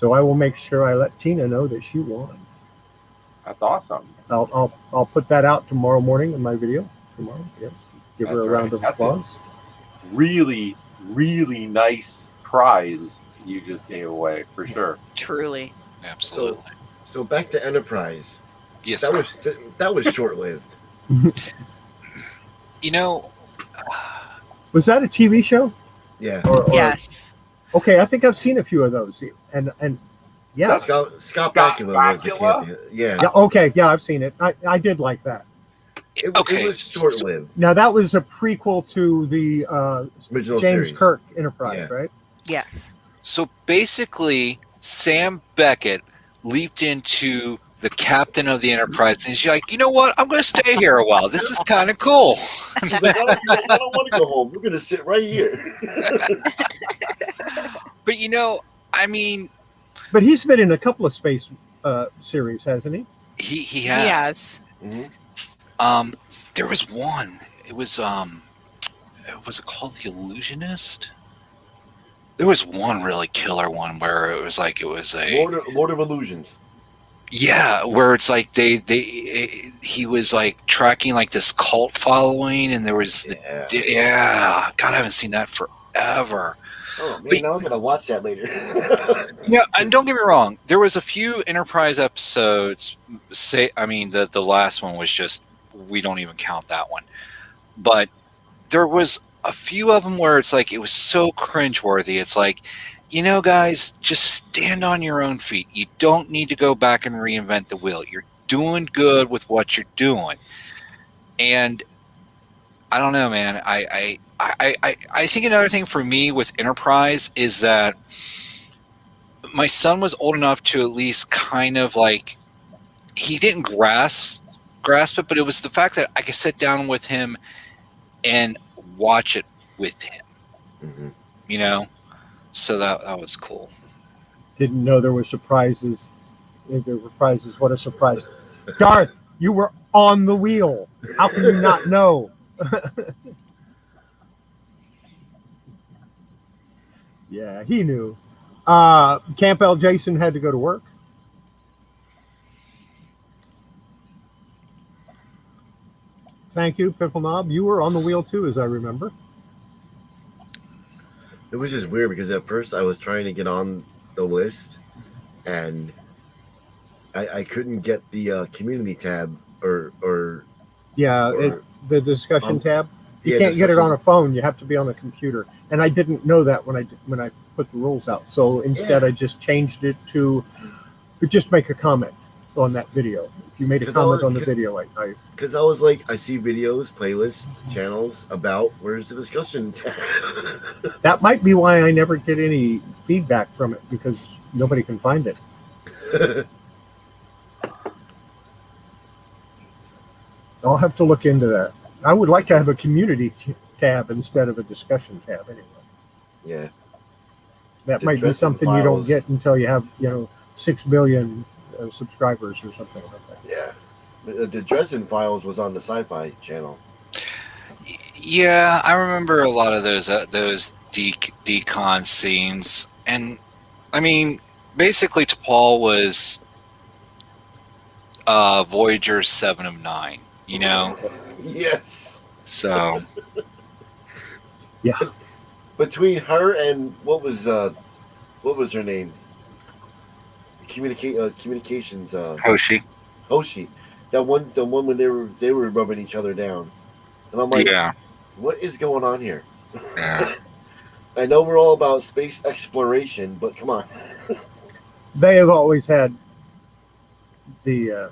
Speaker 1: So I will make sure I let Tina know that she won.
Speaker 2: That's awesome.
Speaker 1: I'll put that out tomorrow morning in my video. Tomorrow, yes. Give her a round of applause.
Speaker 2: Really, really nice prize you just gave away, for sure.
Speaker 4: Truly.
Speaker 3: Absolutely.
Speaker 5: So back to Enterprise.
Speaker 3: Yes.
Speaker 5: That was short-lived.
Speaker 3: You know,
Speaker 1: was that a TV show?
Speaker 5: Yeah.
Speaker 4: Yes.
Speaker 1: Okay, I think I've seen a few of those, and yeah.
Speaker 5: Scott Bakula was the champion. Yeah.
Speaker 1: Okay, yeah, I've seen it. I did like that.
Speaker 5: It was short-lived.
Speaker 1: Now that was a prequel to the
Speaker 5: original
Speaker 1: James
Speaker 5: series.
Speaker 1: Kirk Enterprise, right?
Speaker 4: Yes.
Speaker 3: So basically, Sam Beckett leaped into the captain of the Enterprise, and he's like, you know what? I'm going to stay here a while. This is kind of cool.
Speaker 5: I don't want to go home. We're going to sit right here.
Speaker 3: But I mean,
Speaker 1: but he's been in a couple of space series, hasn't he?
Speaker 3: He has.
Speaker 4: He has.
Speaker 5: Mm-hmm.
Speaker 3: There was one. It was it called The Illusionist? There was one really killer one where it was like
Speaker 5: Lord of Illusions.
Speaker 3: Yeah, where it's like he was like tracking like this cult following, and there was God, I haven't seen that forever.
Speaker 5: Oh man, now I'm gonna watch that later.
Speaker 3: Yeah, and don't get me wrong, there was a few Enterprise episodes. The last one was just, we don't even count that one, but there was a few of them where it's like it was so cringeworthy. It's like, guys, just stand on your own feet. You don't need to go back and reinvent the wheel. You're doing good with what you're doing. And I don't know, man. I think another thing for me with Enterprise is that my son was old enough to at least kind of like, he didn't grasp it, but it was the fact that I could sit down with him and watch it with him.
Speaker 5: Mm-hmm.
Speaker 3: So that was cool.
Speaker 1: Didn't know there were surprises. There were prizes. What a surprise. Darth, you were on the wheel. How can you not know? Yeah, he knew. Campbell Jason had to go to work. Thank you, Piffle Knob. You were on the wheel too, as I remember.
Speaker 5: It was just weird because at first I was trying to get on the list, and I couldn't get the community tab or
Speaker 1: the discussion tab. You can't get it on a phone. You have to be on a computer. And I didn't know that when I put the rules out. So instead, I just changed it to just make a comment on that video. If you made a comment on the video,
Speaker 5: because I was like, I see videos, playlists, channels about where's the discussion tab.
Speaker 1: That might be why I never get any feedback from it, because nobody can find it. I'll have to look into that. I would like to have a community tab instead of a discussion tab anyway. Yeah. That might be something you don't get until you have, 6 billion subscribers or something like that.
Speaker 5: Yeah. The Dresden Files was on the Sci-Fi channel.
Speaker 3: Yeah, I remember a lot of those decon scenes. And, I mean, basically T'Pol was Voyager 7 of 9,
Speaker 5: Yes.
Speaker 3: So.
Speaker 1: Yeah.
Speaker 5: Between her and what was her name? Communications.
Speaker 3: Hoshi.
Speaker 5: The one when they were rubbing each other down, and I'm like, what is going on here?
Speaker 3: Yeah.
Speaker 5: I know we're all about space exploration, but come on.
Speaker 1: they have always had the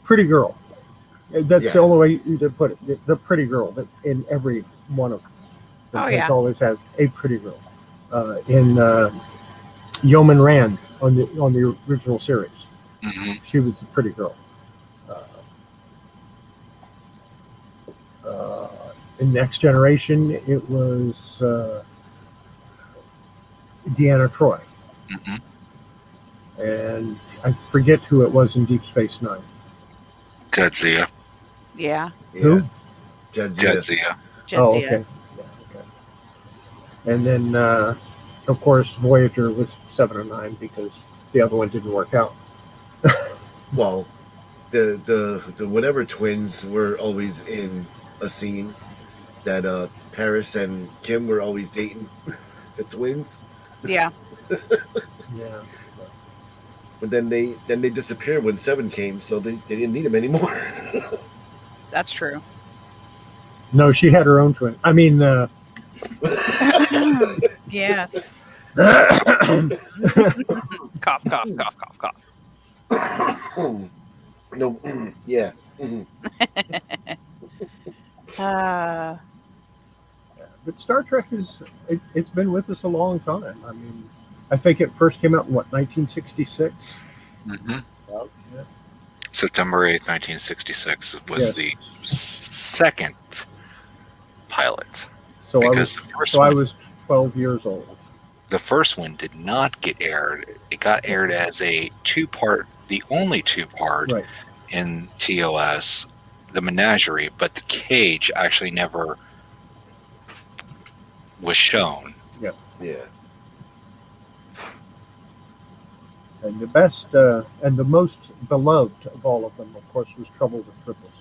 Speaker 1: pretty girl. That's the only way to put it. The pretty girl that in every one of them.
Speaker 4: Oh,
Speaker 1: Has
Speaker 4: yeah.
Speaker 1: always had a pretty girl. In Yeoman Rand on the original series, she was the pretty girl. In Next Generation, it was Deanna Troi. And I forget who it was in Deep Space Nine.
Speaker 3: Jadzia.
Speaker 4: Yeah.
Speaker 1: Who?
Speaker 3: Jadzia.
Speaker 1: Oh, okay. Yeah, okay. And then, of course, Voyager was 7 or 9 because the other one didn't work out.
Speaker 5: Well, the whatever twins were always in a scene that Paris and Kim were always dating the twins.
Speaker 4: Yeah.
Speaker 1: Yeah.
Speaker 5: But then they disappeared when 7 came, so they didn't need him anymore.
Speaker 4: That's true.
Speaker 1: No, she had her own twin. I mean,
Speaker 4: Yes. Cough, cough, cough, cough, cough.
Speaker 5: No, yeah.
Speaker 1: But Star Trek it's been with us a long time. I mean, I think it first came out in 1966.
Speaker 3: September 8th, 1966 was the second pilot.
Speaker 1: So I
Speaker 3: I
Speaker 1: was 12 years old.
Speaker 3: The first one did not get aired. It got aired as a 2-part, the only 2-part in TOS, the Menagerie, but the Cage actually never was shown.
Speaker 1: Yeah.
Speaker 5: Yeah.
Speaker 1: And the best and the most beloved of all of them, of course, was Trouble with Triples.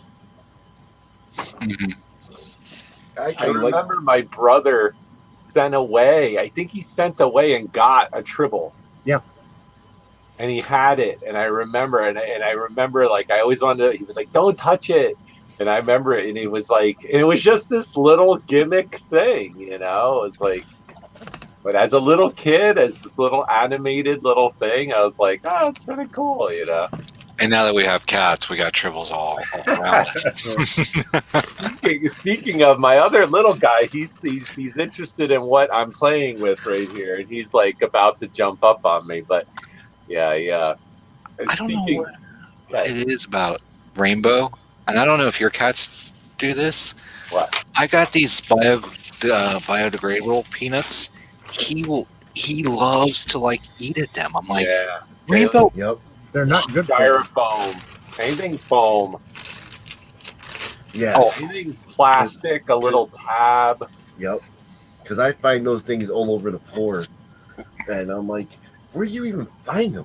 Speaker 2: I remember my brother sent away. I think he sent away and got a Tribble.
Speaker 1: Yeah.
Speaker 2: And he had it, and I remember, and I remember, like, I always wanted to. He was like, "Don't touch it," and I remember it, and it was like, it was just this little gimmick thing, you know. It's like, but as a little kid, as this little animated little thing, I was like, "Oh, it's pretty cool," you know.
Speaker 3: And now that we have cats, we got Tribbles all around us.
Speaker 2: Speaking of my other little guy, he's interested in what I'm playing with right here, and he's like about to jump up on me. But yeah.
Speaker 3: I don't know what it is about Rainbow, and I don't know if your cats do this.
Speaker 2: What?
Speaker 3: I got these biodegradable peanuts. He loves to like eat at them. I'm like, Rainbow.
Speaker 5: Yep.
Speaker 1: They're not good.
Speaker 2: Styrofoam, anything foam.
Speaker 5: Yeah.
Speaker 2: Oh, anything plastic, a little tab.
Speaker 5: Yep. Because I find those things all over the floor, and I'm like, where do you even find them?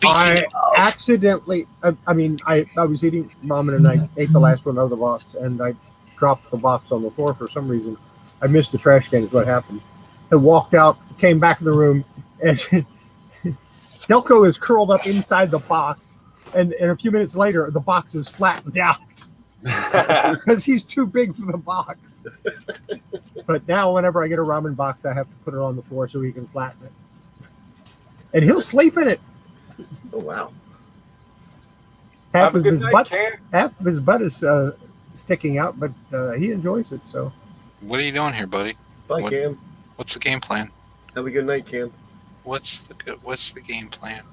Speaker 1: I accidentally. I was eating ramen and I ate the last one out of the box, and I dropped the box on the floor for some reason. I missed the trash can. Is what happened. I walked out, came back in the room, and Delco is curled up inside the box, and a few minutes later, the box is flattened out because he's too big for the box. But now, whenever I get a ramen box, I have to put it on the floor so he can flatten it, and he'll sleep in it.
Speaker 5: Oh wow!
Speaker 1: Half of his butt is sticking out, but he enjoys it. So,
Speaker 3: what are you doing here, buddy?
Speaker 5: Bye, Cam.
Speaker 3: What's the game plan?
Speaker 5: Have a good night, Cam.
Speaker 3: What's the game plan?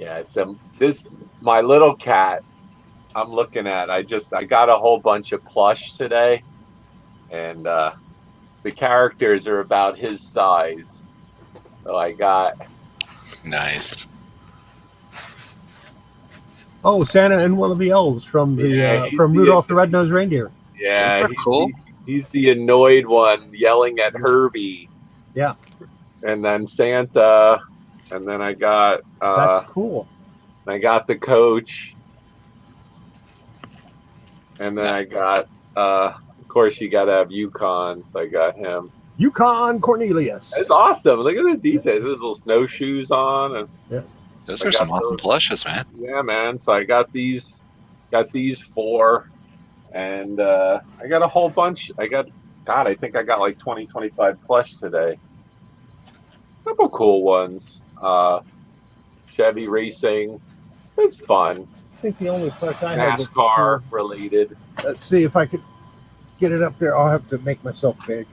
Speaker 2: Yeah, it's my little cat. I'm looking at. I got a whole bunch of plush today, and the characters are about his size. So I got
Speaker 3: nice.
Speaker 1: Oh, Santa and one of the elves from Rudolph the Red-Nosed Reindeer.
Speaker 2: Yeah,
Speaker 3: cool.
Speaker 2: He's the annoyed one yelling at Herbie.
Speaker 1: Yeah.
Speaker 2: And then Santa, and then I got
Speaker 1: that's cool.
Speaker 2: I got the coach, and then I got of course you gotta have Yukon, so I got him.
Speaker 1: Yukon Cornelius.
Speaker 2: It's awesome. Look at the details. There's little snowshoes on, and
Speaker 3: those are some awesome plushes, man.
Speaker 2: Yeah, man. So I got these 4, and I got a whole bunch. I got God, I think I got like 2025 plush today. Couple cool ones. Chevy racing. It's fun.
Speaker 1: I think the only plush I had was
Speaker 2: NASCAR related.
Speaker 1: Let's see if I could get it up there. I'll have to make myself big.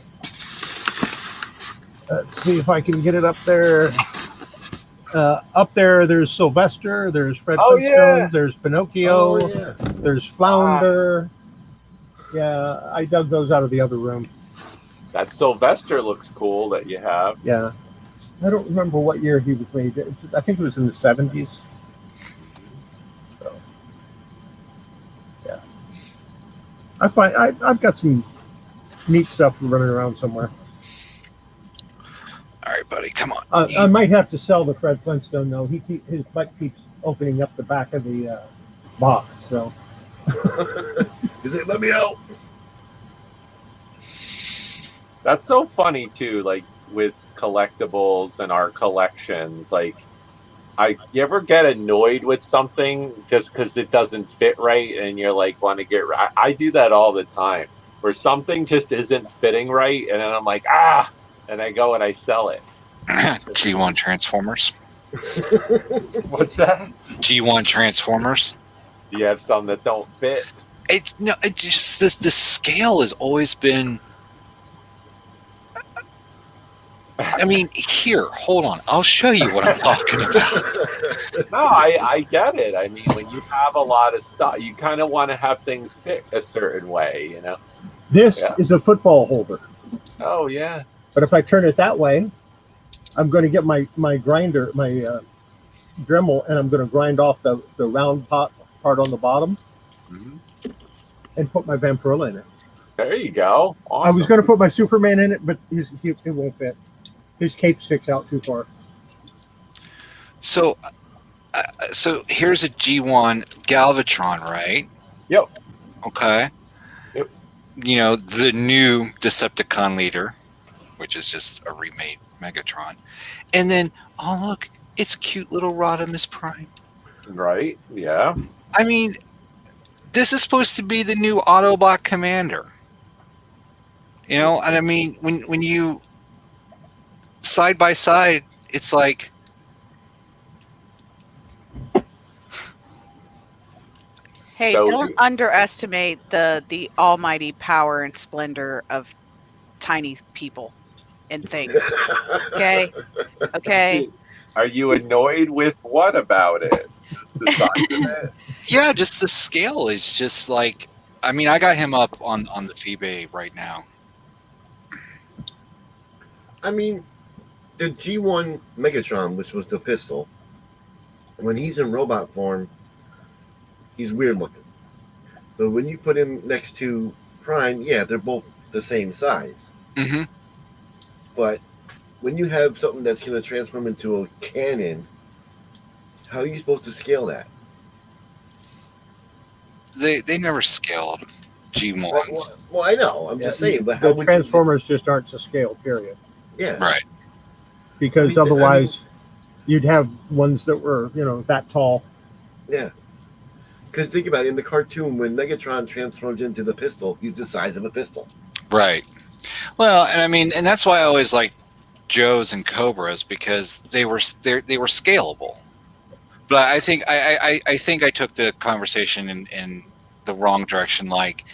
Speaker 1: Let's see if I can get it up there. Up there, there's Sylvester, there's Fred Flintstones, there's Pinocchio, there's Flounder. Yeah, I dug those out of the other room.
Speaker 2: That Sylvester looks cool that you have.
Speaker 1: Yeah. I don't remember what year he was made. I think it was in the 70s. So, yeah. I've got some neat stuff running around somewhere.
Speaker 3: All right, buddy, come on.
Speaker 1: I might have to sell the Fred Flintstone though. His butt keeps opening up the back of the box. So,
Speaker 5: He's like, let me out.
Speaker 2: That's so funny too. Like with collectibles and our collections, like you ever get annoyed with something just because it doesn't fit right, and you're like want to get. I do that all the time, where something just isn't fitting right, and then I'm like and I go and I sell it.
Speaker 3: G1 Transformers.
Speaker 2: What's that?
Speaker 3: G1 Transformers.
Speaker 2: Do you have some that don't fit?
Speaker 3: It just the scale has always been. I mean, here, hold on. I'll show you what I'm talking about.
Speaker 2: No, I get it. I mean, when you have a lot of stuff, you kind of want to have things fit a certain way, you know?
Speaker 1: This is a football holder.
Speaker 2: Oh, yeah.
Speaker 1: But if I turn it that way, I'm going to get my grinder, my Dremel, and I'm going to grind off the round part on the bottom and put my Vampirilla in it.
Speaker 2: There you go. Awesome.
Speaker 1: I was going to put my Superman in it, but it won't fit. His cape sticks out too far.
Speaker 3: So here's a G1 Galvatron, right?
Speaker 2: Yep.
Speaker 3: Okay.
Speaker 2: Yep.
Speaker 3: You know, the new Decepticon leader, which is just a remade Megatron. And then, oh, look, it's cute little Rodimus Prime.
Speaker 2: Right, yeah.
Speaker 3: I mean, this is supposed to be the new Autobot Commander. You know, and I mean, when you side by side, it's like
Speaker 4: hey, don't underestimate the almighty power and splendor of tiny people and things. Okay?
Speaker 2: Are you annoyed with what about it? Just the size of it?
Speaker 3: Yeah, just the scale is just like, I mean, I got him up on the eBay right now.
Speaker 5: I mean, the G1 Megatron, which was the pistol, when he's in robot form, he's weird looking. But when you put him next to Prime, yeah, they're both the same size.
Speaker 3: Mm-hmm.
Speaker 5: But when you have something that's going to transform into a cannon, how are you supposed to scale that?
Speaker 3: They never scaled G1s.
Speaker 5: Well, I know. I'm just saying. But how
Speaker 1: the
Speaker 5: would
Speaker 1: Transformers just aren't to scale, period.
Speaker 5: Yeah.
Speaker 3: Right.
Speaker 1: Because otherwise, you'd have ones that were, that tall.
Speaker 5: Yeah. Because think about it. In the cartoon, when Megatron transforms into the pistol, he's the size of a pistol.
Speaker 3: Right. Well, and I mean, and that's why I always like Joes and Cobras, because they were scalable. But I think I think I took the conversation in the wrong direction. Like,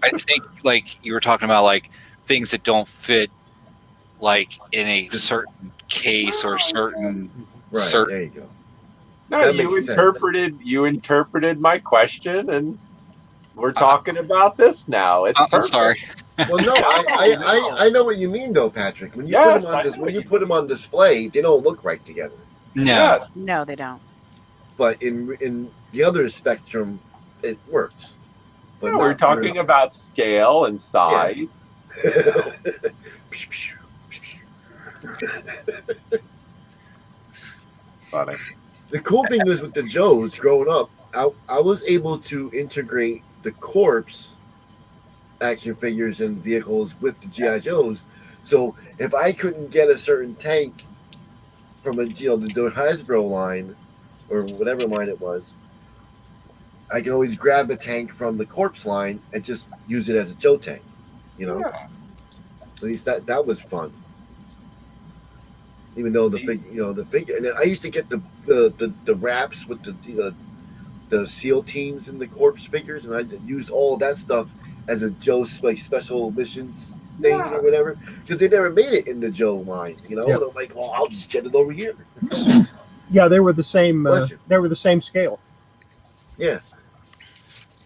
Speaker 3: I think like you were talking about like things that don't fit like in a certain case or certain
Speaker 5: There you go.
Speaker 2: No, you interpreted my question, and we're talking about this now. It's
Speaker 3: I'm sorry.
Speaker 5: Well, no, I know what you mean though, Patrick. When you put them on display, they don't look right together.
Speaker 3: No.
Speaker 2: Yes.
Speaker 4: No, they don't.
Speaker 5: But in the other spectrum, it works. But
Speaker 2: we're talking about scale and size.
Speaker 5: Yeah.
Speaker 2: Funny.
Speaker 5: The cool thing is with the Joes, growing up, I was able to integrate the Corpse action figures and vehicles with the G.I. Joes. So if I couldn't get a certain tank from the Hasbro line or whatever line it was, I can always grab a tank from the Corpse line and just use it as a Joe tank. You know,
Speaker 2: Yeah.
Speaker 5: at least that was fun. Even though the figure, and then I used to get the wraps with the SEAL teams and the corpse figures, and I used all of that stuff as a Joe's like special missions thing or whatever, because they never made it in the Joe line, you know.
Speaker 1: Yep.
Speaker 5: And I'm like, well, I'll just get it over here.
Speaker 1: Yeah, they were the same. They were the same scale.
Speaker 5: Yeah,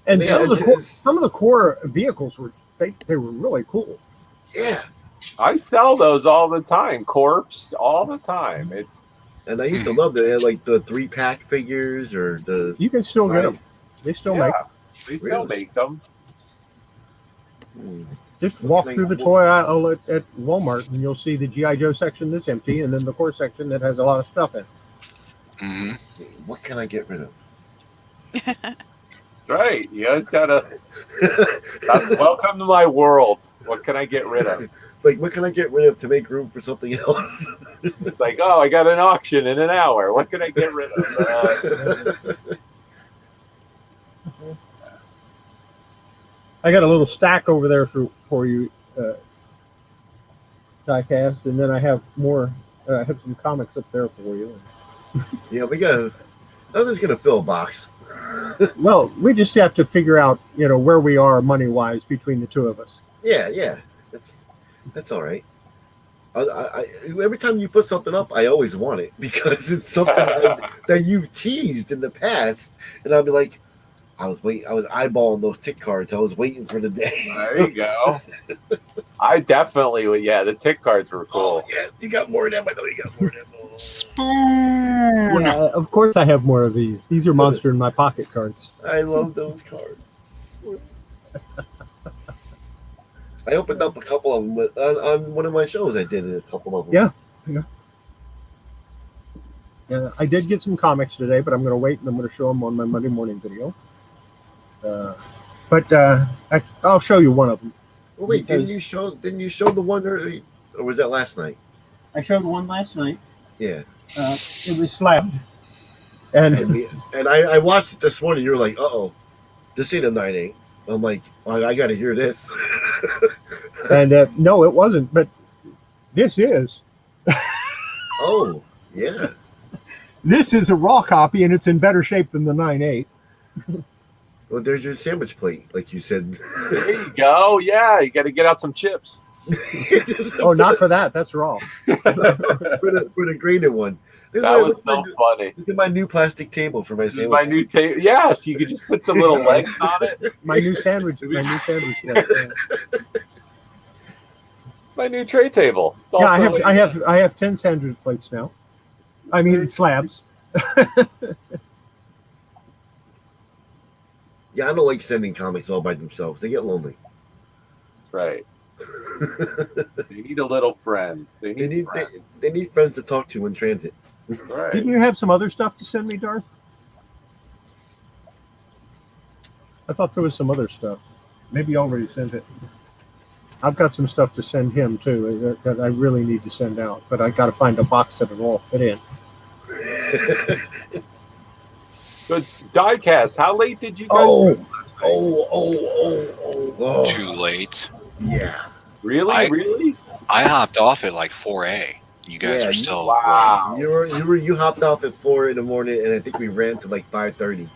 Speaker 1: and some of the core vehicles were they were really cool.
Speaker 5: Yeah,
Speaker 2: I sell those all the time. Corpse all the time.
Speaker 5: And I used to love the like the 3-pack figures or the.
Speaker 1: You can still get them. They still make them.
Speaker 2: They still make them.
Speaker 1: Just walk through the toy aisle at Walmart and you'll see the G.I. Joe section that's empty and then the core section that has a lot of stuff in.
Speaker 3: Mm-hmm.
Speaker 5: What can I get rid of?
Speaker 2: That's right. You guys gotta. That's welcome to my world. What can I get rid of?
Speaker 5: Like, what can I get rid of to make room for something else?
Speaker 2: It's like, oh, I got an auction in an hour. What can I get rid of?
Speaker 1: I got a little stack over there for you, diecast, and then I have more. I have some comics up there for you.
Speaker 5: Yeah, I'm just gonna fill a box.
Speaker 1: Well, we just have to figure out, where we are money wise between the two of us.
Speaker 5: Yeah, that's all right. I every time you put something up, I always want it because it's something that you teased in the past, and I'll be like, I was eyeballing those tick cards. I was waiting for the day.
Speaker 2: There you go. I definitely would. Yeah, the tick cards were cool.
Speaker 5: Oh, yeah, you got more of them. I know you got more of them.
Speaker 3: Spoon.
Speaker 1: Yeah, of course I have more of these. These are Monster in My Pocket cards.
Speaker 5: I love those cards. I opened up a couple of them on one of my shows. I did a couple of them.
Speaker 1: Yeah, I did get some comics today, but I'm going to wait and I'm going to show them on my Monday morning video. I'll show you one of them.
Speaker 5: Well, wait, didn't you show the one early, or was that last night?
Speaker 1: I showed one last night.
Speaker 5: Yeah.
Speaker 1: It was slabbed. And
Speaker 5: I watched it this morning. You were like, "Uh-oh, this ain't a 9/8." I'm like, I got to hear this.
Speaker 1: And no, it wasn't. But this is.
Speaker 5: Oh, yeah.
Speaker 1: This is a raw copy, and it's in better shape than the 9/8.
Speaker 5: Well, there's your sandwich plate, like you said.
Speaker 2: There you go. Yeah, you got to get out some chips.
Speaker 1: Oh, not for that. That's raw.
Speaker 5: for the grated one.
Speaker 2: That was so funny.
Speaker 5: Look at my new plastic table for my sandwich.
Speaker 2: My new table. Yes, you could just put some little legs on it.
Speaker 1: My new sandwich. My new sandwich plate. Yeah.
Speaker 2: My new tray table. It's
Speaker 1: Yeah, I have 10 sandwich plates now. I mean slabs.
Speaker 5: Yeah, I don't like sending comics all by themselves. They get lonely.
Speaker 2: Right. They need a little friend. They need
Speaker 5: friends to talk to in transit.
Speaker 2: Right.
Speaker 1: Didn't you have some other stuff to send me, Darth? I thought there was some other stuff. Maybe you already sent it. I've got some stuff to send him too that I really need to send out, but I got to find a box that it'll all fit in.
Speaker 2: Good diecast. How late did you guys go last night?
Speaker 5: Oh.
Speaker 3: Too late.
Speaker 5: Yeah.
Speaker 2: Really?
Speaker 3: I hopped off at like 4A. You guys are still.
Speaker 2: Wow.
Speaker 5: You hopped off at 4 a.m, and I think we ran to like 5:30.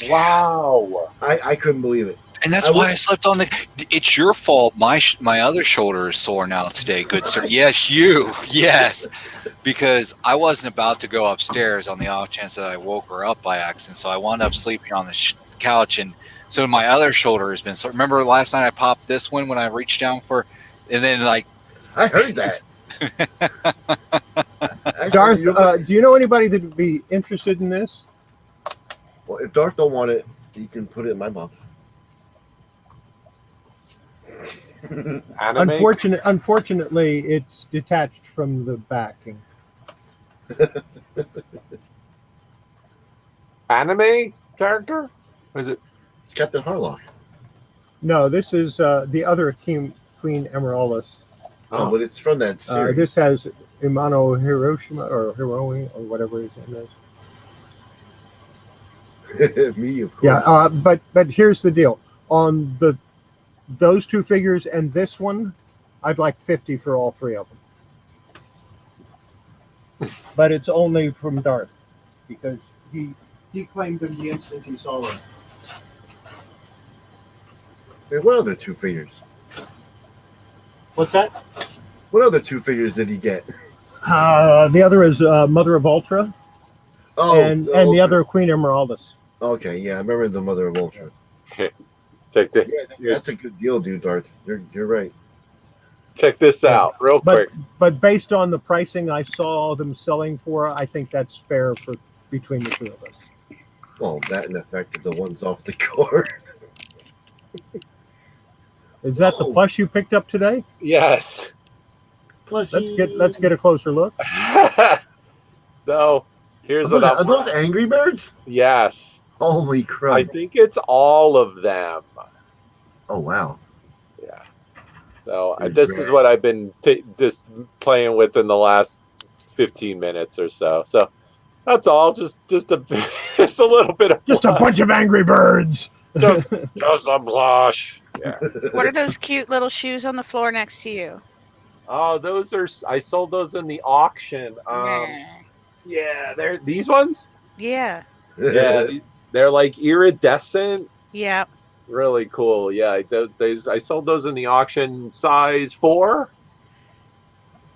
Speaker 2: Wow.
Speaker 5: I couldn't believe it.
Speaker 3: And that's why I slept on the. It's your fault. My other shoulder is sore now today, good sir. Yes, you. Yes, because I wasn't about to go upstairs on the off chance that I woke her up by accident. So I wound up sleeping on the couch, and so my other shoulder has been sore. Remember last night I popped this one when I reached down for, and then like.
Speaker 5: I heard that.
Speaker 1: Darth, do you know anybody that would be interested in this?
Speaker 5: Well, if Darth don't want it, you can put it in my mouth.
Speaker 1: Unfortunately, it's detached from the backing.
Speaker 2: Anime character? Or is it
Speaker 5: Captain Harlock?
Speaker 1: No, this is the other Queen Amaryllis.
Speaker 5: Oh, but it's from that series.
Speaker 1: This has Imano Hiroshima or Hiroe or whatever his name is.
Speaker 5: Me, of course.
Speaker 1: Yeah, but here's the deal. On the those two figures and this one, I'd like 50 for all three of them. But it's only from Darth because he claimed them the instant he saw them.
Speaker 5: And what other two figures?
Speaker 1: What's that?
Speaker 5: What other two figures did he get?
Speaker 1: The other is Mother of Ultra, and the
Speaker 5: Ultra.
Speaker 1: other Queen Emeraldus.
Speaker 5: Okay, yeah, I remember the Mother of Ultra.
Speaker 2: Check this.
Speaker 5: Yeah, that's a good deal, dude, Darth. You're right.
Speaker 2: Check this out, real quick.
Speaker 1: But based on the pricing I saw them selling for, I think that's fair for between the two of us.
Speaker 5: Well, that and the fact that the one's off the card.
Speaker 1: Is that the plush you picked up today?
Speaker 2: Yes.
Speaker 5: Plus,
Speaker 1: Let's get a closer look.
Speaker 2: So here's
Speaker 5: are those Angry Birds?
Speaker 2: Yes.
Speaker 5: Holy crap!
Speaker 2: I think it's all of them.
Speaker 5: Oh wow.
Speaker 2: Yeah. So this is what I've been just playing with in the last 15 minutes or so. So that's all. Just a just a little bit of
Speaker 1: just a bunch of Angry Birds.
Speaker 2: just a blush. Yeah.
Speaker 4: What are those cute little shoes on the floor next to you?
Speaker 2: Oh, those are. I sold those in the auction. Yeah, they're these ones.
Speaker 4: Yeah.
Speaker 2: Yeah, they're like iridescent.
Speaker 4: Yeah.
Speaker 2: Really cool. Yeah, I sold those in the auction, size 4.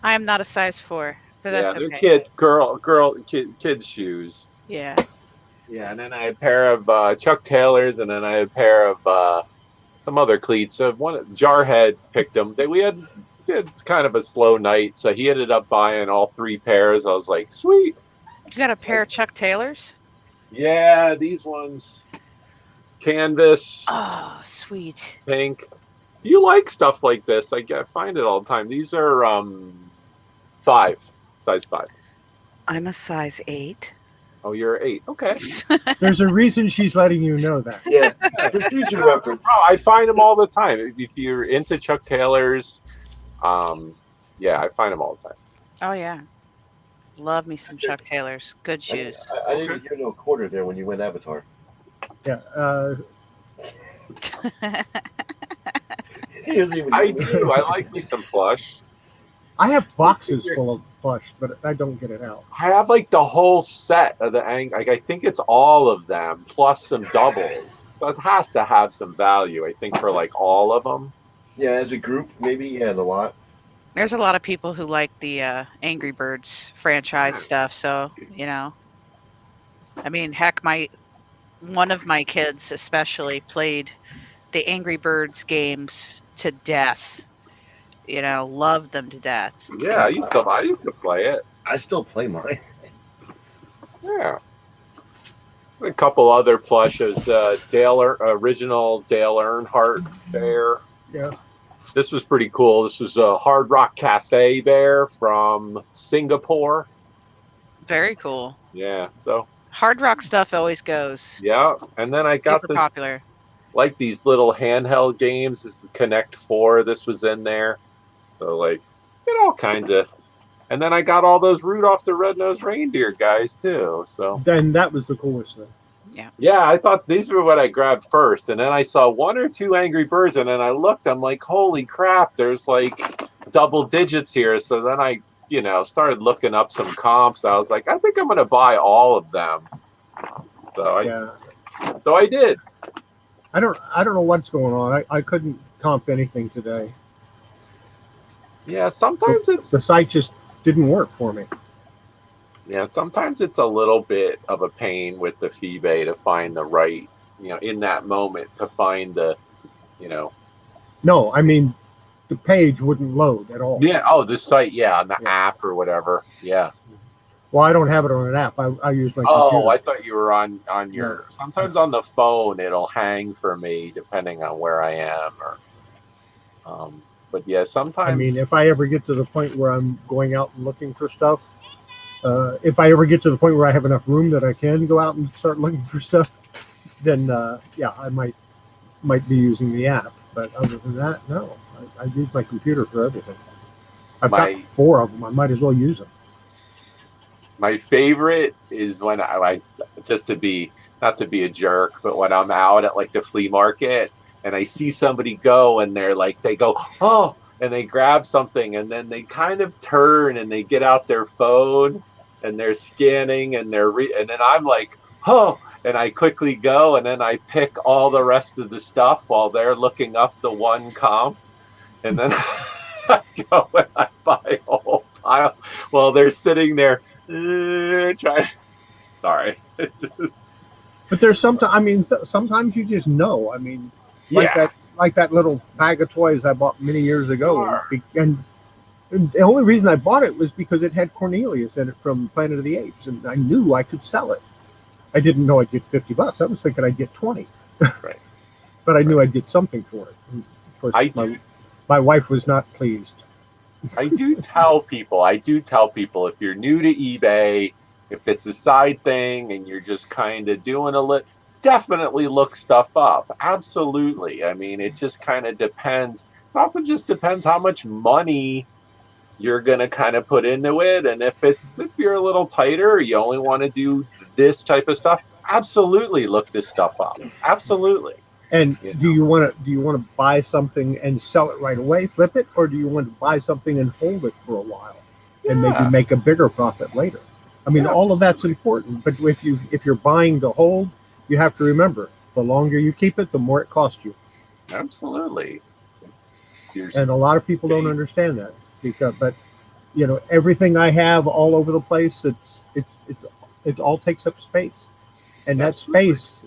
Speaker 4: I am not a size 4, but that's
Speaker 2: they're
Speaker 4: okay.
Speaker 2: kids shoes.
Speaker 4: Yeah.
Speaker 2: Yeah, and then I had a pair of Chuck Taylors, and then I had a pair of some other cleats. So Jarhead picked them. We had kind of a slow night, so he ended up buying all 3 pairs. I was like, sweet.
Speaker 4: You got a pair of Chuck Taylors?
Speaker 2: Yeah, these ones. Canvas.
Speaker 4: Oh, sweet.
Speaker 2: Pink. You like stuff like this? I find it all the time. These are 5, size 5.
Speaker 4: I'm a size 8.
Speaker 2: Oh, you're 8. Okay.
Speaker 1: There's a reason she's letting you know that.
Speaker 5: Yeah, for future reference.
Speaker 2: Oh, I find them all the time. If you're into Chuck Taylors, yeah, I find them all the time.
Speaker 4: Oh yeah, love me some Chuck Taylors. Good shoes.
Speaker 5: I didn't hear no quarter there when you went Avatar.
Speaker 1: Yeah.
Speaker 2: I do. I like me some plush.
Speaker 1: I have boxes full of plush, but I don't get it out.
Speaker 2: I have like the whole set of the like I think it's all of them plus some doubles. But it has to have some value, I think, for like all of them.
Speaker 5: Yeah, as a group, maybe. Yeah, a lot.
Speaker 4: There's a lot of people who like the Angry Birds franchise stuff. So I mean, heck, one of my kids especially played the Angry Birds games to death. Loved them to death.
Speaker 2: Yeah, I used to play it.
Speaker 5: I still play mine.
Speaker 2: Yeah. A couple other plushes. Original Dale Earnhardt bear.
Speaker 1: Yeah.
Speaker 2: This was pretty cool. This was a Hard Rock Cafe bear from Singapore.
Speaker 4: Very cool.
Speaker 2: Yeah. So
Speaker 4: Hard Rock stuff always goes.
Speaker 2: Yeah. And then I got
Speaker 4: super
Speaker 2: this
Speaker 4: popular.
Speaker 2: Like these little handheld games. This is Connect 4. This was in there. So like all kinds of. And then I got all those Rudolph the Red-Nosed Reindeer guys too. So
Speaker 1: then that was the coolest thing.
Speaker 2: Yeah, I thought these were what I grabbed first, and then I saw 1 or 2 Angry Birds, and then I looked. I'm like, holy crap! There's like double digits here. So then I, started looking up some comps. I was like, I think I'm gonna buy all of them. So I did.
Speaker 1: I don't know what's going on. I couldn't comp anything today.
Speaker 2: Yeah, sometimes
Speaker 1: the site just didn't work for me.
Speaker 2: Yeah, sometimes it's a little bit of a pain with the FeeBay to find the right, in that moment to find the,
Speaker 1: No, I mean, the page wouldn't load at all.
Speaker 2: Yeah. Oh, the site. Yeah, on the app or whatever. Yeah.
Speaker 1: Well, I don't have it on an app. I use my computer.
Speaker 2: Oh, I thought you were on your. Sometimes on the phone it'll hang for me depending on where I am or. But yeah, sometimes.
Speaker 1: I mean, if I ever get to the point where I'm going out and looking for stuff. If I ever get to the point where I have enough room that I can go out and start looking for stuff, then I might be using the app. But other than that, no. I use my computer for everything. I've got 4 of them. I might as well use them.
Speaker 2: My favorite is when I just not to be a jerk, but when I'm out at like the flea market and I see somebody go, and they're like, they go, oh, and they grab something, and then they kind of turn and they get out their phone and they're scanning and and then I'm like, oh, and I quickly go, and then I pick all the rest of the stuff while they're looking up the one comp, and then I go and I buy a whole pile while they're sitting there trying. Sorry, it just.
Speaker 1: But there's sometimes, I mean, sometimes you just know. I mean,
Speaker 2: Yeah.
Speaker 1: like that little bag of toys I bought many years ago,
Speaker 2: Sure.
Speaker 1: and the only reason I bought it was because it had Cornelius in it from Planet of the Apes, and I knew I could sell it. I didn't know I'd get $50. I was thinking I'd get 20,
Speaker 2: Right.
Speaker 1: but I knew I'd get something for it. And of course, my wife was not pleased.
Speaker 2: I do tell people if you're new to eBay, if it's a side thing and you're just kind of doing definitely look stuff up. Absolutely. I mean, it just kind of depends. It also just depends how much money you're going to kind of put into it. And if you're a little tighter, you only want to do this type of stuff, absolutely look this stuff up. Absolutely.
Speaker 1: And do you want to buy something and sell it right away, flip it, or do you want to buy something and hold it for a while and maybe make a bigger profit later? I mean, all of that's important, but if you're buying to hold, you have to remember, the longer you keep it, the more it costs you.
Speaker 2: Absolutely.
Speaker 1: And a lot of people don't understand that, but everything I have all over the place, it all takes up space, and that space,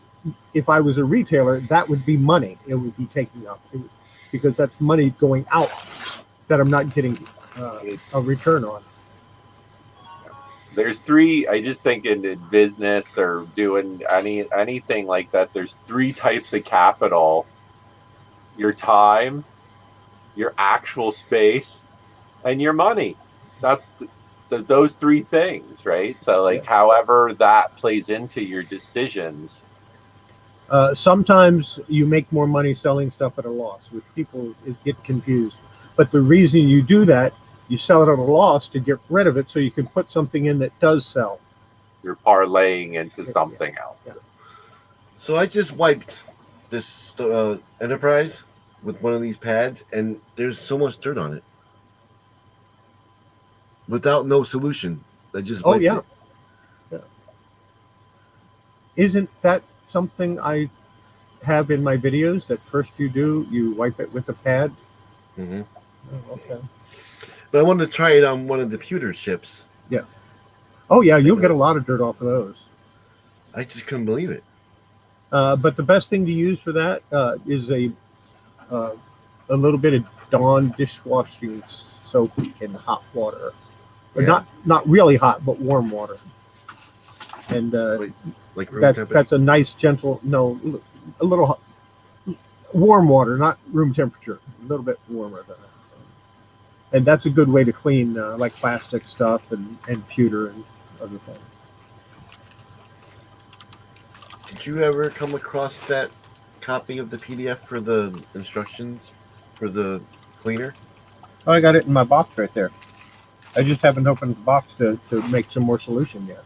Speaker 1: if I was a retailer, that would be money. It would be taking up because that's money going out that I'm not getting a return on.
Speaker 2: There's three. I just think in business or doing anything like that, there's three types of capital: your time, your actual space, and your money. That's those three things, right? So, however that plays into your decisions.
Speaker 1: Sometimes you make more money selling stuff at a loss, which people get confused. But the reason you do that, you sell it at a loss to get rid of it so you can put something in that does sell.
Speaker 2: You're parlaying into something else.
Speaker 1: Yeah.
Speaker 5: So I just wiped this Enterprise with one of these pads, and there's so much dirt on it. Without no solution. I just wiped it.
Speaker 1: Yeah. Isn't that something I have in my videos, that first you wipe it with a pad?
Speaker 5: Mm-hmm.
Speaker 1: Oh, okay.
Speaker 5: But I wanted to try it on one of the pewter ships.
Speaker 1: Yeah. Oh yeah, you'll get a lot of dirt off of those.
Speaker 5: I just couldn't believe it.
Speaker 1: But the best thing to use for that is a little bit of Dawn dishwashing soap in hot water.
Speaker 5: Yeah.
Speaker 1: Not really hot, but warm water. And
Speaker 5: like room
Speaker 1: that's a nice, gentle, a little hot, warm water, not room temperature, a little bit warmer than that. And that's a good way to clean like plastic stuff and pewter and other things.
Speaker 5: Did you ever come across that copy of the PDF for the instructions for the cleaner?
Speaker 1: Oh, I got it in my box right there. I just haven't opened the box to make some more solution yet.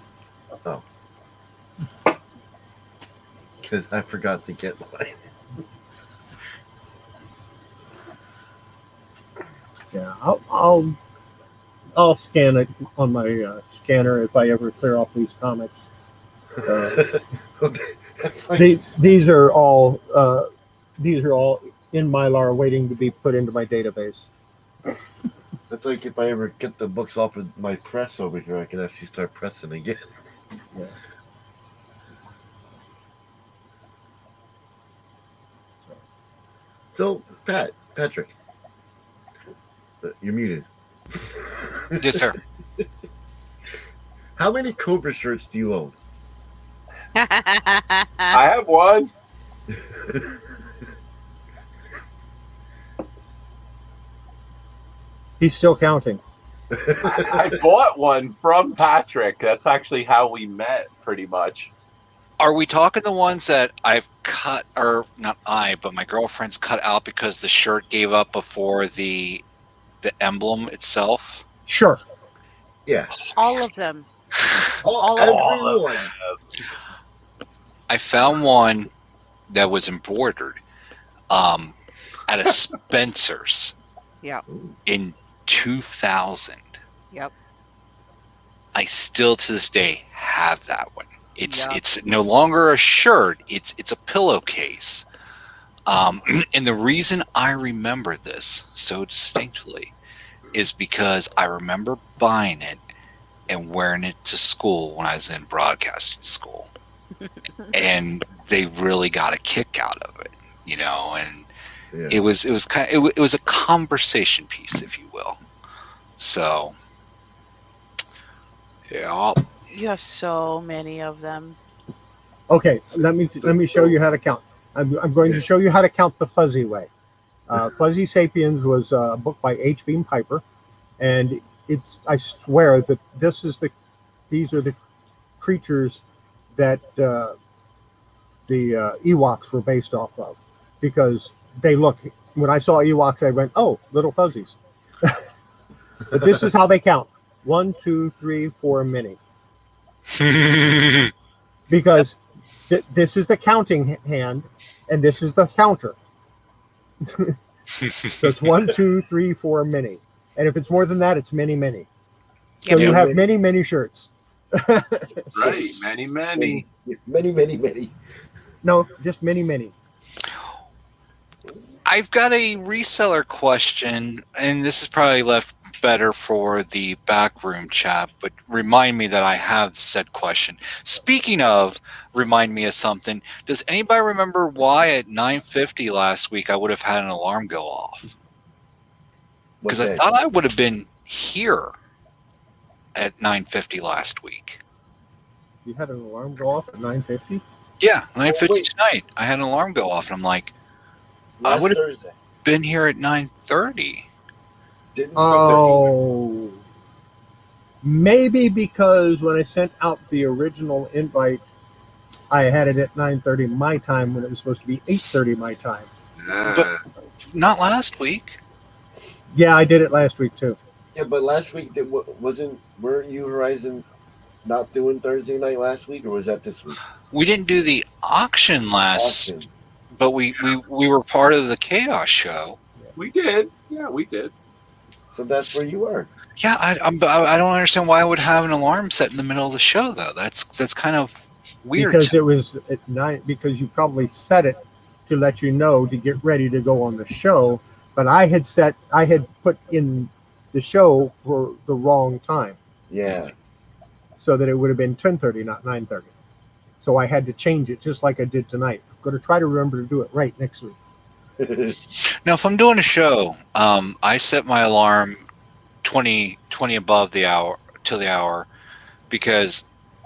Speaker 5: Oh. Because I forgot to get mine.
Speaker 1: Yeah, I'll scan it on my scanner if I ever clear off these comics. These are all in Mylar waiting to be put into my database.
Speaker 5: That's like if I ever get the books off of my press over here, I can actually start pressing again.
Speaker 1: Yeah.
Speaker 5: So, Patrick, you're muted.
Speaker 3: Yes, sir.
Speaker 5: How many Cobra shirts do you own?
Speaker 2: I have one.
Speaker 1: He's still counting.
Speaker 2: I bought one from Patrick. That's actually how we met, pretty much.
Speaker 3: Are we talking the ones that I've cut, or not but my girlfriend's cut out because the shirt gave up before the emblem itself?
Speaker 1: Sure.
Speaker 5: Yeah.
Speaker 4: All of them.
Speaker 5: Everyone.
Speaker 3: I found one that was embroidered. at a Spencer's
Speaker 4: Yeah.
Speaker 3: in 2000.
Speaker 4: Yep.
Speaker 3: I still to this day have that one.
Speaker 4: Yep.
Speaker 3: It's no longer a shirt. It's a pillowcase. And the reason I remember this so distinctly is because I remember buying it and wearing it to school when I was in broadcasting school. And they really got a kick out of it, and it was a conversation piece, if you will. So yeah.
Speaker 4: You have so many of them.
Speaker 1: Okay, let me show you how to count. I'm going to show you how to count the fuzzy way. Fuzzy Sapiens was a book by H. Beam Piper, and I swear that these are the creatures that the Ewoks were based off of, because they look. When I saw Ewoks, I went, "Oh, little fuzzies." But this is how they count: 1, 2, 3, 4 mini. Because this is the counting hand, and this is the counter. So it's 1, 2, 3, 4 mini, and if it's more than that, it's many. So
Speaker 4: Yep.
Speaker 1: you have many shirts.
Speaker 2: Right, many.
Speaker 1: No, just many.
Speaker 3: I've got a reseller question, and this is probably left better for the backroom chat, but remind me that I have said question. Speaking of, remind me of something. Does anybody remember why at 9:50 last week I would have had an alarm go off? Because I thought I would have been here at 9:50 last week.
Speaker 1: You had an alarm go off at 9:50?
Speaker 3: Yeah, 9:50 tonight. I had an alarm go off, and I'm like, I would have been here at 9:30.
Speaker 1: Oh, maybe because when I sent out the original invite, I had it at 9:30 my time when it was supposed to be 8:30 my time.
Speaker 3: But not last week.
Speaker 1: Yeah, I did it last week too.
Speaker 5: Yeah, but last week weren't you Horizon not doing Thursday night last week, or was that this week?
Speaker 3: We didn't do the auction but we were part of the Chaos show.
Speaker 2: We did. Yeah, we did.
Speaker 5: So that's where you were.
Speaker 3: Yeah, I don't understand why I would have an alarm set in the middle of the show, though. That's kind of weird.
Speaker 1: Because it was at 9. Because you probably set it to let you know to get ready to go on the show. But I had put in the show for the wrong time.
Speaker 5: Yeah.
Speaker 1: So that it would have been 10:30, not 9:30. So I had to change it, just like I did tonight. I'm going to try to remember to do it right next week.
Speaker 3: Now, if I'm doing a show, I set my alarm 20 above the hour to the hour, because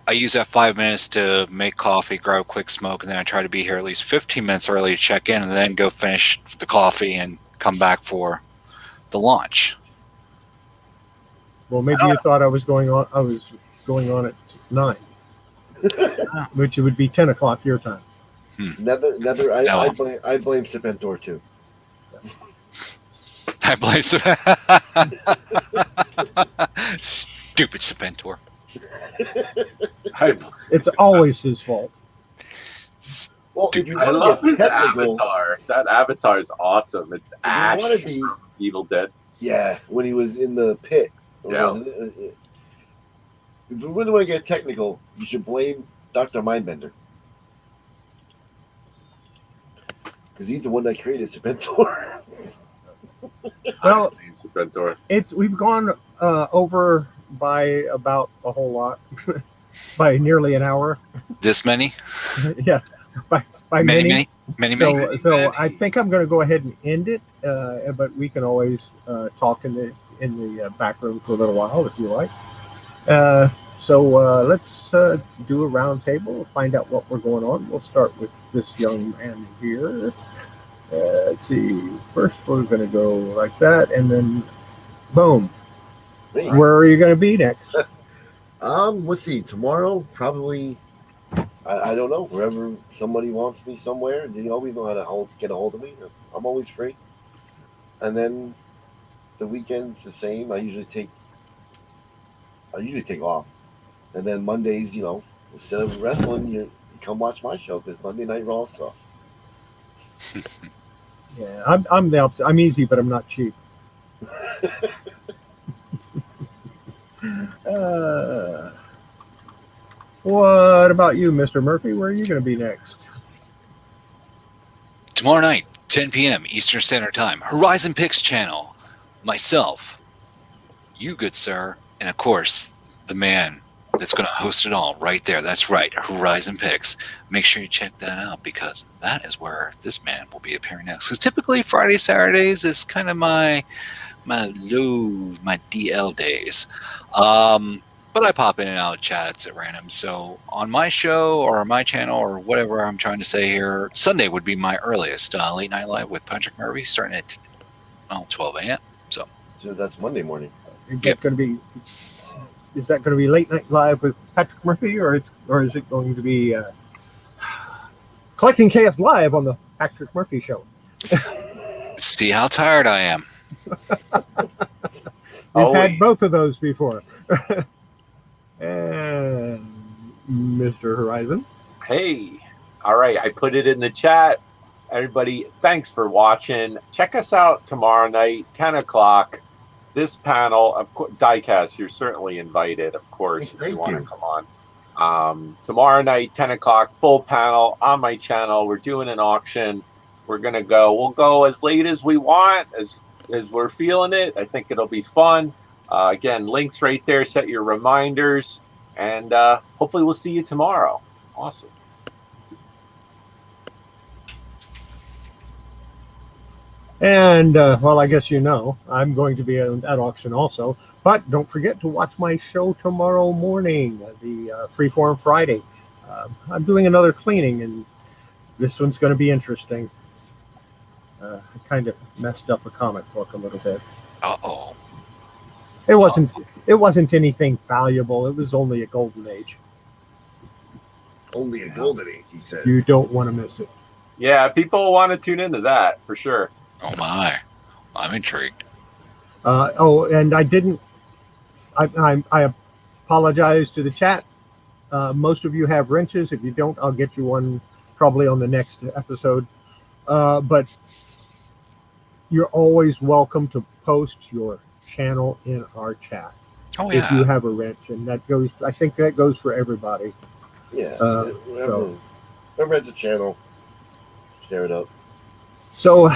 Speaker 3: I use that 5 minutes to make coffee, grab a quick smoke, and then I try to be here at least 15 minutes early to check in, and then go finish the coffee and come back for the launch.
Speaker 1: Well, maybe you thought I was going on at 9, which would be 10 o'clock your time.
Speaker 5: Another. I blame Serpentor too.
Speaker 3: I blame stupid Serpentor.
Speaker 1: It's always his fault.
Speaker 5: Well,
Speaker 2: I love his avatar. That avatar is awesome. It's Ash from Evil Dead.
Speaker 5: Yeah, when he was in the pit.
Speaker 2: Yeah.
Speaker 5: If you really want to get technical, you should blame Dr. Mindbender. Because he's the one that created Serpentor.
Speaker 1: Well, we've gone over by about a whole lot, by nearly an hour.
Speaker 3: This many?
Speaker 1: Yeah, by
Speaker 3: many.
Speaker 1: So I think I'm going to go ahead and end it, but we can always talk in the back room for a little while if you like. So let's do a round table, find out what we're going on. We'll start with this young man here. Let's see. First, we're going to go like that, and then boom. Where are you going to be next?
Speaker 5: Let's see. Tomorrow, probably. I don't know. Wherever somebody wants me somewhere, they always know how to get a hold of me. I'm always free. And then the weekend's the same. I usually take off. And then Mondays, instead of wrestling, you come watch my show, because Monday Night Raw sucks.
Speaker 1: Yeah, I'm the opposite. I'm easy, but I'm not cheap. What about you, Mr. Murphy? Where are you going to be next?
Speaker 3: Tomorrow night, 10 p.m. Eastern Standard Time, Horizon Picks channel. Myself, you good sir, and of course, the man that's going to host it all right there. That's right, Horizon Picks. Make sure you check that out because that is where this man will be appearing next. So typically Fridays, Saturdays is kind of my DL days. But I pop in and out of chats at random. So on my show or my channel or whatever I'm trying to say here, Sunday would be my earliest late night live with Patrick Murphy starting at 12 a.m. So
Speaker 5: that's Monday morning.
Speaker 1: Is that going to be late night live with Patrick Murphy, or is it going to be Collecting Chaos live on the Patrick Murphy show?
Speaker 3: See how tired I am.
Speaker 1: We've had both of those before. And Mr. Horizon.
Speaker 2: Hey, all right. I put it in the chat. Everybody, thanks for watching. Check us out tomorrow night, 10 o'clock. This panel, of course, Diecast, you're certainly invited, of course, if you want to come on. Tomorrow night, 10 o'clock, full panel on my channel. We're doing an auction. We'll go as late as we want, as we're feeling it. I think it'll be fun. Again, links right there. Set your reminders. And hopefully we'll see you tomorrow. Awesome.
Speaker 1: And, well, I guess I'm going to be at auction also. But don't forget to watch my show tomorrow morning, the Freeform Friday. I'm doing another cleaning, and this one's going to be interesting. I kind of messed up a comic book a little bit.
Speaker 3: Uh-oh.
Speaker 1: It wasn't anything valuable. It was only a golden age.
Speaker 5: Only a golden age, he said.
Speaker 1: You don't want to miss it.
Speaker 2: Yeah, people want to tune into that for sure.
Speaker 3: Oh my, I'm intrigued.
Speaker 1: And I didn't. I apologize to the chat. Most of you have wrenches. If you don't, I'll get you one probably on the next episode. But you're always welcome to post your channel in our chat.
Speaker 3: Oh yeah.
Speaker 1: If you have a wrench, and that goes. I think that goes for everybody.
Speaker 5: Yeah.
Speaker 1: So,
Speaker 5: whoever has the channel, share it up.
Speaker 1: So,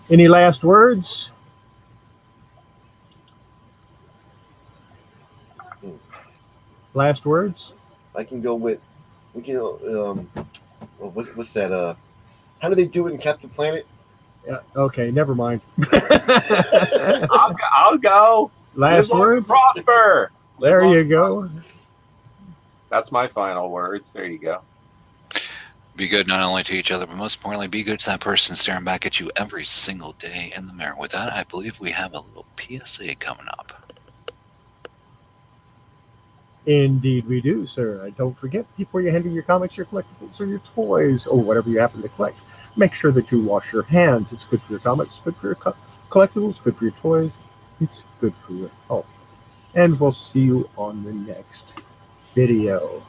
Speaker 1: any last words? Last words?
Speaker 5: I can go with, what's that? How do they do it in Captain Planet?
Speaker 1: Yeah. Okay. Never mind.
Speaker 2: I'll go.
Speaker 1: Last words.
Speaker 2: Prosper.
Speaker 1: There you go.
Speaker 2: That's my final words. There you go.
Speaker 3: Be good not only to each other, but most importantly, be good to that person staring back at you every single day in the mirror. With that, I believe we have a little PSA coming up.
Speaker 1: Indeed we do, sir. Don't forget, before you handle your comics, your collectibles, or your toys, or whatever you happen to collect, make sure that you wash your hands. It's good for your comics, good for your collectibles, good for your toys. It's good for your health. And we'll see you on the next video.